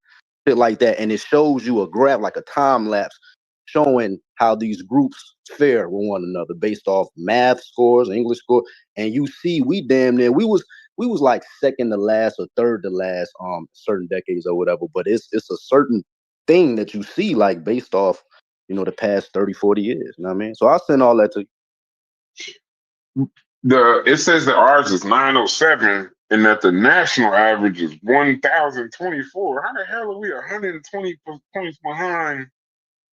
shit like that, and it shows you a graph, like a time lapse, showing how these groups fare with one another based off math scores, English score, and you see we damn near we was like second to last or third to last certain decades or whatever, but it's a certain thing that you see like based off, you know, the past 30, 40 years. You know what I mean? So I'll send all that to you. It says that ours is 907 and that the national average is 1,024. How the hell are we 120 points behind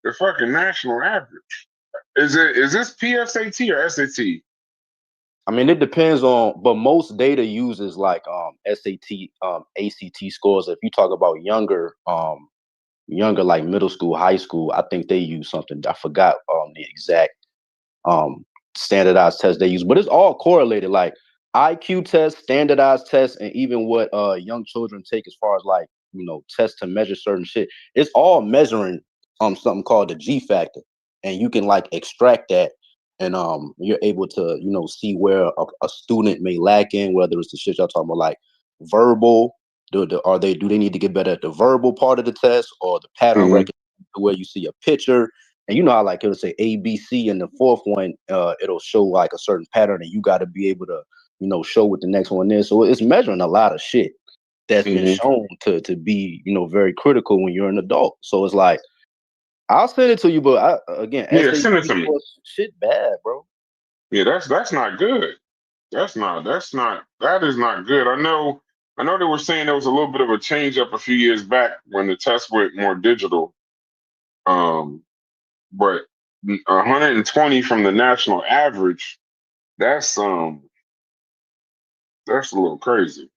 the fucking national average? Is this PSAT or SAT? I mean, it depends on, but most data uses like SAT, ACT scores. If you talk about younger like middle school, high school, I think they use something. I forgot the exact standardized test they use, but it's all correlated. Like IQ tests, standardized tests, and even what young children take as far as like, you know, tests to measure certain shit. It's all measuring something called the G factor, and you can like extract that, and you're able to, you know, see where a student may lack in, whether it's the shit y'all talking about, like verbal. Do they need to get better at the verbal part of the test, or the pattern recognition, where you see a picture and you know how like it'll say ABC, and the fourth one it'll show like a certain pattern, and you got to be able to, you know, show what the next one is. So it's measuring a lot of shit that's been shown to be, you know, very critical when you're an adult. So it's like, I'll send it to you, but send it to me. Shit bad, bro. Yeah, that's not good. That is not good. I know they were saying there was a little bit of a change up a few years back when the test went more digital. But 120 from the national average, that's a little crazy.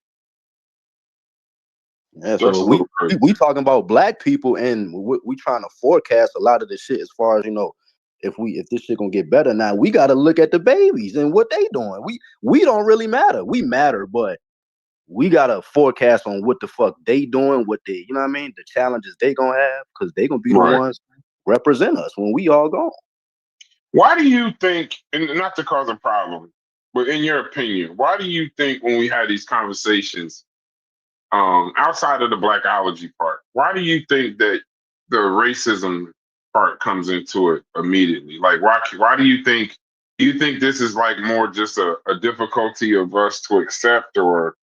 Yeah, so we talking about black people, and we trying to forecast a lot of this shit as far as, you know, if this shit gonna get better. Now we got to look at the babies and what they doing. We don't really matter. We matter, but we gotta forecast on what the fuck they doing, what they, you know what I mean, the challenges they gonna have, because they gonna be the ones represent us when we all gone. Why do you think, and not to cause a problem, but in your opinion, why do you think when we had these conversations, outside of the blackology part, why do you think that the racism part comes into it immediately? Like, why do you think this is like more just a difficulty of us to accept, or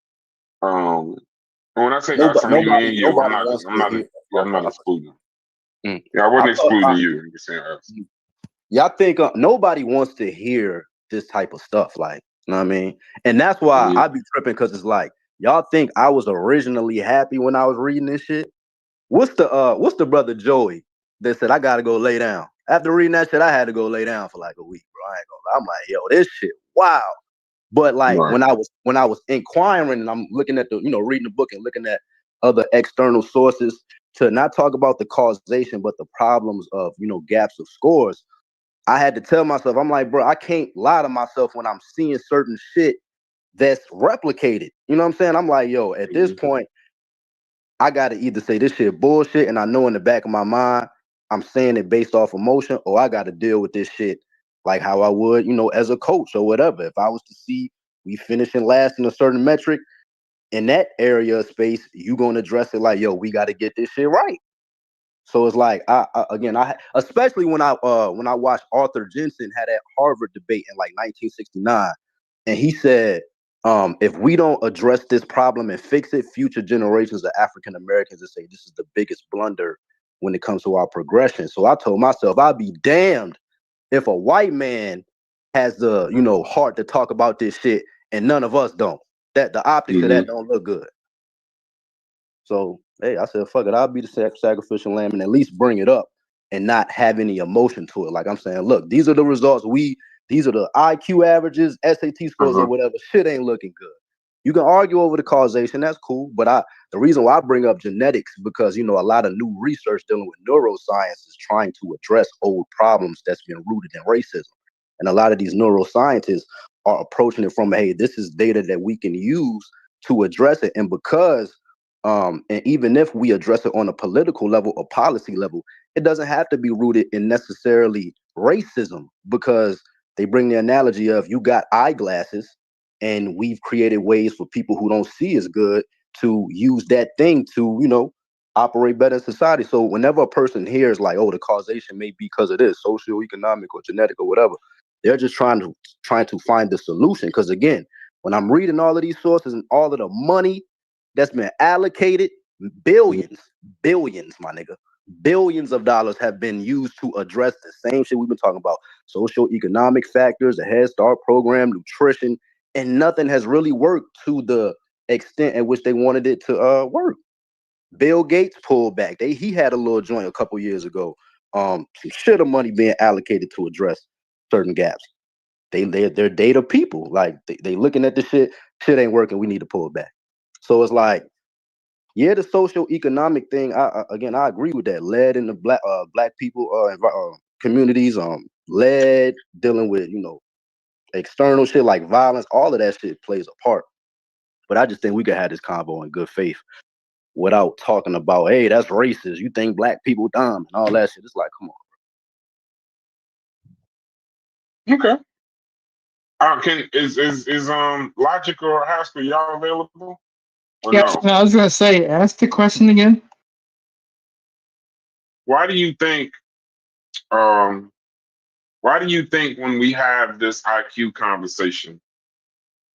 when I say us, I mean me and you. I'm not excluding. Yeah, I wasn't excluding you. I'm just saying us. Y'all think nobody wants to hear this type of stuff, like, you know what I mean? And that's why I be tripping, because it's like, y'all think I was originally happy when I was reading this shit? What's the brother Joey that said I gotta go lay down? After reading that shit, I had to go lay down for like a week, bro. I ain't gonna lie. I'm like, yo, this shit, wow. But like when I was inquiring and I'm looking at the, reading the book and looking at other external sources to not talk about the causation, but the problems of, gaps of scores, I had to tell myself, I'm like, bro, I can't lie to myself when I'm seeing certain shit that's replicated. You know what I'm saying? I'm like, yo, at this point, I got to either say this shit bullshit, and I know in the back of my mind, I'm saying it based off emotion, or I got to deal with this shit like how I would, as a coach or whatever. If I was to see we finishing last in a certain metric in that area of space, you going to address it like, yo, we got to get this shit right. So it's like, I especially when I watched Arthur Jensen had that Harvard debate in like 1969, and he said, if we don't address this problem and fix it, future generations of African Americans will say this is the biggest blunder when it comes to our progression. So I told myself, I'd be damned if a white man has the heart to talk about this shit and none of us don't. That the optics of that don't look good. So hey, I said, fuck it, I'll be the sacrificial lamb and at least bring it up and not have any emotion to it. Like I'm saying, look, these are the results. These are the IQ averages, SAT scores, or whatever. Shit ain't looking good. You can argue over the causation, that's cool. But the reason why I bring up genetics, because a lot of new research dealing with neuroscience is trying to address old problems that's been rooted in racism. And a lot of these neuroscientists are approaching it from, hey, this is data that we can use to address it. And because and even if we address it on a political level or policy level, it doesn't have to be rooted in necessarily racism, because they bring the analogy of you got eyeglasses and we've created ways for people who don't see as good to use that thing to, operate better in society. So whenever a person hears like, oh, the causation may be because of this, socioeconomic or genetic or whatever, they're just trying to find the solution. Because again, when I'm reading all of these sources and all of the money that's been allocated, billions, my nigga, billions of dollars have been used to address the same shit we've been talking about: socioeconomic factors, the Head Start program, nutrition, and nothing has really worked to the extent at which they wanted it to work. Bill Gates pulled back. He had a little joint a couple years ago. Some shit of money being allocated to address certain gaps. They're data people. Like they looking at the shit ain't working. We need to pull it back. So it's like, yeah, the socio-economic thing. I agree with that. Lead in the black people communities. Lead dealing with external shit like violence. All of that shit plays a part. But I just think we could have this convo in good faith without talking about, hey, that's racist. You think black people dumb and all that shit. It's like, come on. Okay. Is Logic or Haskell, y'all available? Yeah, no? I was gonna say, ask the question again. Why do you think when we have this IQ conversation,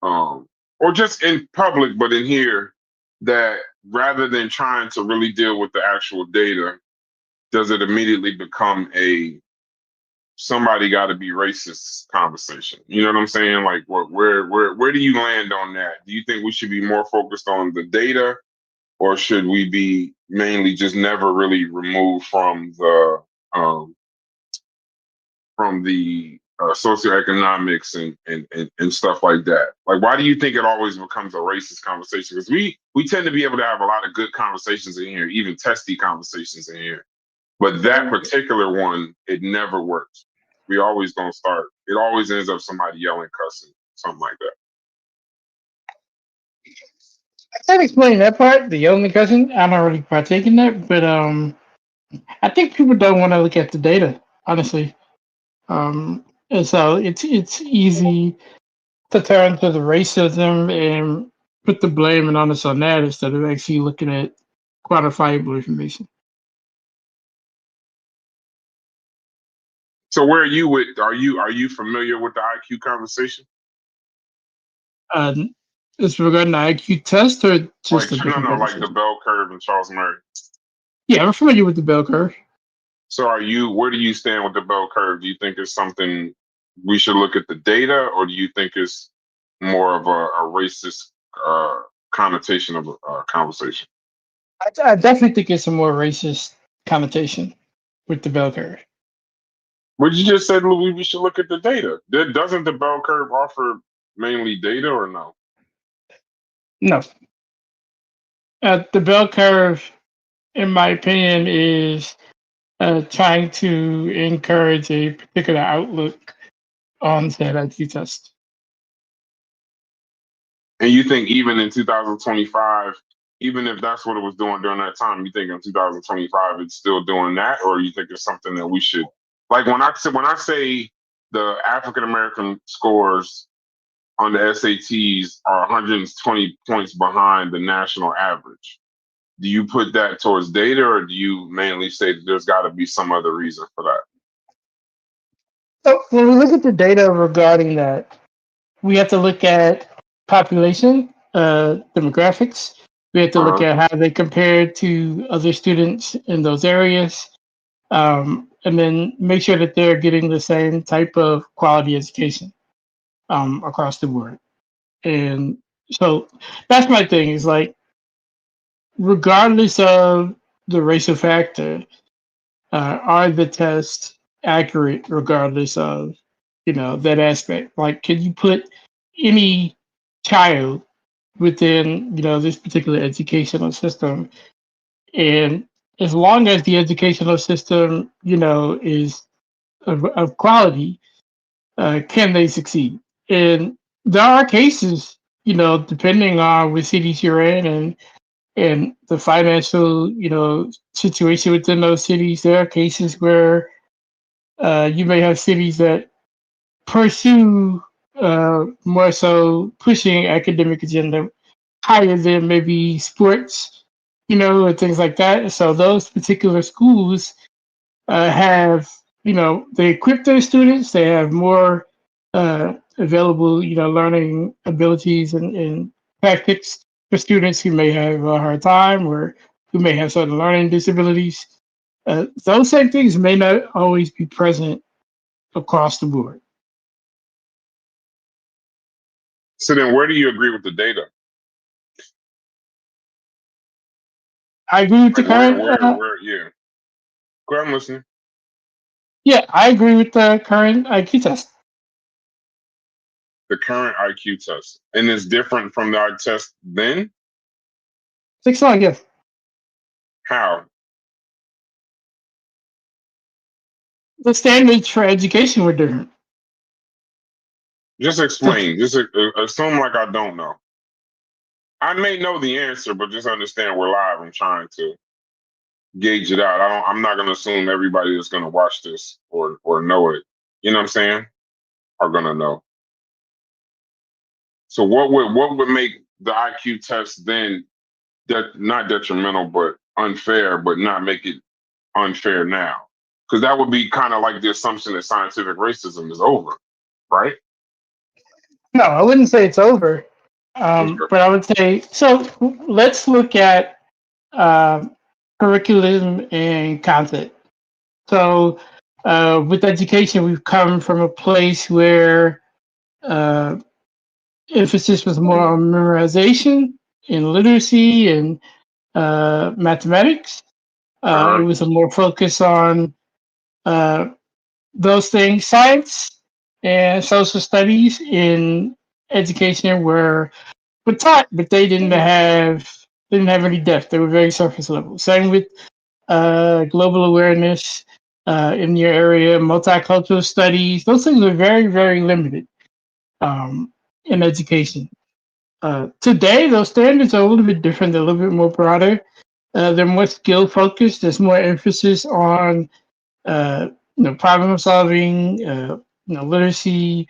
or just in public, but in here, that rather than trying to really deal with the actual data, does it immediately become a somebody got to be racist conversation? You know what I'm saying? Like, where do you land on that? Do you think we should be more focused on the data, or should we be mainly just never really removed from the socioeconomics and stuff like that? Like, why do you think it always becomes a racist conversation? Because we tend to be able to have a lot of good conversations in here, even testy conversations in here. But that particular one, it never works. We always gonna start. It always ends up somebody yelling, cussing, something like that. I can't explain that part. The only question, I don't really partake in that, but I think people don't want to look at the data, honestly. And so it's easy to turn to the racism and put the blame and onus on that instead of actually looking at quantifiable information. So where are you with? Are you familiar with the IQ conversation? Is regarding the IQ test or just Like a different like the conversation? bell curve and Charles Murray. Yeah, I'm familiar with the bell curve. So where do you stand with the bell curve? Do you think it's something we should look at the data, or do you think it's more of a racist connotation of a conversation? I definitely think it's a more racist connotation with the bell curve. But you just said, Louis, we should look at the data. Doesn't the bell curve offer mainly data, or no? No. The bell curve, in my opinion, is trying to encourage a particular outlook on that IQ test. And you think even in 2025, even if that's what it was doing during that time, you think in 2025 it's still doing that, or you think it's something that we should, like when I say the African American scores on the SATs are 120 points behind the national average, do you put that towards data, or do you mainly say that there's got to be some other reason for that? So when we look at the data regarding that, we have to look at population, demographics. We have to look at how they compare to other students in those areas, and then make sure that they're getting the same type of quality education across the board. And so that's my thing is like, regardless of the racial factor, are the tests accurate regardless of that aspect? Like, can you put any child within this particular educational system, and as long as the educational system is of quality, can they succeed? And there are cases, depending on which cities you're in and the financial situation within those cities, there are cases where you may have cities that pursue more so pushing academic agenda higher than maybe sports, and things like that. So those particular schools have, they equip their students. They have more available, learning abilities and tactics for students who may have a hard time or who may have certain learning disabilities. Those same things may not always be present across the board. So then where do you agree with the data? I agree with the current. Yeah. Go ahead, I'm listening. Yeah, I agree with the current IQ test. The current IQ test. And it's different from our test then? 6 months, yes. How? The standards for education were different. Just explain. Just assume like I don't know. I may know the answer, but just understand we're live. I'm trying to gauge it out. I'm not going to assume everybody that's going to watch this or know it, you know what I'm saying, are going to know. So what would make the IQ test then not detrimental, but unfair, but not make it unfair now? Because that would be kind of like the assumption that scientific racism is over, right? No, I wouldn't say it's over. But I would say, so let's look at curriculum and content. So with education, we've come from a place where emphasis was more on memorization and literacy and mathematics. It was a more focus on those things. Science and social studies in education were taught, but they didn't have any depth. They were very surface level. Same with global awareness in your area, multicultural studies. Those things are very, very limited in education. Today, those standards are a little bit different. They're a little bit more broader. They're more skill focused. There's more emphasis on problem solving, literacy,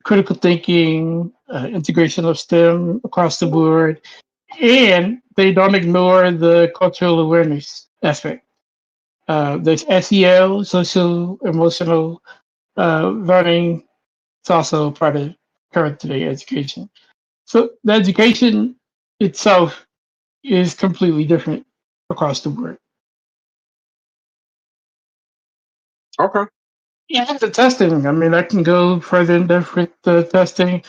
critical thinking, integration of STEM across the board, and they don't ignore the cultural awareness aspect. There's SEL, social emotional learning. It's also part of current today education. So the education itself is completely different across the board. Okay. Yeah, the testing. I mean, I can go further in depth with the testing.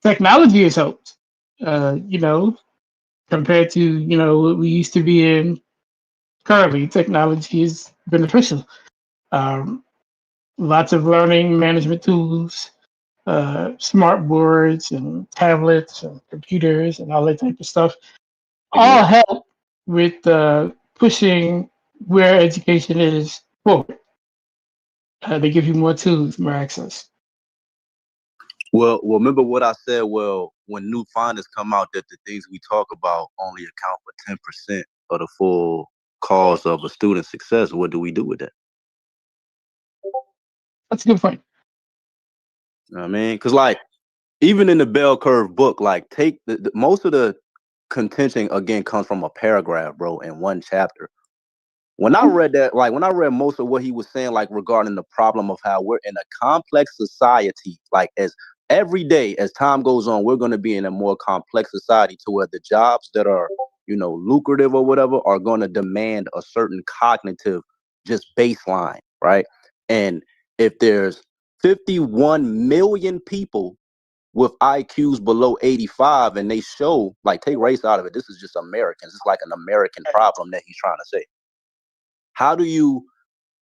Technology has helped. Compared to what we used to be in currently, technology is beneficial. Um, Lots of learning management tools, smart boards and tablets and computers and all that type of stuff all help with pushing where education is forward. They give you more tools, more access. Well, remember what I said. Well, when new findings come out that the things we talk about only account for 10% of the full cause of a student's success, what do we do with that? That's a good point. You know what I mean, because like even in the bell curve book, like take the most of the contention again comes from a paragraph, bro, in one chapter. When I read that, like when I read most of what he was saying, like regarding the problem of how we're in a complex society, like as every day as time goes on, we're going to be in a more complex society to where the jobs that are, lucrative or whatever are going to demand a certain cognitive just baseline, right? And if there's 51 million people with IQs below 85 and they show, like, take race out of it, this is just Americans. It's like an American problem that he's trying to say. How do you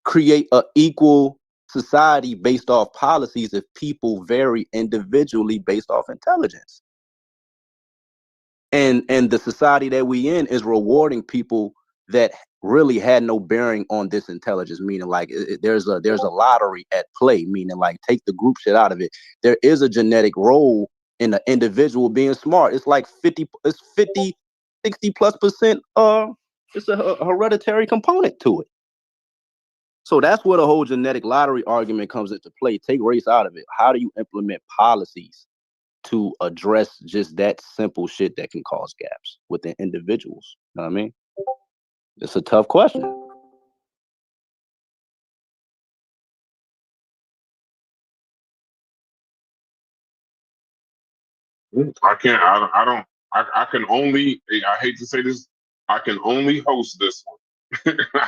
create an equal society based off policies if people vary individually based off intelligence? And the society that we in is rewarding people that really had no bearing on this intelligence, meaning like there's a lottery at play, meaning like take the group shit out of it. There is a genetic role in the individual being smart. It's like 60+ percent. It's a hereditary component to it. So that's where the whole genetic lottery argument comes into play. Take race out of it. How do you implement policies to address just that simple shit that can cause gaps within individuals? You know what I mean? It's a tough question. I can't. I don't. I can only. I hate to say this. I can only host this one.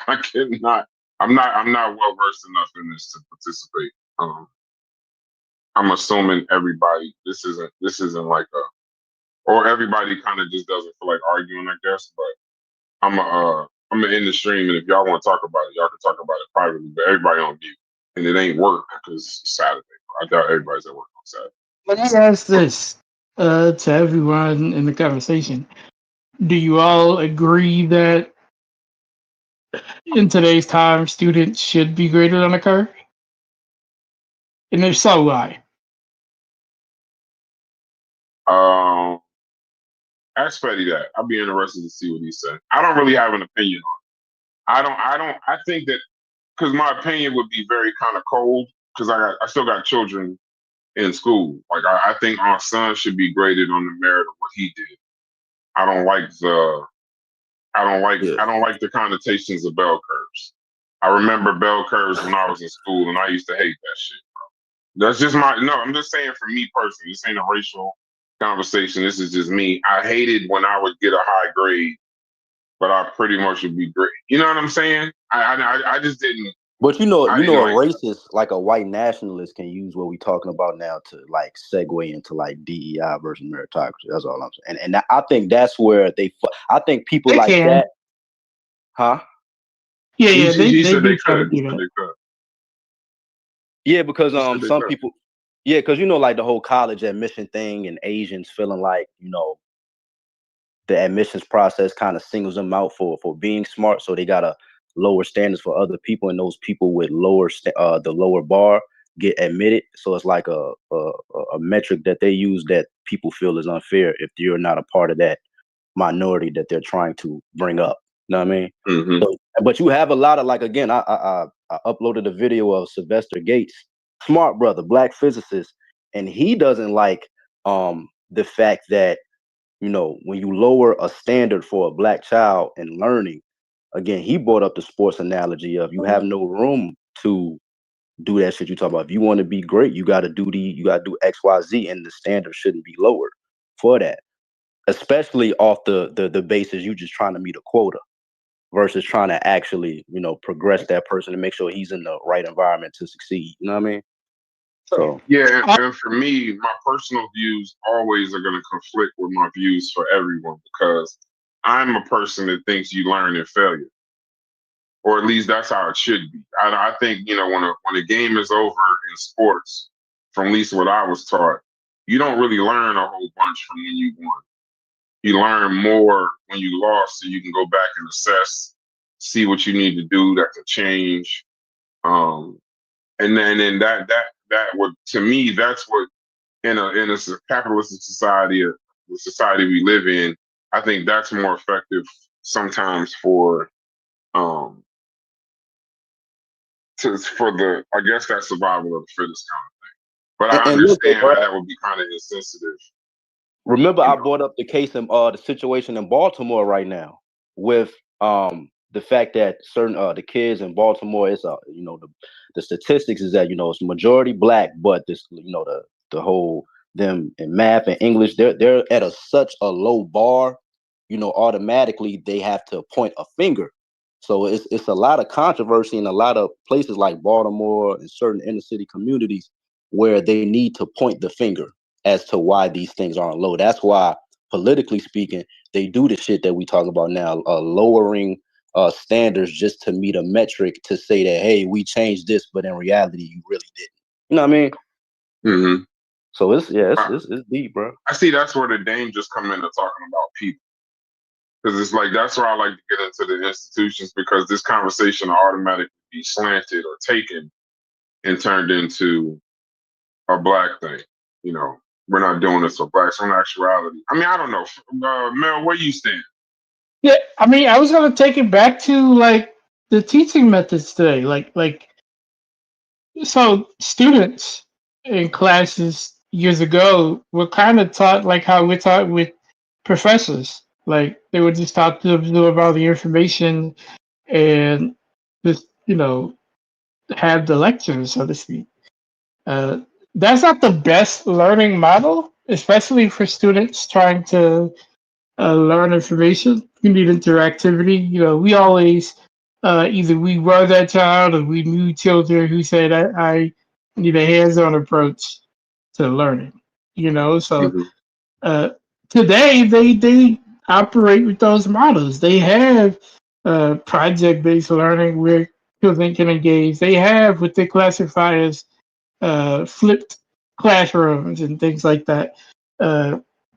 I cannot. I'm not well versed enough in this to participate. I'm assuming everybody. This isn't like or everybody kind of just doesn't feel like arguing, I guess. But I'm in the stream, and if y'all want to talk about it, y'all can talk about it privately. But everybody on mute, and it ain't work because it's Saturday. I doubt everybody's at work on Saturday. Let me ask this to everyone in the conversation. Do you all agree that in today's time, students should be graded on a curve? And if so, why? Ask Fetty that. I'd be interested to see what he said. I don't really have an opinion on it. I think that because my opinion would be very kind of cold because I still got children in school. Like I think our son should be graded on the merit of what he did. I don't like the connotations of bell curves. I remember bell curves when I was in school, and I used to hate that shit, bro. That's just I'm just saying for me personally. This ain't a racial conversation. This is just me. I hated when I would get a high grade, but I pretty much would be great. You know what I'm saying? I just didn't. But a racist, like a white nationalist, can use what we're talking about now to like segue into like DEI versus meritocracy. That's all I'm saying. And I think that's where I think people they like can. that, huh? Yeah, He said they could. Yeah, because some people, yeah, because like the whole college admission thing and Asians feeling like the admissions process kind of singles them out for being smart, so they gotta lower standards for other people, and those people with the lower bar, get admitted. So it's like a metric that they use that people feel is unfair if you're not a part of that minority that they're trying to bring up. You know what I mean? Mm-hmm. So, but you have a lot of, like, again, I uploaded a video of Sylvester Gates, smart brother, black physicist, and he doesn't like the fact that, you know, when you lower a standard for a black child in learning, again, he brought up the sports analogy of you have no room to do that shit you talk about. If you want to be great, you got to do X, Y, Z, and the standard shouldn't be lowered for that. Especially off the basis you just trying to meet a quota versus trying to actually, you know, progress that person and make sure he's in the right environment to succeed. You know what I mean? So yeah, and for me, my personal views always are going to conflict with my views for everyone because I'm a person that thinks you learn in failure, or at least that's how it should be. I think, you know, when a game is over in sports, from at least what I was taught, you don't really learn a whole bunch from when you won. You learn more when you lost, so you can go back and assess, see what you need to do that could change. And then that would, to me, that's what in a capitalist society, the society we live in, I think that's more effective sometimes for for the, I guess, that survival of the fittest kind of thing. But I and look, understand how that would be kind of insensitive. remember, I brought up the case in the situation in Baltimore right now with the fact that certain the kids in Baltimore, it's you know, the statistics is that, you know, it's majority black, but this, you know, the whole them in math and English, they're at such a low bar, you know, automatically they have to point a finger. So it's a lot of controversy in a lot of places like Baltimore and certain inner city communities where they need to point the finger as to why these things aren't low. That's why, politically speaking, they do the shit that we talk about now, lowering standards just to meet a metric to say that, hey, we changed this, but in reality, you really didn't. You know what I mean? Mm-hmm. So it's deep, bro. I see that's where the dangers come into talking about people. Because it's like, that's where I like to get into the institutions, because this conversation will automatically be slanted or taken and turned into a black thing. You know, we're not doing this for blacks. In actuality, I mean, I don't know. Mel, where you stand? Yeah, I mean, I was gonna take it back to like the teaching methods today. Like so students in classes years ago were kind of taught like how we're taught with professors. Like they were just taught to absorb all the information and just, you know, have the lectures, so to speak. Uh, that's not the best learning model, especially for students trying to learn information. You need interactivity. You know, we always either we were that child or we knew children who said, I need a hands-on approach to learning. You know, so Mm-hmm. today they operate with those models. They have project-based learning where children can engage. They have what they classify as flipped classrooms and things like that.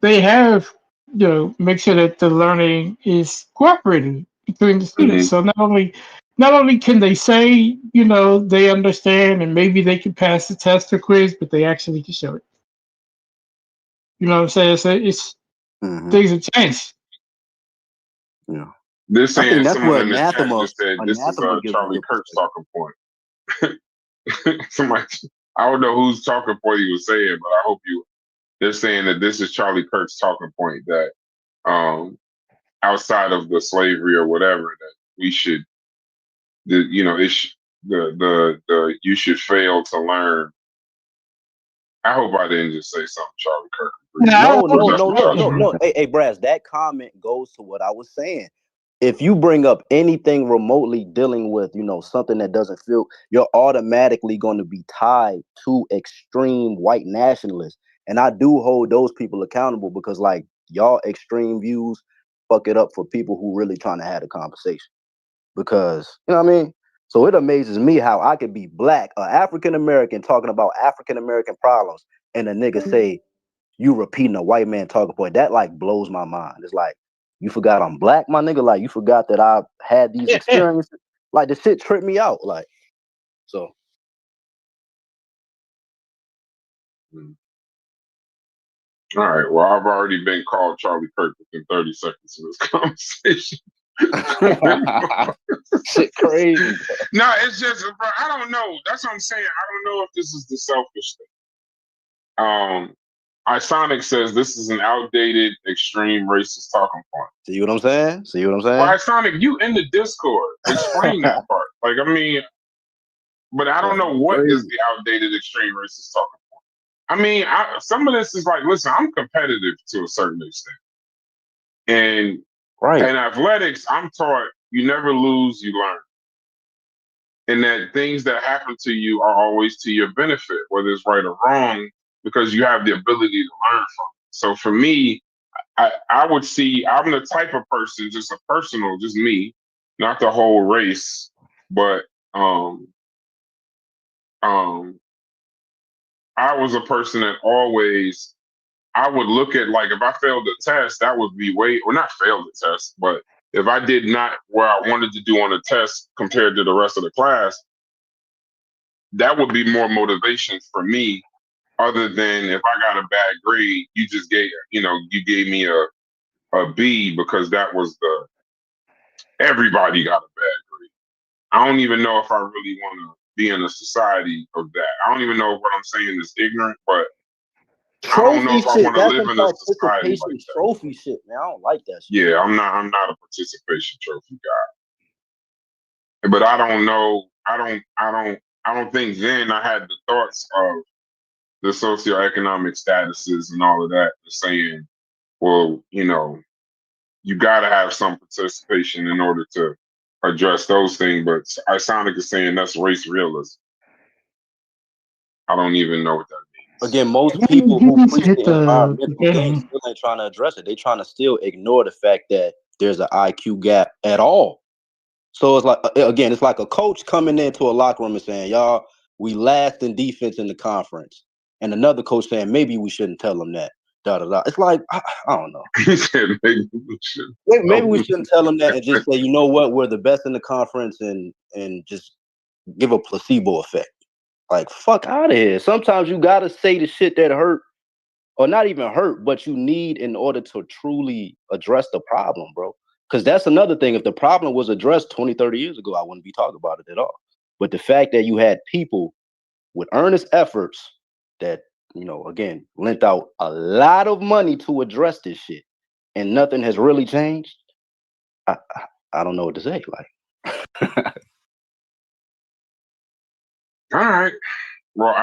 They have, you know, make sure that the learning is cooperative between the students. Mm-hmm. So not only can they say, you know, they understand and maybe they can pass the test or quiz, but they actually can show it. You know what I'm saying? So it's things have changed. Yeah. They're I saying, think that's someone where in this chat anathema just said this is a gives a Charlie good Kirk's perspective. talking point. Somebody, I don't know whose talking point he was saying, but I hope you. They're saying that this is Charlie Kirk's talking point, that outside of the slavery or whatever, that we should, you know, the you should fail to learn. I hope I didn't just say something Charlie Kirk agreed with, because that's what Charlie Kirk. No. Hey, Brass, that comment goes to what I was saying. If you bring up anything remotely dealing with, you know, something that doesn't feel, you're automatically going to be tied to extreme white nationalists. And I do hold those people accountable because, like, y'all extreme views fuck it up for people who really trying to have a conversation. Because, you know what I mean? So it amazes me how I could be black, African American, talking about African American problems, and a nigga say, you repeating a white man talking point. That like blows my mind. It's like, you forgot I'm black, my nigga. Like, you forgot that I've had these experiences. Like, the shit tripped me out. Like, so All right. Well, I've already been called Charlie Kirk within 30 seconds of this conversation. Shit crazy. No, it's just, bro, I don't know. That's what I'm saying. I don't know if this is the selfish thing. Isonic says this is an outdated, extreme racist talking point. See what I'm saying? See what I'm saying? Well, Isonic, you in the Discord. Explain that part. Like, I mean, but I don't know what is the outdated, extreme racist talking point. I mean, some of this is like, listen, I'm competitive to a certain extent. And in athletics, I'm taught you never lose, you learn. And that things that happen to you are always to your benefit, whether it's right or wrong, because you have the ability to learn from it. So for me, I would see, I'm the type of person, just a personal, just me, not the whole race, but I was a person that always, I would look at, like, if I failed the test, that would be not failed the test, but if I did not what I wanted to do on the test compared to the rest of the class, that would be more motivation for me, other than if I got a bad grade, you just gave, you gave me a B because that was everybody got a bad grade. I don't even know if I really want to be in a society of that. I don't even know if what I'm saying is ignorant, but I don't know if I want to live in a society like that. Trophy shit, man. I don't like that shit. Yeah, I'm not a participation trophy guy. But I don't know. I don't think then I had the thoughts of the socioeconomic statuses and all of that, saying, well, you got to have some participation in order to address those things. But Isonic is saying that's race realism. I don't even know what that means. Again, most people who preach the environmental thing still ain't trying to address it. They trying to still ignore the fact that there's an IQ gap at all. So it's like, again, it's like a coach coming into a locker room and saying, y'all, we last in defense in the conference. And another coach saying, maybe we shouldn't tell them that. It's like, I don't know. He said maybe we shouldn't. Maybe we shouldn't tell them that and just say, you know what, we're the best in the conference, and just give a placebo effect. Like, fuck out of here. Sometimes you gotta say the shit that hurt, or not even hurt, but you need in order to truly address the problem, bro. Because that's another thing. If the problem was addressed 20, 30 years ago, I wouldn't be talking about it at all. But the fact that you had people with earnest efforts that, again, lent out a lot of money to address this shit, and nothing has really changed, I don't know what to say. Like, all right. Well,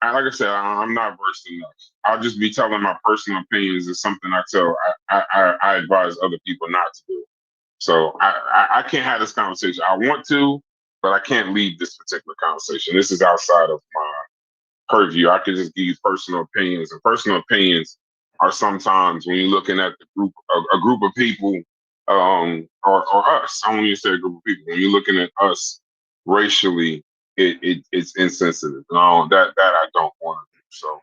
I like I said, I'm not versed enough. I'll just be telling my personal opinions. Is something I advise other people not to do. So I can't have this conversation. I want to, but I can't lead this particular conversation. This is outside of my purview. I can just give you personal opinions, and personal opinions are sometimes when you're looking at a group of people, or us. I don't even say a group of people. When you're looking at us racially, it's insensitive. That I don't want to do. So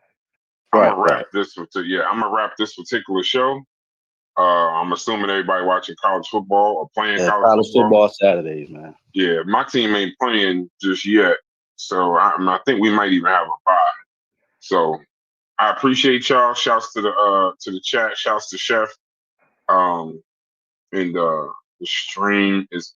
I'm gonna wrap this. I'm gonna wrap this particular show. I'm assuming everybody watching college football or playing college football Saturdays, man. Yeah, my team ain't playing just yet, so I think we might even have a bye. So I appreciate y'all. Shouts to the chat. Shouts to Chef. And the stream is